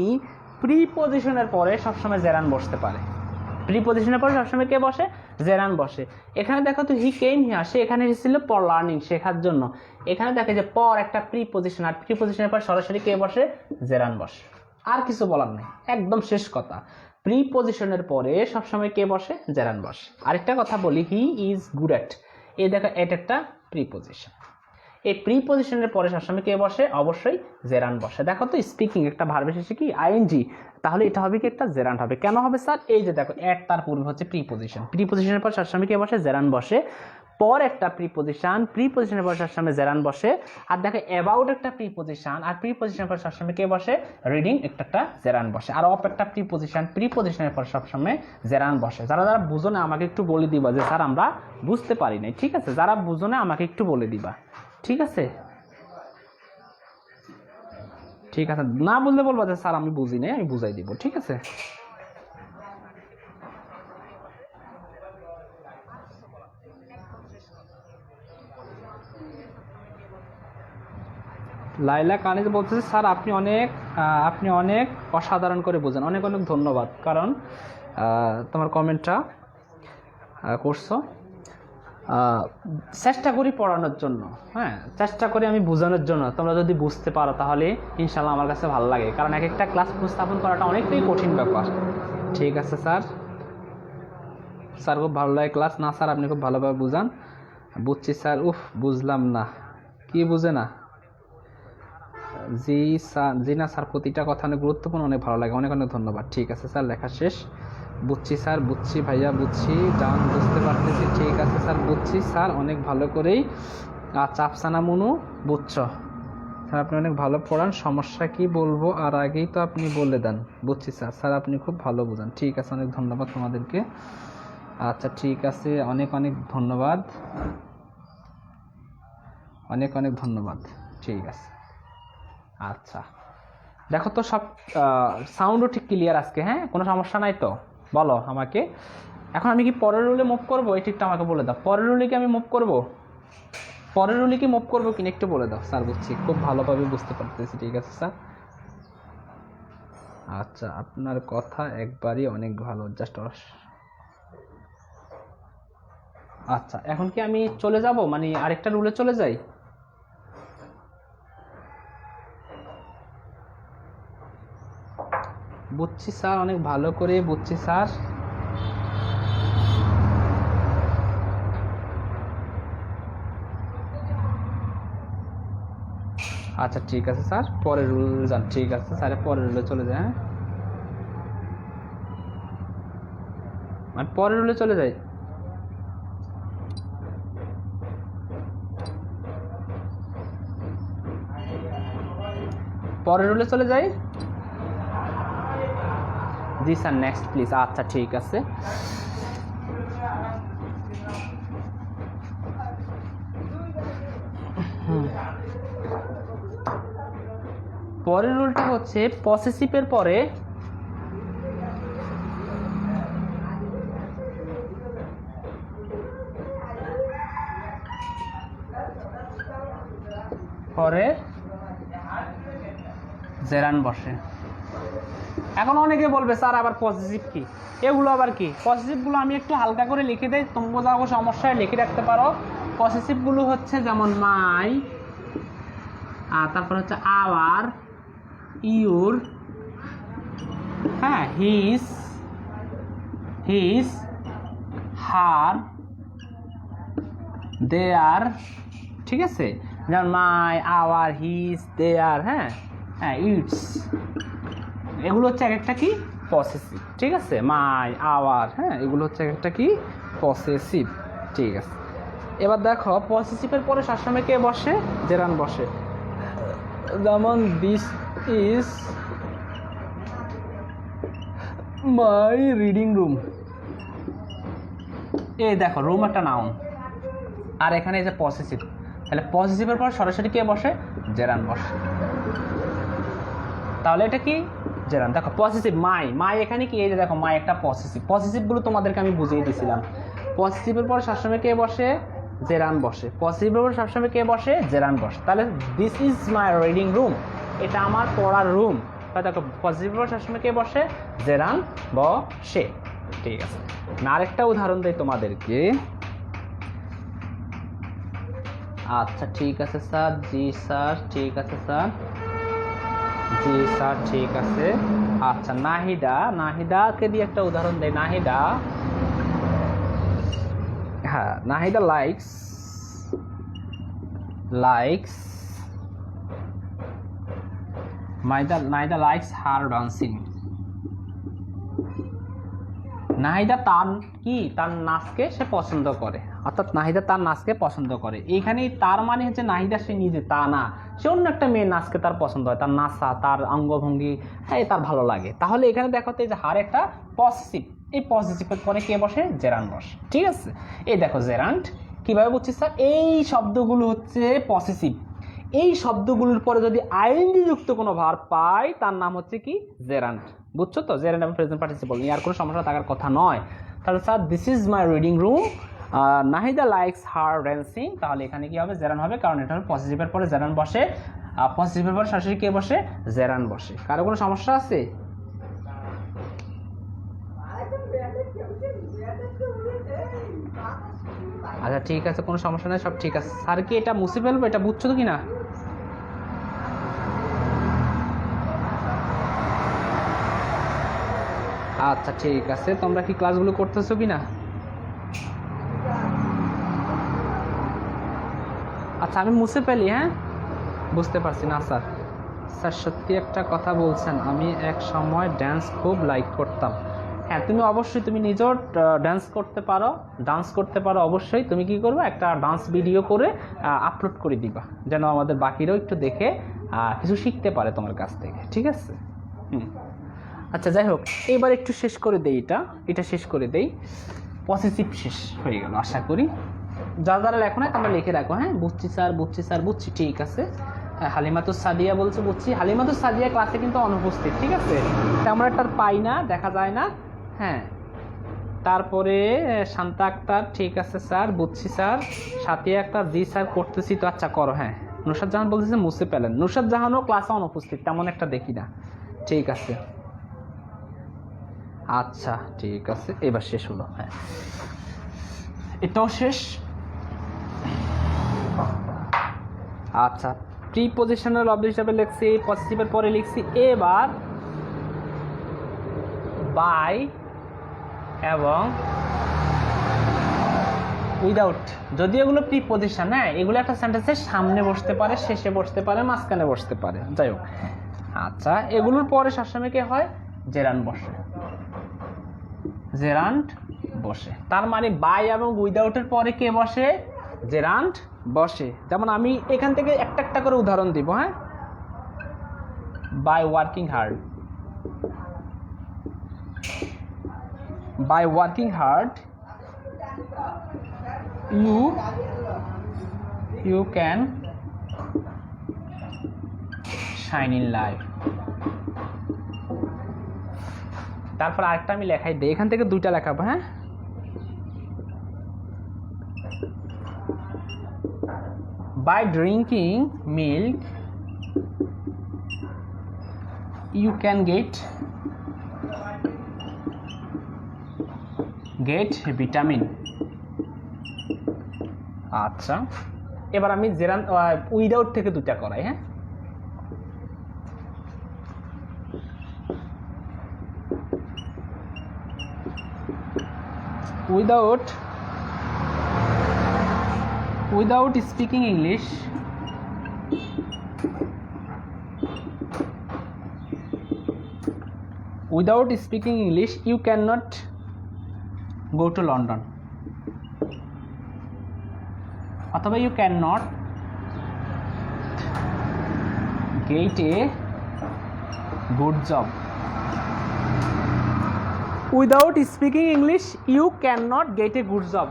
প্রিপজিশনের পরে সবসময় জেরান বসতে পারে। প্রিপজিশনের পরে সবসময় কে বসে, জেরান বসে। এখানে দেখো তো হি কেম হিয়ার, সে এখানে এসেছিল ফর লার্নিং, শেখার জন্য। এখানে দেখে যে পর একটা প্রিপজিশন, আর প্রিপজিশনের পর সরাসরি কে বসে, জেরান বসে। আর কিছু বলার নেই, একদম শেষ কথা। প্রিপজিশনের পরে সবসময় কে বসে, জেরান বসে। আরেকটা কথা বলি, হি ইজ গুড অ্যাট, এই দেখো এটা একটা প্রিপজিশন, এই প্রিপজিশনের পরে সবসময় কে বসে, অবশ্যই জেরান বসে। দেখো তো স্পিকিং একটা ভার্ব শেষে কি আইএনজি, তাহলে এটা হবে কি একটা জেরান হবে। কেন হবে স্যার, এই যে দেখো অ্যাট তার পূর্বে হচ্ছে প্রিপজিশন, প্রিপজিশনের পর সবসময় কে বসে, জেরান বসে। পর একটা প্রিপজিশন, প্রিপজিশনের পর সবসময় জেরান বসে। আর দেখো অ্যাবাউট একটা প্রিপজিশন, আর প্রিপজিশনের পর সবসময় কে বসে, রিডিং একটা জেরান বসে। আর অফ একটা প্রিপজিশন, প্রিপজিশনের পর সবসময় জেরান বসে। যারা যারা বুঝো না আমাকে একটু বলে দিবা যে স্যার আমরা বুঝতে পারি নাই, ঠিক আছে, যারা বুঝো না আমাকে একটু বলে দিবা, ঠিক আছে। ঠিক আছে, না বললে বলবো যে স্যার আমি বুঝি নাই, আমি বুঝাই দিব, ঠিক আছে। লাইলা কানিজ বলতেছে স্যার আপনি অনেক অসাধারণ করে বোঝেন, অনেক অনেক ধন্যবাদ, কারণ তোমার কমেন্টটা করছো। চেষ্টা করি পড়ানোর জন্য, হ্যাঁ চেষ্টা করি আমি বোঝানোর জন্য। তোমরা যদি বুঝতে পারো তাহলে ইনশাল্লাহ আমার কাছে ভালো লাগে, কারণ এক একটা ক্লাস উপস্থাপন করাটা অনেকটাই কঠিন ব্যাপার। ঠিক আছে স্যার, স্যার খুব ভালো লাগে ক্লাস, না স্যার আপনি খুব ভালোভাবে বুঝান। বুঝছি স্যার, উফ বুঝলাম না, কি বুঝে না? জি স্যার, জি না স্যার, প্রতিটা কথা অনেক গুরুত্বপূর্ণ, অনেক ভালো লাগে, অনেক অনেক ধন্যবাদ। ঠিক আছে স্যার, লেখা শেষ। বুঝছি স্যার, বুঝছি ভাইয়া, বুঝছি, ডান, বুঝতে পারতেছি, ঠিক আছে স্যার, বুঝছি স্যার অনেক ভালো করেই। আচ্ছা আফসানা মনু, বুঝছো স্যার, আপনি অনেক ভালো পড়ান, সমস্যা কি বলবো আর আগেই তো আপনি বলে দেন। বুঝছি স্যার, স্যার আপনি খুব ভালো বোঝান। ঠিক আছে, অনেক ধন্যবাদ তোমাদেরকে। আচ্ছা ঠিক আছে, অনেক অনেক ধন্যবাদ, অনেক অনেক ধন্যবাদ, ঠিক আছে। আচ্ছা দেখো তো সব সাউন্ডও ঠিক ক্লিয়ার আজকে, হ্যাঁ কোনো সমস্যা নাই তো, বলো আমাকে। এখন আমি কি পরের রুলে মুভ করবো, এই ঠিকটা আমাকে বলে দাও। পরের রুলে কি আমি মুভ করবো, পরের রুলে কি মুভ করবো কিনা একটু বলে দাও। স্যার বুঝছি, খুব ভালোভাবে বুঝতে পারতেছি, ঠিক আছে স্যার। আচ্ছা, আপনার কথা একবারই অনেক ভালো, জাস্ট। আচ্ছা, এখন কি আমি চলে যাব, মানে আরেকটা রুলে চলে যাই? বুঝছি স্যার, অনেক ভালো করে বুঝছি স্যার। আচ্ছা ঠিক আছে স্যার, পরের রুল যান। ঠিক আছে স্যার, পরের রুলে চলে যায়। হ্যাঁ, মানে পরের রুলে চলে যাই। পরের রুলে চলে যাই। জি স্যার, নেক্সট প্লিজ। আচ্ছা ঠিক আছে। পরের রুলটা হচ্ছে পসেসিভের পরে জেরান বসে। এখন অনেকে বলবে স্যার আবার পজিটিভ কি, এগুলো আবার কি? পজিটিভগুলো আমি একটু হালকা করে লিখে দেই, তোমরা যাও সমস্যায় লিখে রাখতে পারো। পজিটিভগুলো হচ্ছে যেমন মাই, আর তারপর হচ্ছে আওয়ার, ইউর, হ্যাঁ, হিজ, হার, দেয়ার, ঠিক আছে? যেমন মাই, আওয়ার, হিজ, দেয়ার, হ্যাঁ, ইটস, এগুলো হচ্ছে এক একটা কি পসেসিভ, ঠিক আছে? মাই, আওয়ার, হ্যাঁ, এগুলো হচ্ছে এক একটা কি পসেসিভ, ঠিক আছে? এবার দেখো, পসেসিভের পরে সবসময় কে বসে? জেরান বসে। যেমন this is my reading room. এই দেখো, রুম একটা নাউন, আর এখানে এই যে পসেসিভ, তাহলে পসেসিভের পর সরাসরি কে বসে? জেরান বসে। তাহলে এটা কি? জেরান। দেখো পসেসিভ মাই এখানে কি? এই যে দেখো, মাই একটা পসেসিভ। পসেসিভগুলো তোমাদেরকে আমি বুঝিয়ে দিয়েছিলাম। পসেসিভের পর সবসময় কে বসে? জেরান বসে। পসেসিভের পর সবসময় কে বসে? জেরান বসে। তাহলে this is my reading room, এটা আমার পড়ার রুম। তাহলে দেখো, পসেসিভের পর সবসময় কে বসে? জেরান বসে, ঠিক আছে? না, আরেকটা উদাহরণ দেই তোমাদেরকে। আচ্ছা ঠিক আছে স্যার। জি স্যার, ঠিক আছে স্যার। জি স্যার, ঠিক আছে। আচ্ছা, নাহিদাকে দিয়ে একটা উদাহরণ দেয়। হ্যাঁ, নাহিদা লাইকস নাহিদা লাইকস হার ডান্সিং। নাহিদা তার নাচকে সে পছন্দ করে, অর্থাৎ নাহিদা তার নাচকে পছন্দ করে। এইখানে তার মানে হচ্ছে নাহিদা সে নিজে, তা না, সে অন্য একটা মেয়ের নাচকে তার পছন্দ হয়, তার নাচা, তার অঙ্গভঙ্গি, হ্যাঁ, তার ভালো লাগে। তাহলে এখানে দেখো তো, এই যে হার একটা পসেসিভ, এই পসেসিভের পরে কে বসে? জেরান বসে, ঠিক আছে? এই দেখো জেরান্ট, কিভাবে বুঝছিস স্যার? এই শব্দগুলো হচ্ছে পসেসিভ। এই শব্দগুলোর পরে যদি আইএনজি যুক্ত কোনো ভার্ব পাই, তার নাম হচ্ছে কি? জেরান্ট। বুঝছো তো? জেরান্ট এবং প্রেজেন্ট পার্টিসিপল নিয়ে আর কোনো সমস্যা থাকার কথা নয়। তাহলে sir, this is my reading room, Nahida likes her dancing. তাহলে এখানে কি হবে? জেরান হবে, কারণ এটা হলো পসেসিভের পরে জেরান বসে। পসেসিভের পরে সরাসরি কে বসে? জেরান বসে। কারো কোনো সমস্যা আছে? আচ্ছা ঠিক আছে, কোনো সমস্যা নেই, সব ঠিক আছে। স্যার কি এটা মুছে ফেলবো? এটা বুঝছো তো কি না? আচ্ছা ঠিক আছে, তোমরা কি ক্লাসগুলো করতেছো কি না? আচ্ছা, আমি মুছে ফেলি। হ্যাঁ, বুঝতে পারছি না স্যার। স্যার সত্যি একটা কথা বলছেন, আমি এক সময় ডান্স খুব লাইক করতাম। হ্যাঁ, তুমি অবশ্যই, তুমি নিজেও ডান্স করতে পারো অবশ্যই। তুমি কি করবে? একটা ডান্স ভিডিও করে আপলোড করে দিবা, যেন আমাদের বাকিরাও একটু দেখে কিছু শিখতে পারে তোমার কাছ থেকে, ঠিক আছে? আচ্ছা, যাই হোক, এবার একটু শেষ করে দেই, এটা শেষ করে দেই। পসেসিভ শেষ হয়ে গেল আশা করি। যারা লেখো না তোমরা লিখে রাখো। হ্যাঁ, বুঝছি স্যার, বুঝছি, ঠিক আছে। হালিমাতুস সাদিয়া বলছে বুঝছি। হালিমাতুস সাদিয়া ক্লাসে কিন্তু অনুপস্থিত, ঠিক আছে? তেমন একটা পাই না, দেখা যায় না। হ্যাঁ, তারপরে শান্তা আক্তার, ঠিক আছে স্যার, বুঝছি স্যার। সাথিয়া আক্তার, জি স্যার, করতেছি তো। আচ্ছা করো। হ্যাঁ, নুসরাত জাহান বলতেছে মুছে পেলেন। নুসরাত জাহানও ক্লাসে অনুপস্থিত, তেমন একটা দেখি না, ঠিক আছে। আচ্ছা ঠিক আছে, এবার শেষ হলো। হ্যাঁ, এটাও শেষ। আচ্ছা, প্রিপজিশনাল অবজেক্ট হিসাবে লিখছি, পজিটিভের পরে লিখছি। এবার বাই এবং উইদাউট, যদি এগুলো প্রিপজিশন, হ্যাঁ এগুলো একটা সেন্টেন্সের সামনে বসতে পারে, শেষে বসতে পারে, মাঝখানে বসতে পারে, যাই হোক। আচ্ছা, এগুলোর পরে সবসময় কি হয়? জেরান্ড বসে, জেরান্ড বসে। তার মানে বাই এবং উইদাউটের পরে কে বসে? জেরান্ড বসে। যেমন আমি এখান থেকে একটা একটা করে উদাহরণ দিব। হ্যাঁ, by working hard, by working hard you can shine in life। তারপর আরেকটা আমি লেখাই দিই, এখান থেকে দুইটা লেখাবো। হ্যাঁ, by drinking milk you can get vitamin। আচ্ছা, এবার আমি জেরান উইদাউট থেকে দুটা করাই। হ্যাঁ, without speaking English you cannot go to London, অথবা you cannot get a good job। Without speaking English you can not get a good job,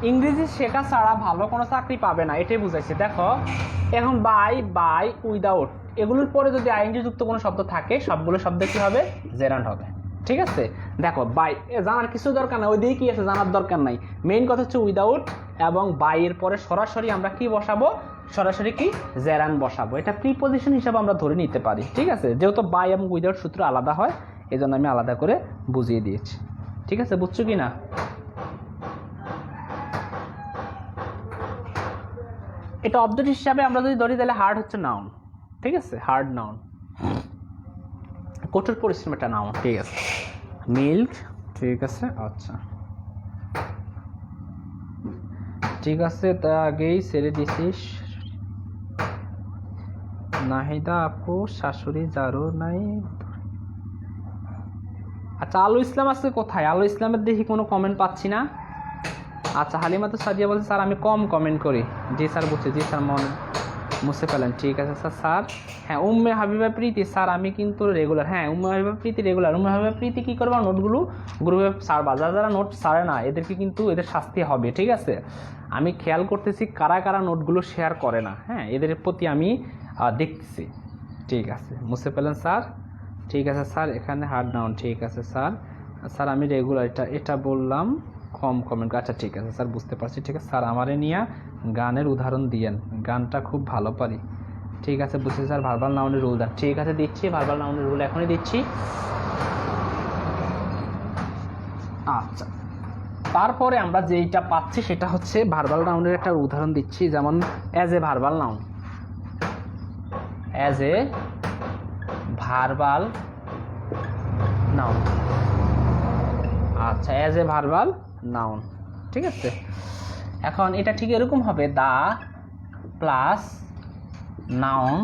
ইংরেজি শেখা ছাড়া ভালো কোনো চাকরি পাবে না, এটাই বুঝাইছে। দেখো এখন বাই উইদাউট এগুলোর পরে যদি আইএনজি যুক্ত কোনো শব্দ থাকে, সবগুলো শব্দ কি হবে? জেরান্ড হবে। ঠিক আছে, দেখো বাই জানার কিছু দরকার নাই, ওই দিকে কি আছে জানার দরকার নাই। মেইন কথা হচ্ছে উইদাউট এবং বাই এর পরে সরাসরি আমরা কি বসাবো? সরাসরি কি? জেরান্ড বসাবো। এটা প্রিপজিশন হিসাবে আমরা ধরে নিতে পারি। ঠিক আছে, যেহেতু বাই এবং উইদাউট সূত্র আলাদা হয়, এই জন্য আমি আলাদা করে বুঝিয়ে দিয়েছি। ঠিক আছে, বুঝছো কি না? এটা অবজেক্ট হিসাবে আমরা যদি ধরি তাহলে হার্ড হচ্ছে নাউন। ঠিক আছে, হার্ড নাউন, কঠোর পরিশ্রম একটা নাউন। ঠিক আছে, মিল্ক। ঠিক আছে, আচ্ছা ঠিক আছে, তা আগেই ছেড়ে দিছিস নাহিদা আপু, শাশুড়ি জারো নাই। আচ্ছা, আলু ইসলাম আজকে কোথায়? আলু ইসলামের দেখি কোনো কমেন্ট পাচ্ছি না। আচ্ছা, হালিমা তো সাজিয়া বলছে স্যার আমি কম কমেন্ট করি। জি স্যার, বুঝছি। জি স্যার, মনে মুছে ফেলেন। ঠিক আছে স্যার। স্যার হ্যাঁ, উম্মে হাবিবা প্রীতি স্যার আমি কিন্তু রেগুলার। হ্যাঁ, উম্মে হাবিবা প্রীতি রেগুলার। উম্মে হাবিবা প্রীতি কী করবা? নোটগুলো গ্রুপে স্যার বা যারা নোট সারে না এদেরকে কিন্তু এদের শাস্তি হবে। ঠিক আছে, আমি খেয়াল করতেছি কারা কারা নোটগুলো শেয়ার করে না। হ্যাঁ, এদের প্রতি আমি দেখতেছি। ঠিক আছে, মুছে ফেলেন স্যার। ঠিক আছে স্যার, এখানে হার্ড নাউন। ঠিক আছে স্যার। স্যার আমি রেগুলার এটা বললাম, কম কমেন্ট। আচ্ছা ঠিক আছে স্যার, বুঝতে পারছি। ঠিক আছে স্যার, আমারে নিয়ে গানের উদাহরণ দিয়েন, গানটা খুব ভালো পারি। ঠিক আছে, বুঝছি স্যার। ভার্বাল নাউনের রুল দেন। ঠিক আছে, দিচ্ছি ভার্বাল নাউনের রুল, এখনই দিচ্ছি। আচ্ছা, তারপরে আমরা যেইটা পাচ্ছি সেটা হচ্ছে ভার্বাল নাউনের একটা উদাহরণ দিচ্ছি। যেমন as a verbal noun, as a verbal noun. আচ্ছা, অ্যাজ এ ভার্বাল নাউন। ঠিক আছে, এখন এটা ঠিক এরকম হবে, the plus noun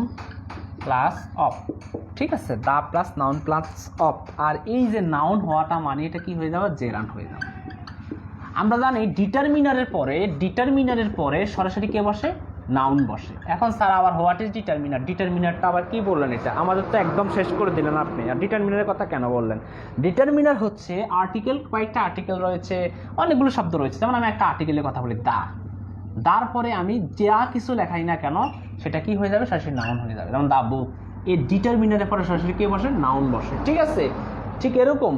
plus of. ঠিক আছে, the plus noun plus of. আর এই যে নাউন হওয়াটা মানে এটা কি হয়ে যাবে? জেরান্ড হয়ে যাবে। আমরা জানি ডিটারমিনারের পরে সরাসরি কে বসে? নাউন বসে। এখন স্যার আবার হোয়াট ইজ ডিটারমিনার? ডিটারমিনারটা আবার কি বললেন? এটা আমাদের তো একদম শেষ করে দিলেন আপনি। আর ডিটারমিনারের কথা কেন বললেন? ডিটারমিনার হচ্ছে আর্টিকেল, কয়েকটা আর্টিকেল রয়েছে, অনেকগুলো শব্দ রয়েছে। যেমন আমি একটা আর্টিকেলের কথা বলি, দা। দার পরে আমি যা কিছু লেখাই না কেন সেটা কি হয়ে যাবে? সরাসরি নাউন হয়ে যাবে। যেমন দা বুক, এই ডিটারমিনারের পরে সরাসরি কে বসে? নাউন বসে। ঠিক আছে, ঠিক এরকম।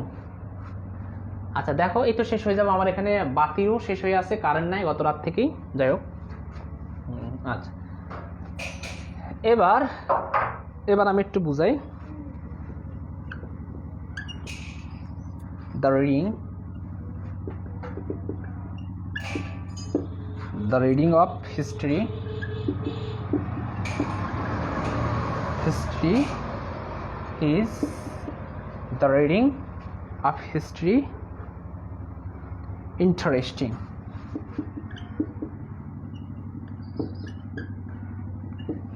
আচ্ছা দেখো, এই তো শেষ হয়ে যাবে। আমার এখানে বাতিও শেষ হয়ে আছে, কারেন্ট নাই গত রাত থেকেই। যাই হোক, আচ্ছা এবার আমি একটু বুঝাই। the reading of history is the reading of history interesting.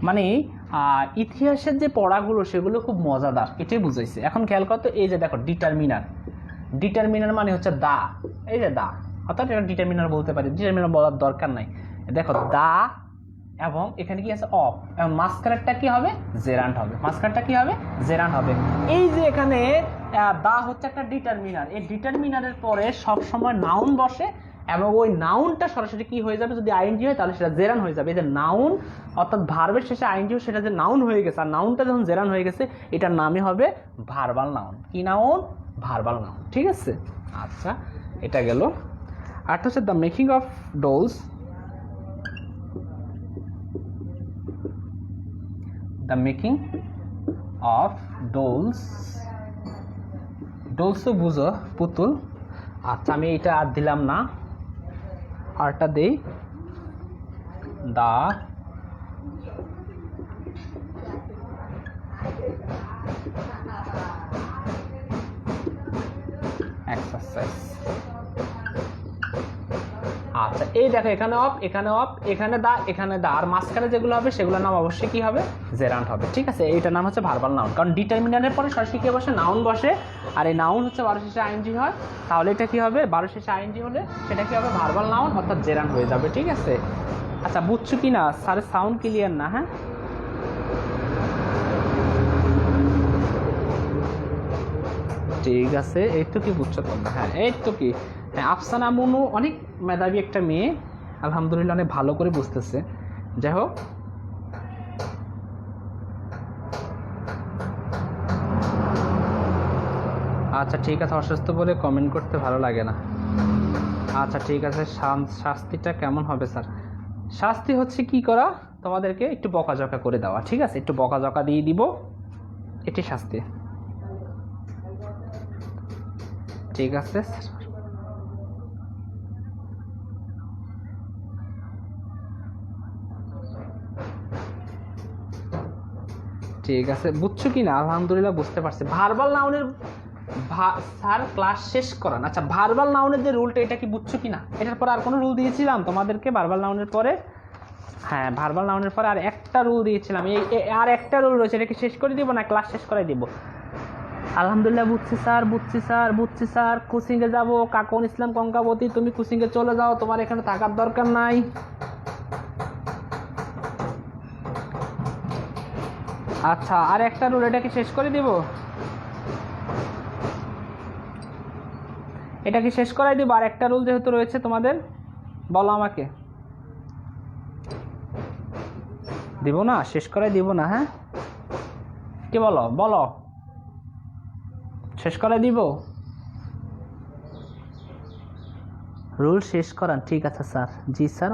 মানে ইতিহাসের যে পড়াগুলো সেগুলো খুব মজাদার, এটাই বুঝাইছে। এখন খেয়াল করতো, এই যে দেখো ডিটারমিনার মানে হচ্ছে দা, এই যে দা, অর্থাৎ এটা ডিটারমিনার বলতে পারি, ডিটারমিনার বলার দরকার নাই। দেখো দা এবং এখানে কি আছে অফ, এবং মাঝখানেরটা কি হবে, জেরান্ট হবে, মাঝখানটা কি হবে, জেরান্ট হবে। এই যে এখানে দা হচ্ছে একটা ডিটারমিনার, এই ডিটারমিনারের পরে সব সময় নাউন বসে এবং ওই নাউনটা সরাসরি কি হয়ে যাবে, যদি আইএনজি হয় তাহলে সেটা জেরান হয়ে যাবে। এই যে নাউন অর্থাৎ ভার্বের শেষে আইএনজি, সেটা যে নাউন হয়ে গেছে, আর নাউনটা যখন জেরান হয়ে গেছে এটার নামই হবে ভার্বাল নাউন। কি নাউন? Verbal noun. ঠিক আছে, আচ্ছা এটা গেল। আরটা হচ্ছে the making of dolls, the making of dolls, ডলসও বুঝো পুতুল। আচ্ছা আমি এটা আর দিলাম না, আরটা দেই, দা এক্সারসাইজ। আচ্ছা এই দেখো এখানে অফ, এখানে অফ, এখানে দা, এখানে দা, আর মাঝখানে যেগুলো হবে সেগুলোর নাম অবশ্যই কি হবে, জেরান্ট হবে। ঠিক আছে, এইটার নাম হচ্ছে ভার্বাল নাউন, কারণ ডিটারমিনারের পরে সরাসরি কি বসে, নাউন বসে, আর এই নাউন হচ্ছে 12 শেষে আইএনজি হয়, তাহলে এটা কি হবে, 12 শেষে আইএনজি হলে সেটা কি হবে, ভার্বাল নাউন অর্থাৎ জেরান্ট হয়ে যাবে। ঠিক আছে, আচ্ছা বুঝছো কি না? স্যারের সাউন্ড ক্লিয়ার না? হ্যাঁ ঠিক আছে, এই তো কি বুঝছো তোমরা? হ্যাঁ এই তো কি, হ্যাঁ আফসানা মুনু অনেক মেধাবী একটা মেয়ে, আলহামদুলিল্লাহ অনেক ভালো করে বুঝতেছে। যাই হোক, আচ্ছা ঠিক আছে, অসুস্থ বলে কমেন্ট করতে ভালো লাগে না। আচ্ছা ঠিক আছে, শাস্তিটা কেমন হবে স্যার? শাস্তি হচ্ছে কি করা, তোমাদেরকে একটু বকাঝকা করে দেওয়া। ঠিক আছে, একটু বকাঝকা দিয়ে দিব, এটি শাস্তি। ঠিক আছে, ঠিক আছে, বুঝছো কি না? আলহামদুলিল্লাহ বুঝতে পারছি। ভার্বাল নাউনের স্যার ক্লাস শেষ করান। আচ্ছা ভার্বাল নাউনের যে রুলটা, এটা কি বুঝছো কি না? এটার পরে আর কোনো রুল দিয়েছিলাম তোমাদেরকে ভার্বাল নাউনের পরে? হ্যাঁ ভার্বাল নাউনের পরে আর একটা রুল দিয়েছিলাম, এই আর একটা রুল রয়েছে, এটা কি শেষ করে দিব না ক্লাস শেষ করে দিব? আলহামদুলিল্লাহ বুঝছি স্যার, বুঝছি স্যার, বুঝছি স্যার। কোচিংয়ে যাবো, কাকন ইসলাম কঙ্কাবতী, তুমি কোচিংয়ে চলে যাও, তোমার এখানে থাকার দরকার নাই। আচ্ছা আর একটা রুল, এটা কি শেষ করে দিব? এটা কি শেষ করাই দিব? আর একটা রুল যেহেতু রয়েছে তোমাদের, বলো আমাকে। দিব না? শেষ করাই দিব না? হ্যাঁ কি বলো, বলো শেষ করাই দিব? রুল শেষ করান। ঠিক আছে স্যার। জি স্যার,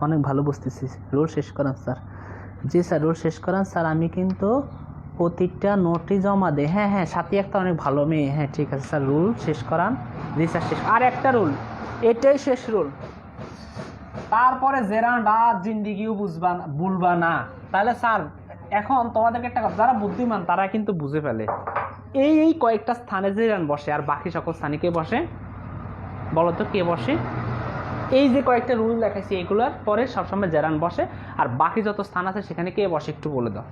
অনেক ভালো বুঝতেছি। রুল শেষ করান স্যার। জি স্যার রুল শেষ করান স্যার, আমি কিন্তু প্রতিটা নোটই জমা দেয়। হ্যাঁ হ্যাঁ, সাথী একটা অনেক ভালো মেয়ে। হ্যাঁ ঠিক আছে স্যার, রুল শেষ করান। জি স্যার শেষ। আর একটা রুল, এটাই শেষ রুল, তারপরে জেরান্ডা জিন্দিগিও ভুলবা না। তাহলে স্যার এখন তোমাদেরকে একটা কথা, যারা বুদ্ধিমান তারা কিন্তু বুঝে ফেলে, এই কয়েকটা স্থানে জেরান বসে, আর বাকি সকল স্থানে কে বসে বলো তো, কে বসে? এই যে কয়েকটা রুল দেখাইছি এগুলোর পরে সবসময় জেরান বসে, আর বাকি যত স্থান আছে সেখানে কে বসে একটু বলে দাও।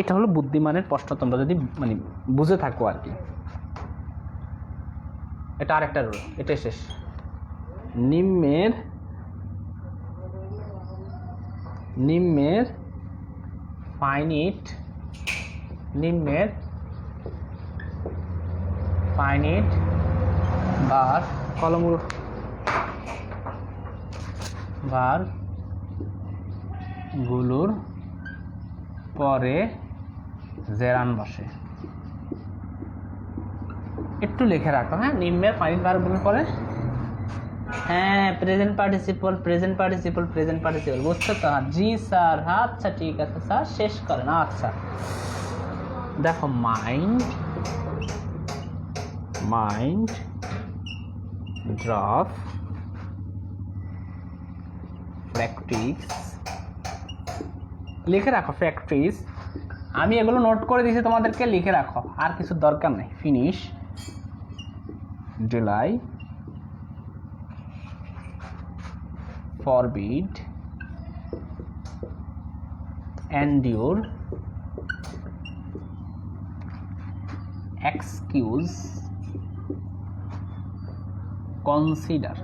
এটা হলো বুদ্ধিমানের প্রশ্ন, তোমরা যদি মানে বুঝে থাকো আর কি। এটা আরেকটা রুল, এটাই শেষ। নিম্নের ফাইনিট বার কলমগুলো বারগুলোর পরে জেরান বসে, একটু লিখে রাখো। হ্যাঁ নিম্নের ফাইনিট বারগুলোর পরে, হ্যাঁ প্রেজেন্ট পার্টিসিপল বুঝছো তো? জি স্যার। আচ্ছা ঠিক আছে স্যার, শেষ করেন। আচ্ছা দেখো মাইন্ড ড্রপ প্র্যাকটিস, লিখে রাখো প্র্যাকটিস। আমি এগুলো নোট করে দিয়েছি, তোমাদেরকে লিখে রাখো, আর কিছু দরকার নেই। Finish July, forbid, endure, excuse, consider,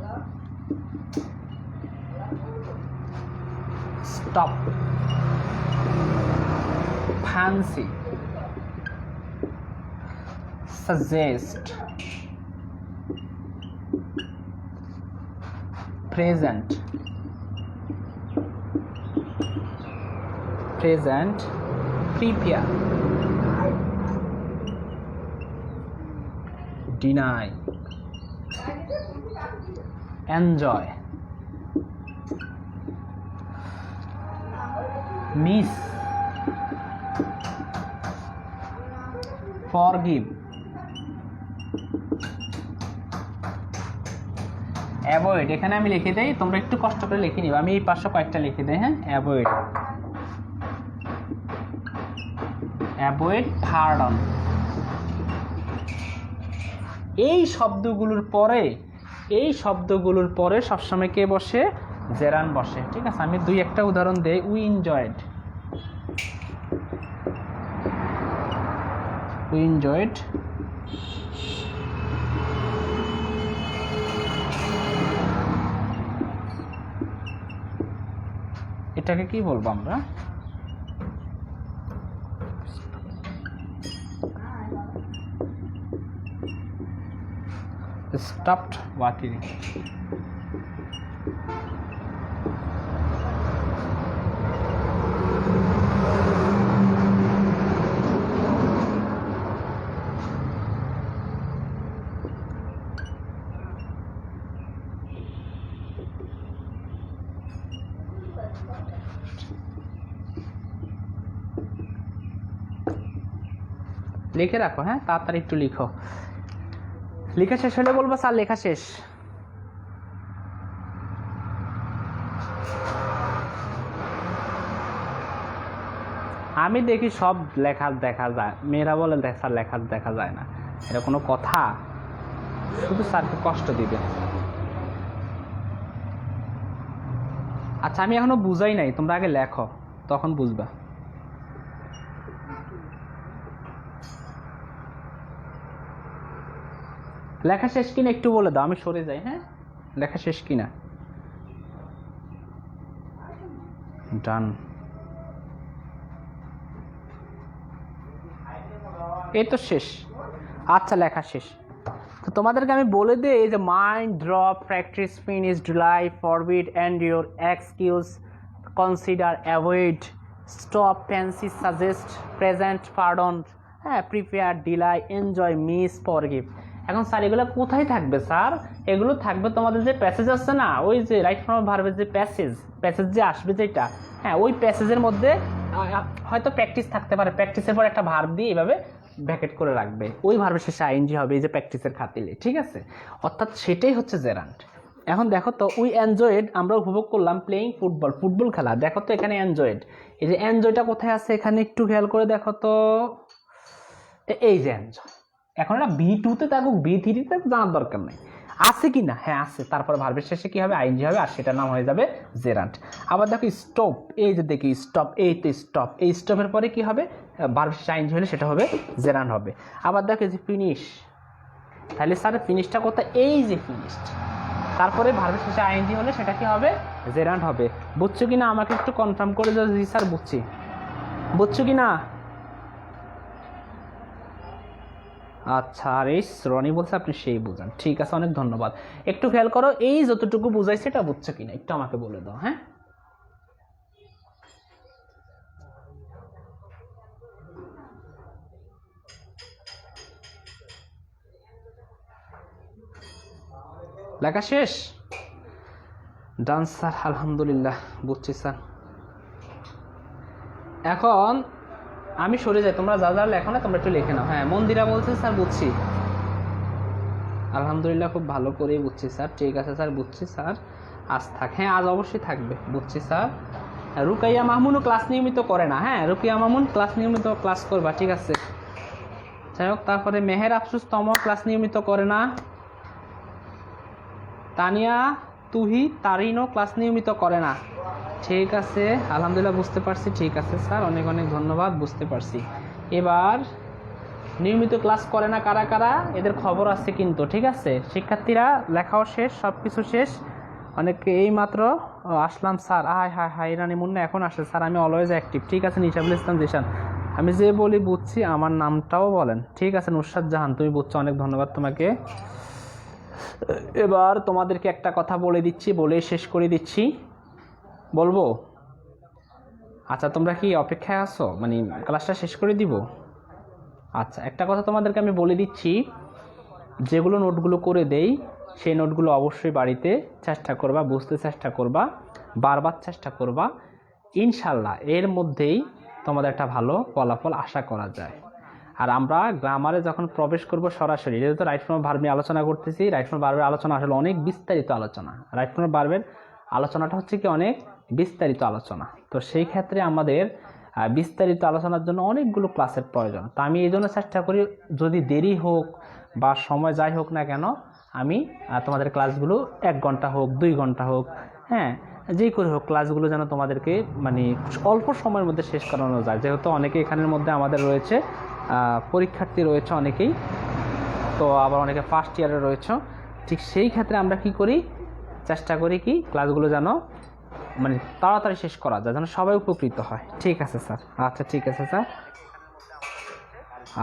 stop, fancy, suggest, present, prepare, deny, enjoy, miss, forgive, avoid. এখানে আমি লিখে দেই, তোমরা একটু কষ্ট করে লিখে নিবা, আমি এই পাশে কয়েকটা লিখে দেই। হ্যাঁ, অ্যাভয়েড, পার্ডন। এই শব্দগুলোর পরে সবসময় কে বসে? জেরান বসে। ঠিক আছে, আমি দুই একটা উদাহরণ দেই। উই এনজয়েড, এটাকে কি বলবো আমরা? stopped working. লিখে রাখো, হ্যাঁ, তাড়াতাড়ি একটু লিখো। লেখা শেষ হলে বলবো স্যার লেখা শেষ। আমি দেখি সব লেখা দেখা যায়, মেয়েরা বলে স্যার লেখা দেখা যায় না। এটা কোনো কথা? শুধু স্যারকে কষ্ট দিবে। আচ্ছা, আমি এখনো বুঝাই নাই, তোমরা আগে লেখো, তখন বুঝবা। লেখা শেষ কিনা একটু বলে দাও, আমি সরে যাই। হ্যাঁ, লেখা শেষ কিনা? ডান। এই তো শেষ। আচ্ছা, লেখা শেষ। তো তোমাদেরকে আমি বলে দিই, এই যে mind, drop, practise, finish, July, forbid, endure, excuse, consider, avoid, stop, fancy, suggest, present, pardon, হ্যাঁ, prepare, delay, enjoy, miss, forgive. এখন স্যার এগুলো কোথায় থাকবে স্যার? এগুলো থাকবে তোমাদের যে প্যাসেজ আছে না, ওই যে রাইট ফর্ম ভার্বের যে প্যাসেজ যে আসবে যেটা, হ্যাঁ, ওই প্যাসেজের মধ্যে হয়তো প্র্যাকটিস থাকতে পারে। প্র্যাকটিসের পর একটা ভার্ব দিয়ে এইভাবে ব্র্যাকেট করে রাখবে, ওই ভার্বের শেষে আইএনজি হবে, এই যে প্র্যাকটিসের খাতিলে। ঠিক আছে, অর্থাৎ সেটাই হচ্ছে জেরান্ড। এখন দেখো তো, উই এনজয়েড, আমরা উপভোগ করলাম প্লেইং ফুটবল খেলা। দেখো তো এখানে এনজয়েড, এই যে এনজয়টা কোথায় আছে এখানে একটু খেয়াল করে দেখো তো, এই যে এনজয়। এখন এটা B2-তে থাকুক B3-তে জানার দরকার নেই, আছে কি না? হ্যাঁ আছে। তারপর ভার্বের শেষে কি হবে? আইএনজি হবে, আর সেটার নাম হয়ে যাবে জেরান্ড। আবার দেখো স্টপ, এই যে দেখি স্টপ, এই তো স্টপ, এই স্টপের পরে কি হবে? ভার্বের শেষে আইএনজি হলে সেটা হবে জেরান্ড হবে। আবার দেখো এই যে ফিনিশ, তাহলে স্যার ফিনিশটা কোথায়? এই যে ফিনিশড, তারপরে ভার্বের শেষে আইএনজি হলে সেটা কি হবে? জেরান্ড হবে। বুঝছো কি না? আমাকে একটু কনফার্ম করে দাও। জি স্যার বুঝছি। বুঝছো কি না? আচ্ছা, আর এই রনি বলছে আপনি সেই বুঝান। ঠিক আছে, অনেক ধন্যবাদ। একটু খেয়াল করো, এই যতটুকু বুঝাইছে এটা বুঝছো কিনা একটু আমাকে বলে দাও। হ্যাঁ, লেখা শেষ? ডান স্যার, আলহামদুলিল্লাহ, বুঝছি স্যার। এখন আমি সরে যাই, তোমরা যা যা লেখো না তোমরা একটু লিখে নাও। হ্যাঁ, মন্দিরা বলছে স্যার বুঝছি। আলহামদুলিল্লাহ খুব ভালো করেই বুঝছি স্যার। ঠিক আছে স্যার, বুঝছি স্যার। আজ থাক, হ্যাঁ আজ অবশ্যই থাকবে, বুঝছি স্যার। রুকাইয়া মাহমুনও ক্লাস নিয়মিত করে না, হ্যাঁ রুকিয়া মাহমুন ক্লাস নিয়মিত ক্লাস করবা, ঠিক আছে। যাই হোক, তারপরে মেহের আফসুস তম ক্লাস নিয়মিত করে না। তানিয়া তুহি তারিনও ক্লাস নিয়মিত করে না, ঠিক আছে আলহামদুলিল্লাহ বুঝতে পারছি। ঠিক আছে স্যার, অনেক অনেক ধন্যবাদ, বুঝতে পারছি। এবার নিয়মিত ক্লাস করে না কারা কারা, এদের খবর আছে কিন্তু, ঠিক আছে শিক্ষার্থীরা। লেখাও শেষ, সব কিছু শেষ। অনেকে এই মাত্র আসলাম স্যার, হাই রানী মুন্না এখন আসে স্যার, আমি অলওয়েজ অ্যাক্টিভ। ঠিক আছে নিশাবুল ইসলাম জিশান, আমি যে বলি বুঝছি, আমার নামটাও বলেন। ঠিক আছে নুসরাত জাহান, তুমি বুঝছো, অনেক ধন্যবাদ তোমাকে। এবার তোমাদেরকে একটা কথা বলে দিচ্ছি, বলে শেষ করে দিচ্ছি। বলবো? আচ্ছা তোমরা কি অপেক্ষায় আছো, মানে ক্লাসটা শেষ করে দিব? আচ্ছা একটা কথা তোমাদেরকে আমি বলে দিচ্ছি, যেগুলো নোটগুলো করে দেই সেই নোটগুলো অবশ্যই বাড়িতে চেষ্টা করবা, বুঝতে চেষ্টা করবা, বারবার চেষ্টা করবা। ইনশাল্লাহ এর মধ্যেই তোমাদের একটা ভালো ফলাফল আশা করা যায়। আর আমরা গ্রামারে যখন প্রবেশ করব সরাসরি, যেহেতু তো রাইট ফর্ম ভার্ব নিয়ে আলোচনা করতেছি, রাইট ফর্ম ভার্বের আলোচনা আসলে অনেক বিস্তারিত আলোচনা। রাইট ফর্ম ভার্বের আলোচনাটা হচ্ছে কি অনেক বিস্তারিত আলোচনা। তো সেই ক্ষেত্রে আমাদের বিস্তারিত আলোচনার জন্য অনেকগুলো ক্লাসের প্রয়োজন। তো আমি এই জন্য চেষ্টা করি, যদি দেরি হোক বা সময় যাই হোক না কেন, আমি তোমাদের ক্লাসগুলো 1 ঘন্টা হোক 2 ঘন্টা হোক, হ্যাঁ যেই করে হোক ক্লাসগুলো যেন তোমাদেরকে মানে অল্প সময়ের মধ্যে শেষ করানো যায়। যেহেতু অনেকে এখানের মধ্যে আমাদের রয়েছে পরীক্ষার্থী রয়েছে অনেকেই, তো আবার অনেকে ফার্স্ট ইয়ারে রয়েছে। ঠিক সেই ক্ষেত্রে আমরা কি করি, চেষ্টা করি কি ক্লাসগুলো যেন মানে তাড়াতাড়ি শেষ করা যায়, যেন সবাই উপকৃত হয়। ঠিক আছে স্যার, আচ্ছা ঠিক আছে স্যার,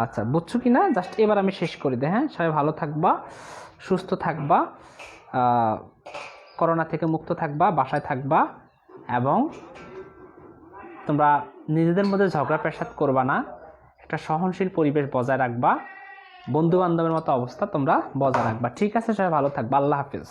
আচ্ছা বুঝছো কি না, জাস্ট এবার আমি শেষ করে দিই। হ্যাঁ সবাই ভালো থাকবা, সুস্থ থাকবা, করোনা থেকে মুক্ত থাকবা, বাসায় থাকবা, এবং তোমরা নিজেদের মধ্যে ঝগড়া পেশাদ করবা না, একটা সহনশীল পরিবেশ বজায় রাখবা, বন্ধু বান্ধবের মতো অবস্থা তোমরা বজায় রাখবা। ঠিক আছে সবাই ভালো থাকবা, আল্লাহ হাফিজ।